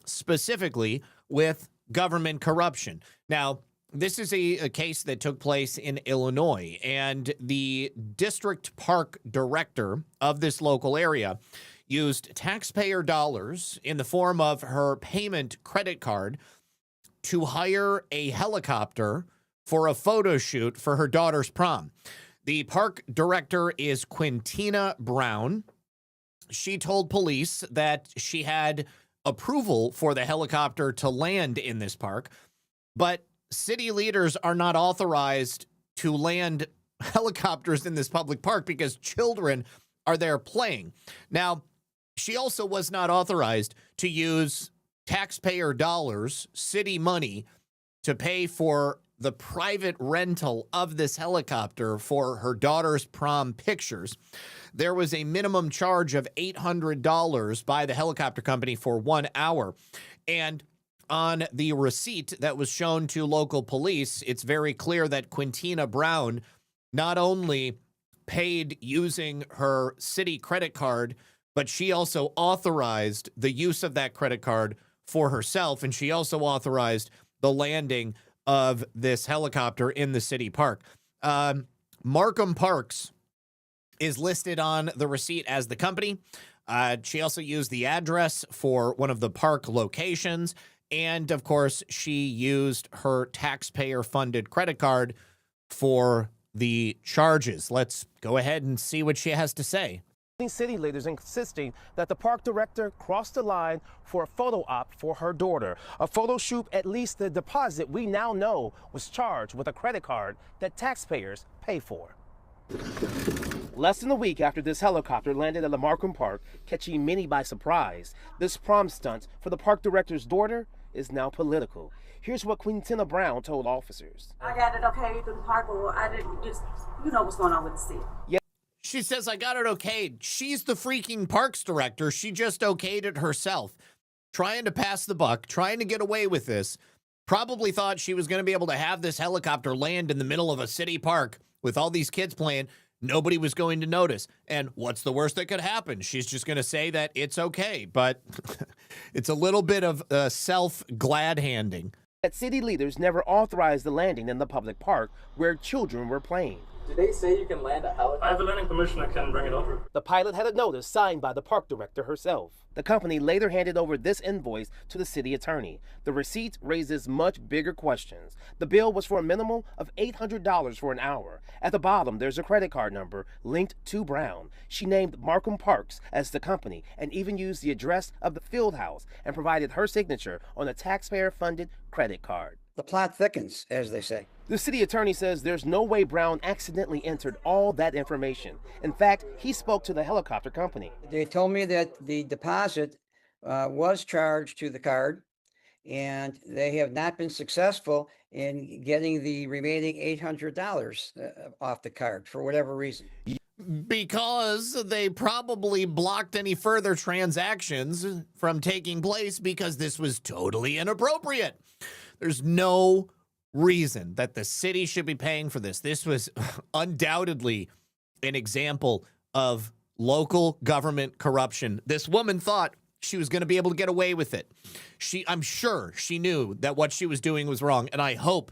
specifically with government corruption. Now, this is a case that took place in Illinois, and the district park director of this local area used taxpayer dollars in the form of her payment credit card to hire a helicopter for a photo shoot for her daughter's prom. The park director is Quintina Brown. She told police that she had approval for the helicopter to land in this park, but city leaders are not authorized to land helicopters in this public park because children are there playing. Now, she also was not authorized to use taxpayer dollars, city money, to pay for the private rental of this helicopter for her daughter's prom pictures. There was a minimum charge of $800 by the helicopter company for 1 hour. And on the receipt that was shown to local police, it's very clear that Quintina Brown not only paid using her city credit card, but she also authorized the use of that credit card for herself, and she also authorized the landing of this helicopter in the city park. Markham Parks is listed on the receipt as the company. She also used the address for one of the park locations, and of course, she used her taxpayer-funded credit card for the charges. Let's go ahead and see what she has to say. City leaders insisting that the park director crossed the line for a photo op for her daughter. A photo shoot, at least the deposit we now know was charged with a credit card that taxpayers pay for. Less than a week after this helicopter landed at the Markham Park, catching many by surprise, this prom stunt for the park director's daughter is now political. Here's what Quintina Brown told officers. I got it okay through the park, but I didn't just, you know what's going on with the city. Yeah. She says, I got it okayed. She's the freaking parks director. She just okayed it herself. Trying to pass the buck, trying to get away with this. Probably thought she was going to be able to have this helicopter land in the middle of a city park with all these kids playing. Nobody was going to notice. And what's the worst that could happen? She's just going to say that it's okay. But it's a little bit of self-glad handing. That city leaders never authorized the landing in the public park where children were playing. Did they say you can land a helicopter? I have the landing permission, I can bring it over. The pilot had a notice signed by the park director herself. The company later handed over this invoice to the city attorney. The receipt raises much bigger questions. The bill was for a minimum of $800 for an hour. At the bottom, there's a credit card number linked to Brown. She named Markham Parks as the company and even used the address of the field house and provided her signature on a taxpayer-funded credit card. The plot thickens, as they say. The city attorney says there's no way Brown accidentally entered all that information. In fact, he spoke to the helicopter company. They told me that the deposit was charged to the card, and they have not been successful in getting the remaining $800 off the card for whatever reason. Because they probably blocked any further transactions from taking place because this was totally inappropriate. There's no reason that the city should be paying for this. This was undoubtedly an example of local government corruption. This woman thought she was going to be able to get away with it. I'm sure she knew that what she was doing was wrong, and I hope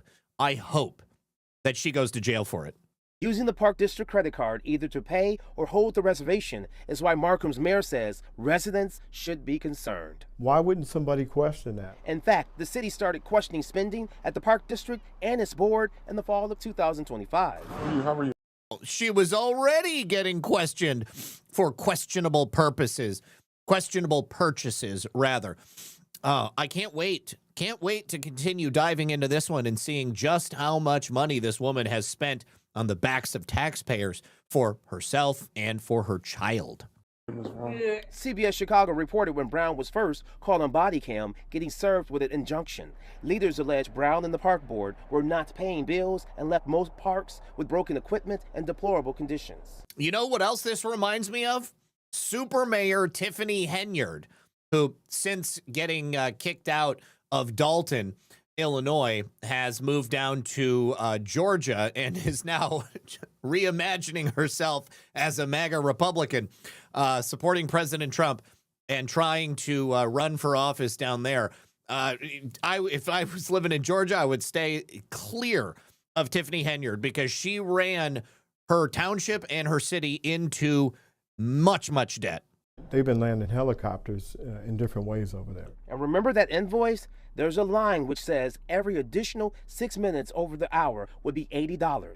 that she goes to jail for it. Using the Park District credit card either to pay or hold the reservation is why Markham's mayor says residents should be concerned. Why wouldn't somebody question that? In fact, the city started questioning spending at the Park District and its board in the fall of 2025. How are you? She was already getting questioned for questionable purposes, questionable purchases, rather. I can't wait. Can't wait to continue diving into this one and seeing just how much money this woman has spent on the backs of taxpayers for herself and for her child. CBS Chicago reported when Brown was first caught on body cam getting served with an injunction. Leaders allege Brown and the park board were not paying bills and left most parks with broken equipment and deplorable conditions. You know what else this reminds me of? Super Mayor Tiffany Henyard, who since getting kicked out of Dalton, Illinois, has moved down to Georgia and is now reimagining herself as a MAGA Republican, supporting President Trump and trying to run for office down there. If I was living in Georgia, I would stay clear of Tiffany Henyard because she ran her township and her city into much, much debt. they've been landing helicopters in different ways over there. And remember that invoice? There's a line which says every additional 6 minutes over the hour would be $80.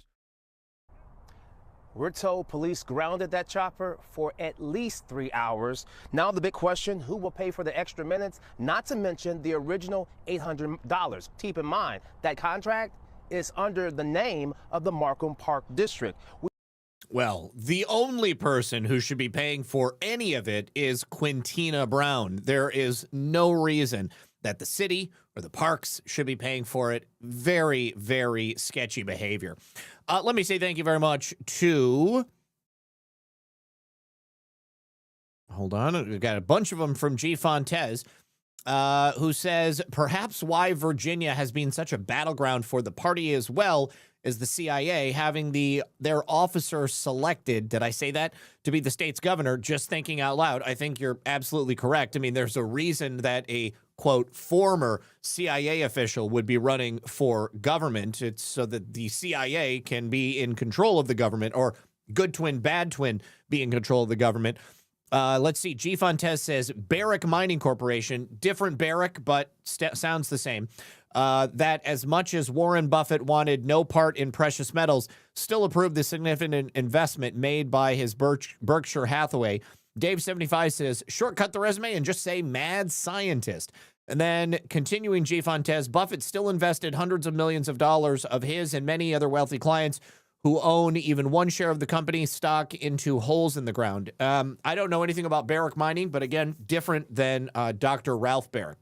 We're told police grounded that chopper for at least 3 hours. Now the big question, who will pay for the extra minutes? Not to mention the original $800. Keep in mind, that contract is under the name of the Markham Park District. Well, the only person who should be paying for any of it is Quintina Brown. There is no reason that the city or the parks should be paying for it. Very, very sketchy behavior. Let me say thank you very much to... Hold on. We've got a bunch of them from G. Fontes, who says, perhaps why Virginia has been such a battleground for the party as well as the CIA, having their officer selected, did I say that, to be the state's governor. Just thinking out loud, I think you're absolutely correct. I mean, there's a reason that a, quote, former CIA official would be running for government. It's so that the CIA can be in control of the government, or good twin, bad twin be in control of the government. Let's see. G. Fontes says, Barrick Mining Corporation, different Barrick, but sounds the same. That as much as Warren Buffett wanted no part in precious metals, still approved the significant investment made by his Berkshire Hathaway. Dave75 says, shortcut the resume and just say mad scientist. And then continuing G. Fontes, Buffett still invested hundreds of millions of dollars of his and many other wealthy clients who own even one share of the company stock into holes in the ground. I don't know anything about Barrick Mining, but again, different than Dr. Ralph Barrick.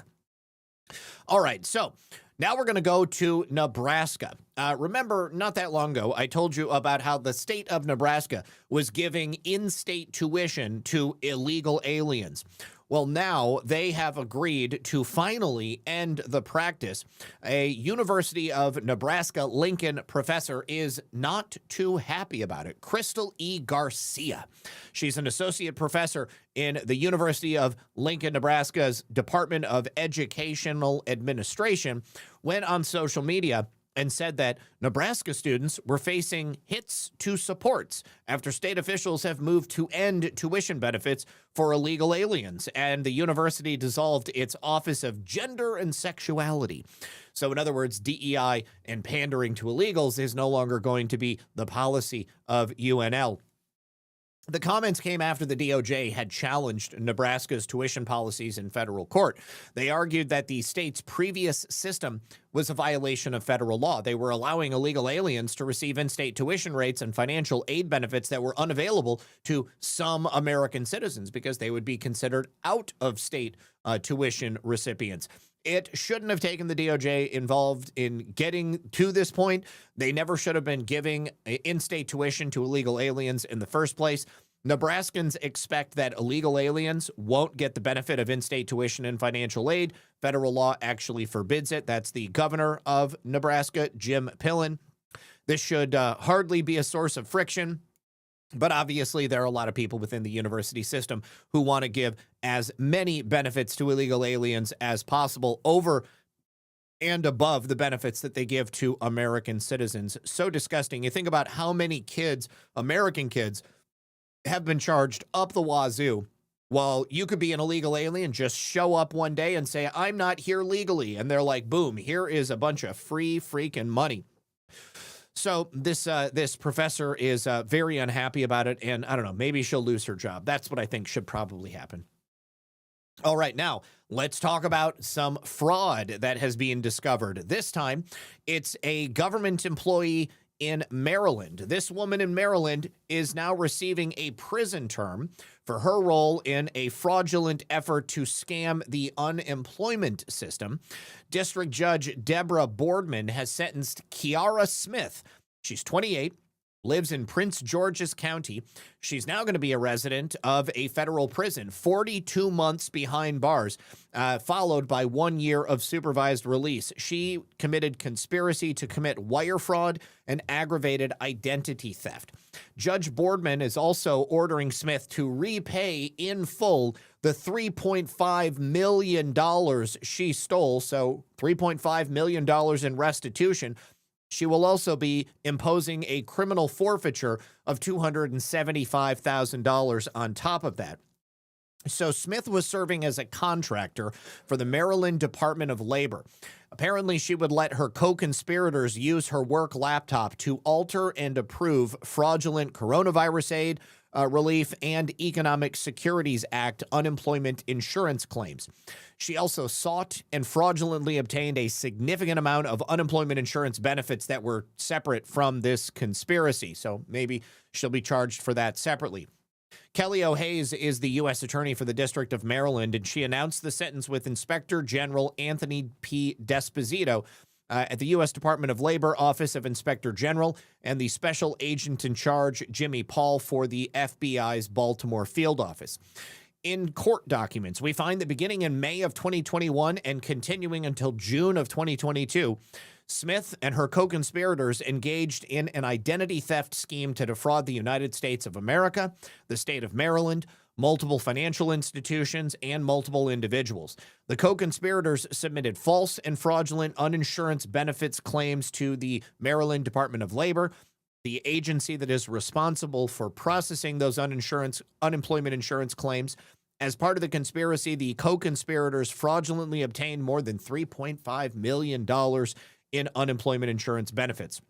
All right, so now we're going to go to Nebraska. Remember, not that long ago, I told you about how the state of Nebraska was giving in-state tuition to illegal aliens. Well, now they have agreed to finally end the practice. A University of Nebraska-Lincoln professor is not too happy about it. Crystal E. Garcia. She's an associate professor in the University of Lincoln, Nebraska's Department of Educational Administration, went on social media and said that Nebraska students were facing hits to supports after state officials have moved to end tuition benefits for illegal aliens, and the university dissolved its Office of Gender and Sexuality. So in other words, DEI and pandering to illegals is no longer going to be the policy of UNL. The comments came after the DOJ had challenged Nebraska's tuition policies in federal court. They argued that the state's previous system was a violation of federal law. They were allowing illegal aliens to receive in-state tuition rates and financial aid benefits that were unavailable to some American citizens because they would be considered out-of-state tuition recipients. It shouldn't have taken the DOJ involved in getting to this point. They never should have been giving in-state tuition to illegal aliens in the first place. Nebraskans expect that illegal aliens won't get the benefit of in-state tuition and financial aid. Federal law actually forbids it. That's the governor of Nebraska, Jim Pillen. This should hardly be a source of friction. But obviously, there are a lot of people within the university system who want to give as many benefits to illegal aliens as possible over and above the benefits that they give to American citizens. So disgusting. You think about how many kids, American kids, have been charged up the wazoo. Well, you could be an illegal alien, just show up one day and say, I'm not here legally. And they're like, boom, here is a bunch of free freaking money. So this professor is very unhappy about it, and I don't know, maybe she'll lose her job. That's what I think should probably happen. All right, now let's talk about some fraud that has been discovered. This time, it's a government employee in Maryland. This woman in Maryland is now receiving a prison term for her role in a fraudulent effort to scam the unemployment system. District Judge Deborah Boardman has sentenced Kiara Smith. She's 28, lives in Prince George's County. She's now going to be a resident of a federal prison, 42 months behind bars, followed by 1 year of supervised release. She committed conspiracy to commit wire fraud and aggravated identity theft. Judge Boardman is also ordering Smith to repay in full the $3.5 million she stole, so $3.5 million in restitution. She will also be imposing a criminal forfeiture of $275,000 on top of that. So Smith was serving as a contractor for the Maryland Department of Labor. Apparently, she would let her co-conspirators use her work laptop to alter and approve fraudulent coronavirus aid, relief, and Economic Securities Act unemployment insurance claims. She also sought and fraudulently obtained a significant amount of unemployment insurance benefits that were separate from this conspiracy. So maybe she'll be charged for that separately. Kelly O'Hayes is the U.S. Attorney for the District of Maryland, and she announced the sentence with Inspector General Anthony P. Desposito at the U.S. Department of Labor Office of Inspector General and the Special Agent in Charge, Jimmy Paul, for the FBI's Baltimore field office. In court documents, we find that beginning in May of 2021 and continuing until June of 2022, Smith and her co-conspirators engaged in an identity theft scheme to defraud the United States of America, the state of Maryland, multiple financial institutions, and multiple individuals. The co-conspirators submitted false and fraudulent uninsurance benefits claims to the Maryland Department of Labor, the agency that is responsible for processing those unemployment insurance claims. As part of the conspiracy, the co-conspirators fraudulently obtained more than $3.5 million in unemployment insurance benefits.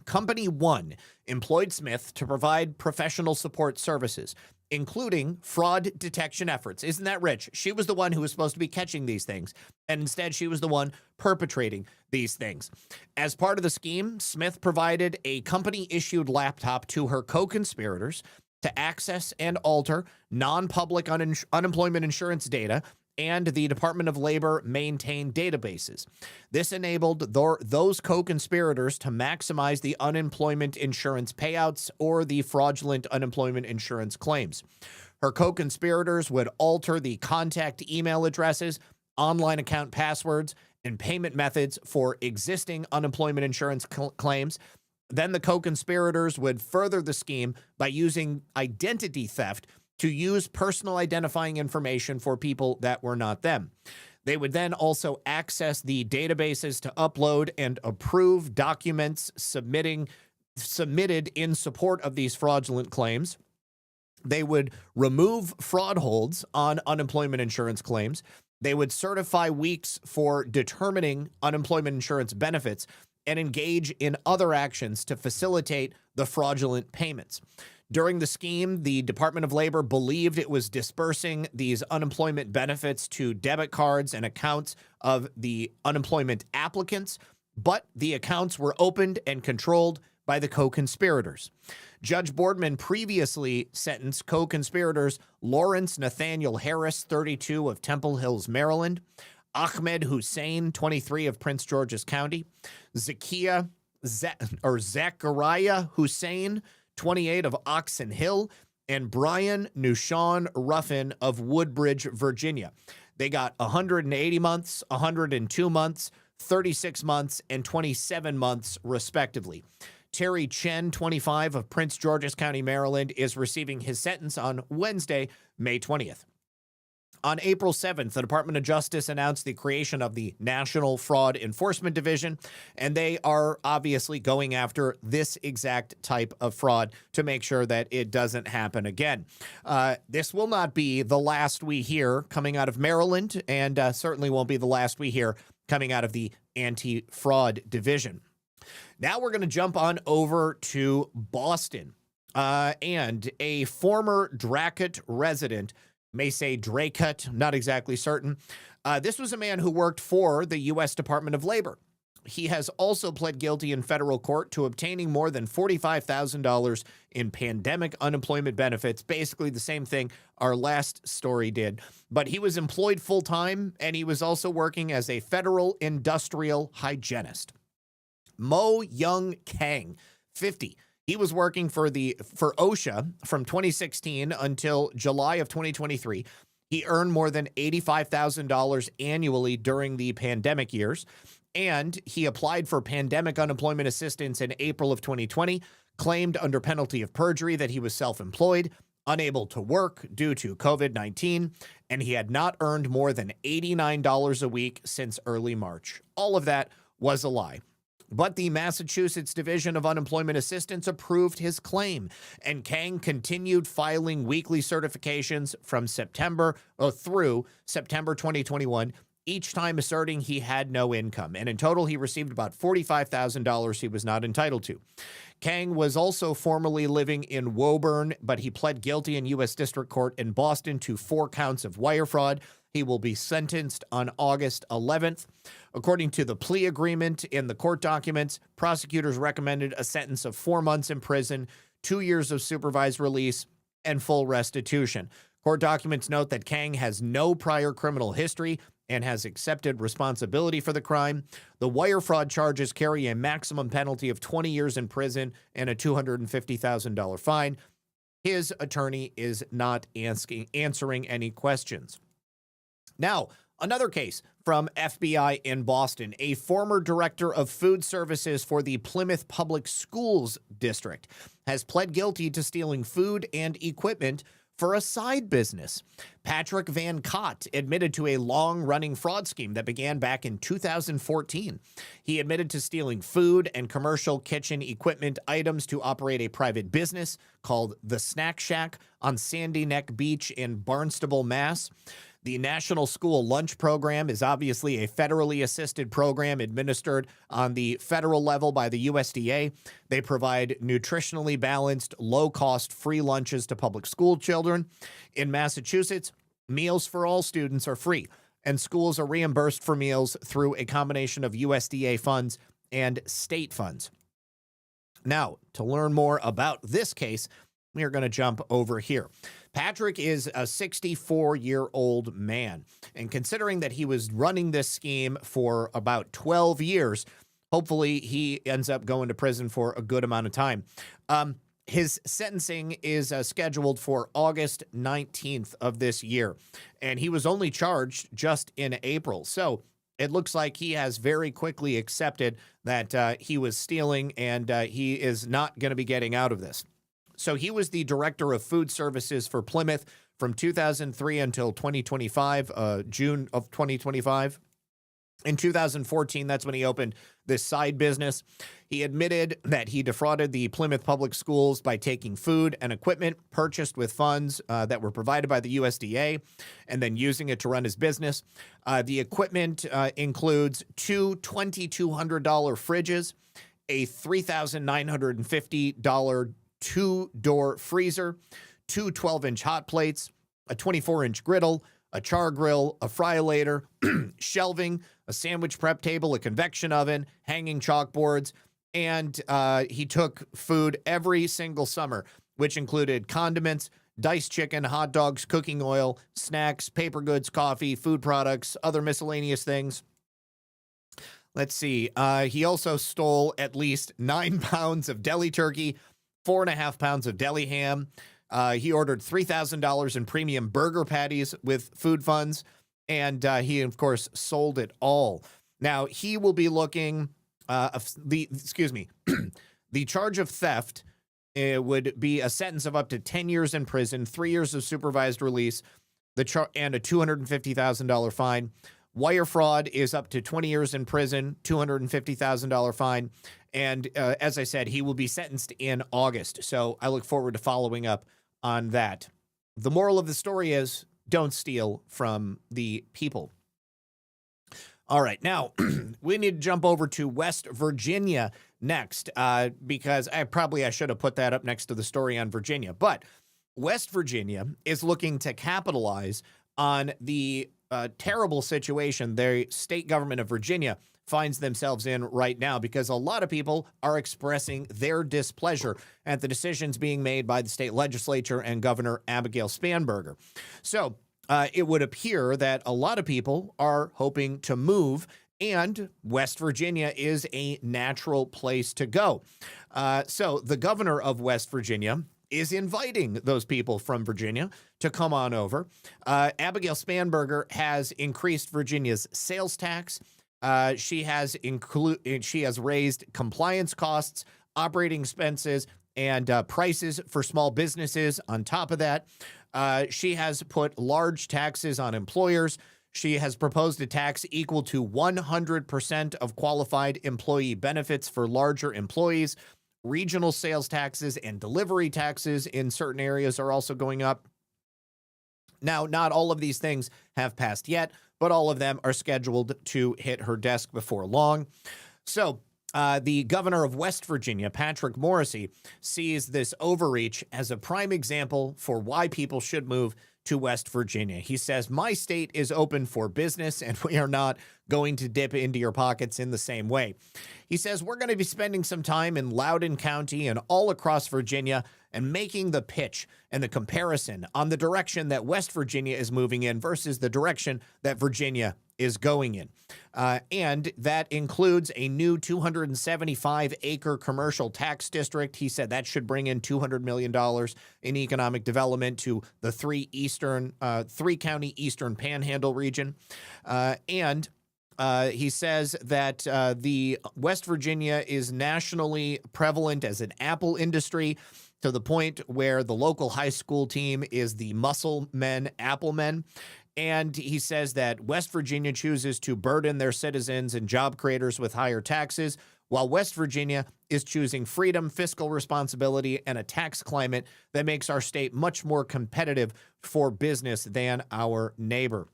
Company 1 employed Smith to provide professional support services, including fraud detection efforts. Isn't that rich? She was the one who was supposed to be catching these things, and instead she was the one perpetrating these things. As part of the scheme, Smith provided a company-issued laptop to her co-conspirators to access and alter non-public unemployment insurance data, and the Department of Labor maintained databases. This enabled those co-conspirators to maximize the unemployment insurance payouts or the fraudulent unemployment insurance claims. Her co-conspirators would alter the contact email addresses, online account passwords, and payment methods for existing unemployment insurance claims. Then the co-conspirators would further the scheme by using identity theft to use personal identifying information for people that were not them. They would then also access the databases to upload and approve documents submitted in support of these fraudulent claims. They would remove fraud holds on unemployment insurance claims. They would certify weeks for determining unemployment insurance benefits and engage in other actions to facilitate the fraudulent payments. During the scheme, the Department of Labor believed it was dispersing these unemployment benefits to debit cards and accounts of the unemployment applicants, but the accounts were opened and controlled by the co-conspirators. Judge Boardman previously sentenced co-conspirators Lawrence Nathaniel Harris, 32, of Temple Hills, Maryland, Ahmed Hussein, 23, of Prince George's County, Zachariah Hussein, 28, of Oxon Hill, and Brian Nushawn Ruffin of Woodbridge, Virginia. They got 180 months, 102 months, 36 months, and 27 months, respectively. Terry Chen, 25, of Prince George's County, Maryland, is receiving his sentence on Wednesday, May 20th. On April 7th, the Department of Justice announced the creation of the National Fraud Enforcement Division, and they are obviously going after this exact type of fraud to make sure that it doesn't happen again. This will not be the last we hear coming out of Maryland, and certainly won't be the last we hear coming out of the Anti-Fraud Division. Now we're going to jump on over to Boston, and a former Dracut resident, may say Dracut, not exactly certain. This was a man who worked for the U.S. Department of Labor. He has also pled guilty in federal court to obtaining more than $45,000 in pandemic unemployment benefits, basically the same thing our last story did. But he was employed full-time, and he was also working as a federal industrial hygienist. Mo Young Kang, 50. He was working for OSHA from 2016 until July of 2023. He earned more than $85,000 annually during the pandemic years, and he applied for pandemic unemployment assistance in April of 2020, claimed under penalty of perjury that he was self-employed, unable to work due to COVID-19, and he had not earned more than $89 a week since early March. All of that was a lie. But the Massachusetts Division of Unemployment Assistance approved his claim, and Kang continued filing weekly certifications from September through September 2021, each time asserting he had no income. And in total, he received about $45,000 he was not entitled to. Kang was also formerly living in Woburn, but he pled guilty in U.S. District Court in Boston to 4 counts of wire fraud. He will be sentenced on August 11th. According to the plea agreement in the court documents, prosecutors recommended a sentence of 4 months in prison, 2 years of supervised release, and full restitution. Court documents note that Kang has no prior criminal history and has accepted responsibility for the crime. The wire fraud charges carry a maximum penalty of 20 years in prison and a $250,000 fine. His attorney is not answering any questions. Now, another case from FBI in Boston. A former director of food services for the Plymouth Public Schools District has pled guilty to stealing food and equipment for a side business. Patrick Van Cott admitted to a long-running fraud scheme that began back in 2014. He admitted to stealing food and commercial kitchen equipment items to operate a private business called The Snack Shack on Sandy Neck Beach in Barnstable, Mass. The National School Lunch Program is obviously a federally assisted program administered on the federal level by the USDA. They provide nutritionally balanced, low-cost free lunches to public school children. In Massachusetts, meals for all students are free, and schools are reimbursed for meals through a combination of USDA funds and state funds. Now, to learn more about this case, we are going to jump over here. Patrick is a 64-year-old man, and considering that he was running this scheme for about 12 years, hopefully he ends up going to prison for a good amount of time. His sentencing is scheduled for August 19th of this year, and he was only charged just in April. So it looks like he has very quickly accepted that he was stealing, and he is not going to be getting out of this. So he was the director of food services for Plymouth from 2003 until 2025, June of 2025. In 2014, that's when he opened this side business. He admitted that he defrauded the Plymouth Public Schools by taking food and equipment purchased with funds that were provided by the USDA and then using it to run his business. The equipment includes 2 $2,200 fridges, a $3,950 2-door freezer, 2 12-inch hot plates, a 24-inch griddle, a char grill, a fry-later, shelving, a sandwich prep table, a convection oven, hanging chalkboards, and he took food every single summer, which included condiments, diced chicken, hot dogs, cooking oil, snacks, paper goods, coffee, food products, other miscellaneous things. Let's see. He also stole at least 9 pounds of deli turkey, 4.5 pounds of deli ham. He ordered $3,000 in premium burger patties with food funds, and he, of course, sold it all. Now, he will be looking, the charge of theft would be a sentence of up to 10 years in prison, 3 years of supervised release, and a $250,000 fine. Wire fraud is up to 20 years in prison, $250,000 fine. And as I said, he will be sentenced in August. So I look forward to following up on that. The moral of the story is don't steal from the people. All right. Now, we need to jump over to West Virginia next because I should have put that up next to the story on Virginia. But West Virginia is looking to capitalize on the terrible situation the state government of Virginia finds themselves in right now, because a lot of people are expressing their displeasure at the decisions being made by the state legislature and Governor Abigail Spanberger. So it would appear that a lot of people are hoping to move, and West Virginia is a natural place to go. So the governor of West Virginia is inviting those people from Virginia to come on over. Abigail Spanberger has increased Virginia's sales tax. She has raised compliance costs, operating expenses, and prices for small businesses. On top of that, she has put large taxes on employers. She has proposed a tax equal to 100% of qualified employee benefits for larger employees. Regional sales taxes and delivery taxes in certain areas are also going up. Now, not all of these things have passed yet, but all of them are scheduled to hit her desk before long. So the governor of West Virginia, Patrick Morrisey, sees this overreach as a prime example for why people should move to West Virginia. He says, my state is open for business and we are not going to dip into your pockets in the same way. He says, we're going to be spending some time in Loudoun County and all across Virginia and making the pitch and the comparison on the direction that West Virginia is moving in versus the direction that Virginia is going in. And that includes a new 275-acre commercial tax district. He said that should bring in $200 million in economic development to the three-county eastern panhandle region. And he says that the West Virginia is nationally prevalent as an apple industry, to the point where the local high school team is the Muscle Men Apple Men. And he says that West Virginia chooses to burden their citizens and job creators with higher taxes, while West Virginia is choosing freedom, fiscal responsibility, and a tax climate that makes our state much more competitive for business than our neighbor.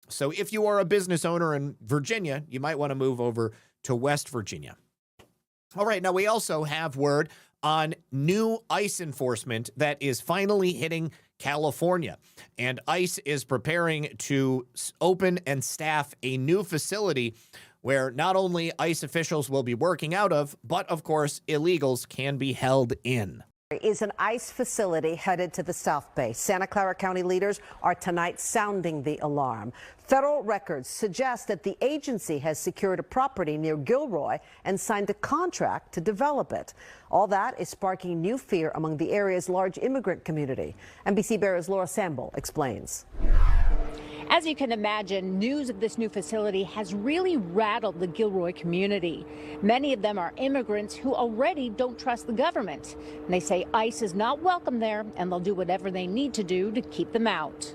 So if you are a business owner in Virginia, you might want to move over to West Virginia. All right, now we also have word on new ICE enforcement that is finally hitting California. And ICE is preparing to open and staff a new facility where not only ICE officials will be working out of, but of course, illegals can be held in. Is an ICE facility headed to the South Bay. Santa Clara County leaders are tonight sounding the alarm. Federal records suggest that the agency has secured a property near Gilroy and signed a contract to develop it. All that is sparking new fear among the area's large immigrant community. NBC Bear's Laura Samble explains. As you can imagine, news of this new facility has really rattled the Gilroy community. Many of them are immigrants who already don't trust the government. And they say ICE is not welcome there, and they'll do whatever they need to do to keep them out.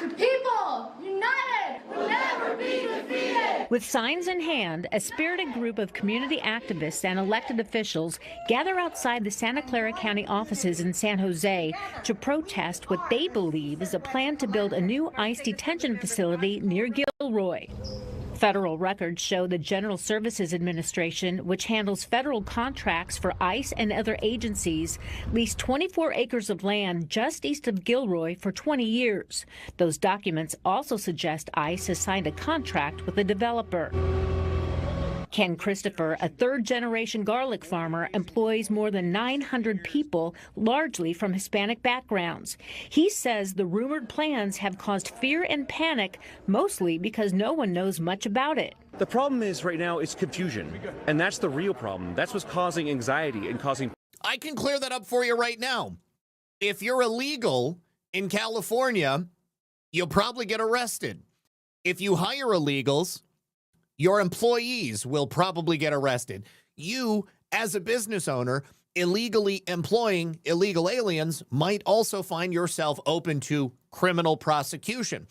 The people, united, will never be defeated. With signs in hand, a spirited group of community activists and elected officials gather outside the Santa Clara County offices in San Jose to protest what they believe is a plan to build a new ICE detention facility near Gilroy. Federal records show the General Services Administration, which handles federal contracts for ICE and other agencies, leased 24 acres of land just east of Gilroy for 20 years. Those documents also suggest ICE has signed a contract with the developer. Ken Christopher, a third-generation garlic farmer, employs more than 900 people, largely from Hispanic backgrounds. He says the rumored plans have caused fear and panic, mostly because no one knows much about it. The problem is right now it's confusion, and that's the real problem. That's what's causing anxiety and causing... I can clear that up for you right now. If you're illegal in California, you'll probably get arrested. If you hire illegals, your employees will probably get arrested. You, as a business owner, illegally employing illegal aliens might also find yourself open to criminal prosecution.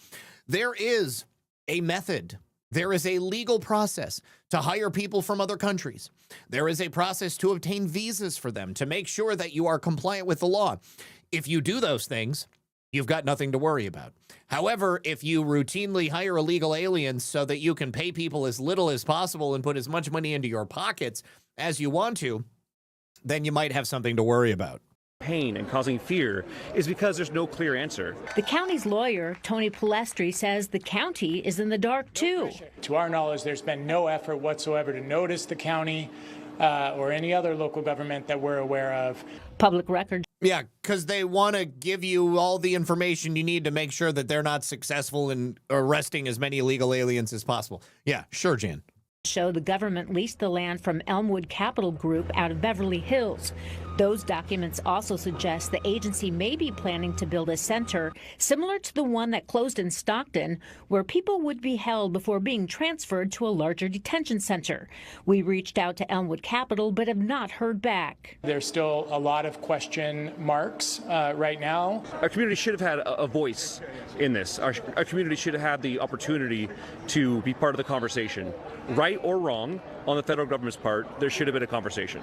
There is a method. There is a legal process to hire people from other countries. There is a process to obtain visas for them to make sure that you are compliant with the law. If you do those things, you've got nothing to worry about. However, if you routinely hire illegal aliens so that you can pay people as little as possible and put as much money into your pockets as you want to, then you might have something to worry about. Pain and causing fear is because there's no clear answer. The county's lawyer, Tony Palestri, says the county is in the dark, too. To our knowledge, there's been no effort whatsoever to notice the county or any other local government that we're aware of. Public records. Yeah, because they want to give you all the information you need to make sure that they're not successful in arresting as many illegal aliens as possible. Yeah, sure, Jan. Show the government leased the land from Elmwood Capital Group out of Beverly Hills. Those documents also suggest the agency may be planning to build a center similar to the one that closed in Stockton, where people would be held before being transferred to a larger detention center. We reached out to Elmwood Capitol, but have not heard back. There's still a lot of question marks right now. Our community should have had a voice in this. Our community should have had the opportunity to be part of the conversation. Right or wrong, on the federal government's part, there should have been a conversation.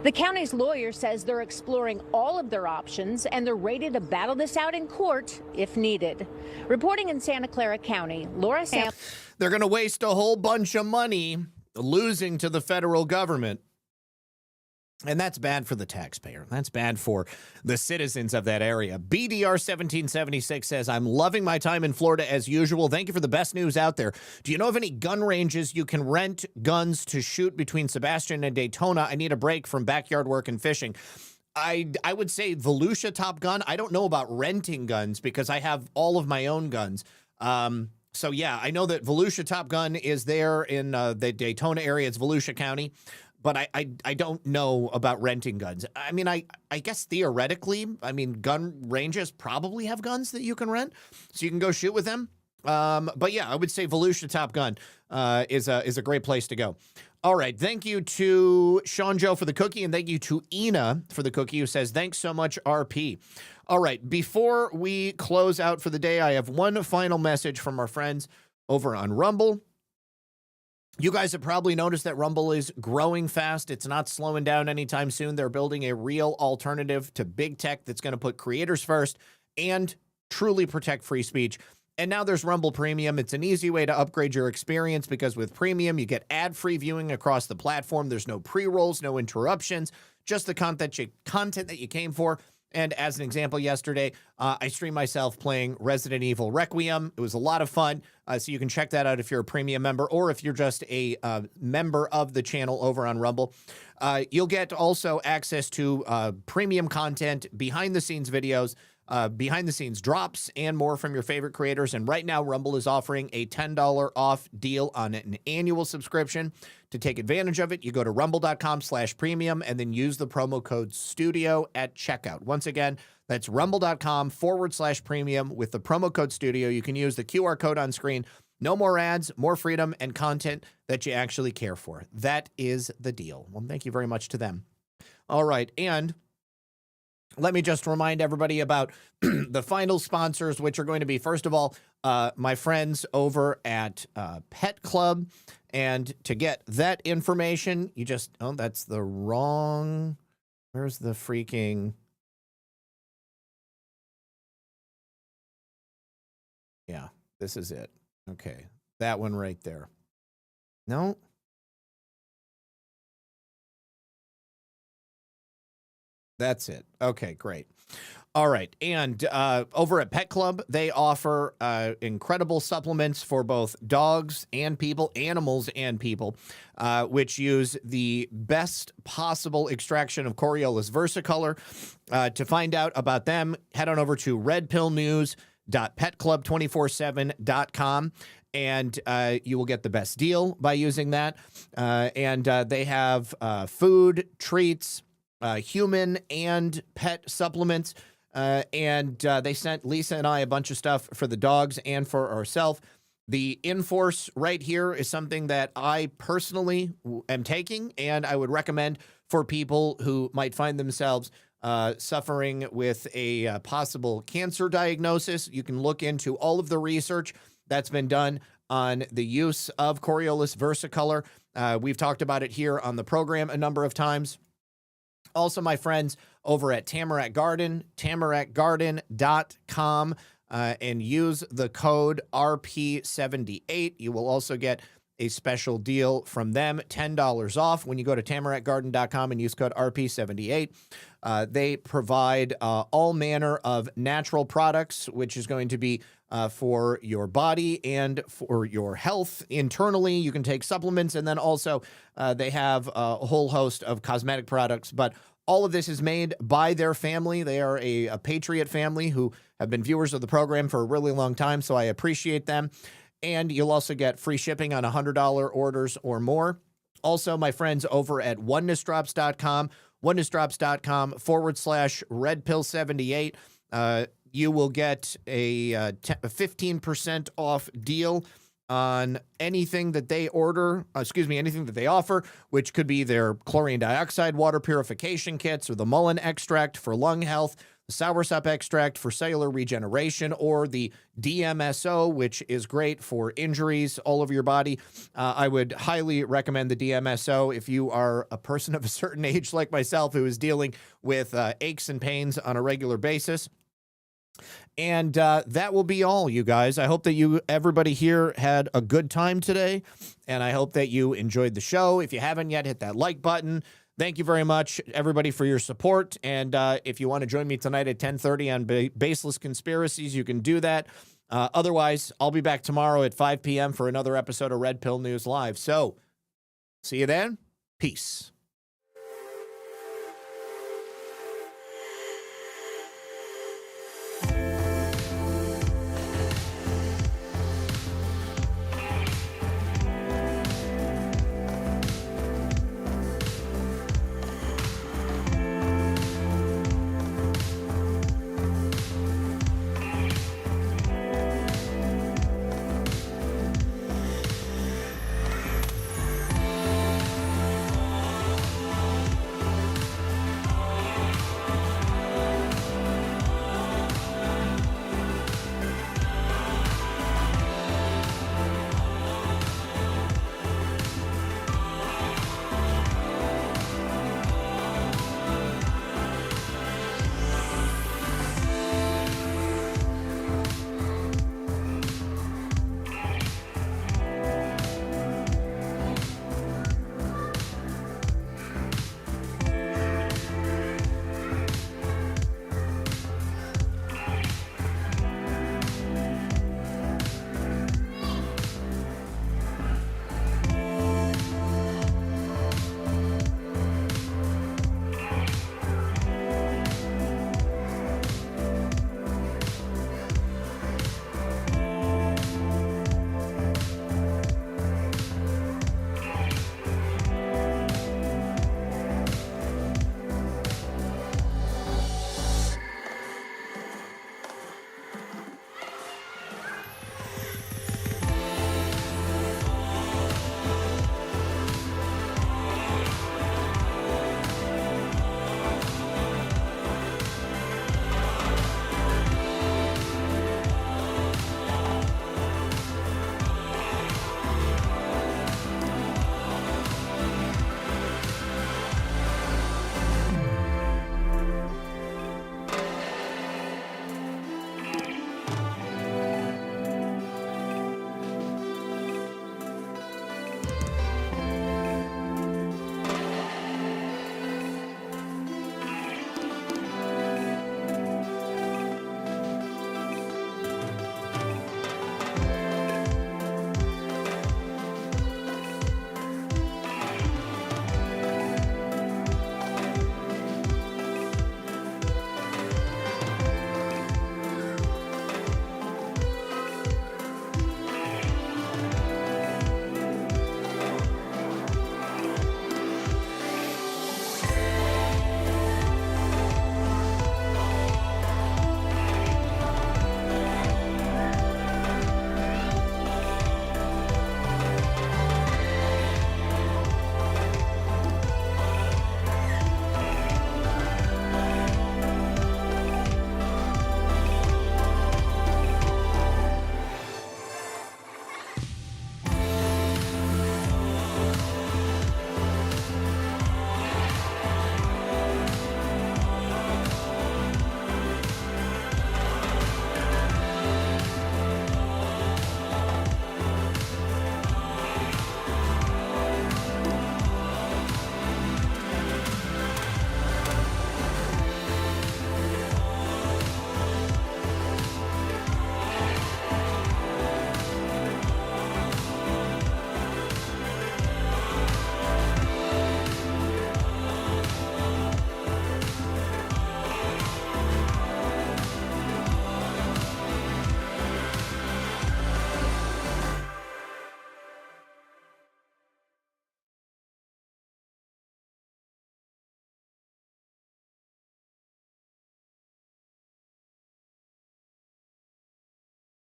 The county's lawyer says they're exploring all of their options and they're ready to battle this out in court if needed. Reporting in Santa Clara County, Laura Sam. They're going to waste a whole bunch of money losing to the federal government. And that's bad for the taxpayer. That's bad for the citizens of that area. BDR 1776 says, I'm loving my time in Florida as usual. Thank you for the best news out there. Do you know of any gun ranges you can rent guns to shoot between Sebastian and Daytona? I need a break from backyard work and fishing. I would say Volusia Top Gun. I don't know about renting guns because I have all of my own guns. So, yeah, I know that Volusia Top Gun is there in the Daytona area. It's Volusia County. But I don't know about renting guns. I mean, I guess theoretically, I mean, gun ranges probably have guns that you can rent, so you can go shoot with them. But yeah, I would say Volusia Top Gun is a great place to go. All right, thank you to Sean Joe for the cookie, and thank you to Ina for the cookie, who says, thanks so much, RP. All right, before we close out for the day, I have one final message from our friends over on Rumble. You guys have probably noticed that Rumble is growing fast. It's not slowing down anytime soon. They're building a real alternative to big tech that's going to put creators first and truly protect free speech. And now there's Rumble Premium. It's an easy way to upgrade your experience because with Premium, you get ad-free viewing across the platform. There's no pre-rolls, no interruptions, just the content that you came for. And as an example, yesterday, I streamed myself playing Resident Evil Requiem. It was a lot of fun. So you can check that out if you're a premium member or if you're just a member of the channel over on Rumble. You'll get also access to premium content, behind-the-scenes videos, behind-the-scenes drops, and more from your favorite creators. And right now, Rumble is offering a $10 off deal on an annual subscription. To take advantage of it, you go to rumble.com/premium and then use the promo code STUDIO at checkout. Once again, that's rumble.com/premium with the promo code STUDIO. You can use the QR code on screen. No more ads, more freedom, and content that you actually care for. That is the deal. Well, thank you very much to them. All right, and let me just remind everybody about the final sponsors, which are going to be, first of all, my friends over at Pet Club. And to get that information, you just, oh, that's the wrong, where's the freaking, yeah, this is it. Okay, that one right there. No. That's it. Okay, great. All right. And over at Pet Club, they offer incredible supplements for both dogs and people, animals and people, which use the best possible extraction of Coriolus Versicolor. To find out about them, head on over to redpillnews.petclub247.com. And you will get the best deal by using that. And they have food, treats, human and pet supplements. And they sent Lisa and I a bunch of stuff for the dogs and for ourselves. The Inforce right here is something that I personally am taking, and I would recommend for people who might find themselves suffering with a possible cancer diagnosis. You can look into all of the research that's been done on the use of Coriolus Versicolor. We've talked about it here on the program a number of times. Also, my friends over at Tamarack Garden, tamarakgarden.com, and use the code RP78. You will also get a special deal from them, $10 off when you go to tamarakgarden.com and use code RP78. They provide all manner of natural products, which is going to be for your body and for your health internally. You can take supplements, and then also they have a whole host of cosmetic products, but all of this is made by their family. They are a Patriot family who have been viewers of the program for a really long time, so I appreciate them. And you'll also get free shipping on $100 orders or more. Also, my friends over at onenessdrops.com onedrops.com/redpill78. You will get a 15% off deal on anything that they anything that they offer, which could be their chlorine dioxide water purification kits, or the mullein extract for lung health, the soursop extract for cellular regeneration, or the DMSO, which is great for injuries all over your body. I would highly recommend the DMSO if you are a person of a certain age like myself who is dealing with aches and pains on a regular basis. And that will be all, you guys. I hope that everybody here had a good time today, and I hope that you enjoyed the show. If you haven't yet, hit that like button. Thank you very much, everybody, for your support. And if you want to join me tonight at 10:30 on Baseless Conspiracies, you can do that. Otherwise, I'll be back tomorrow at 5 p.m. for another episode of Red Pill News Live. So, see you then. Peace.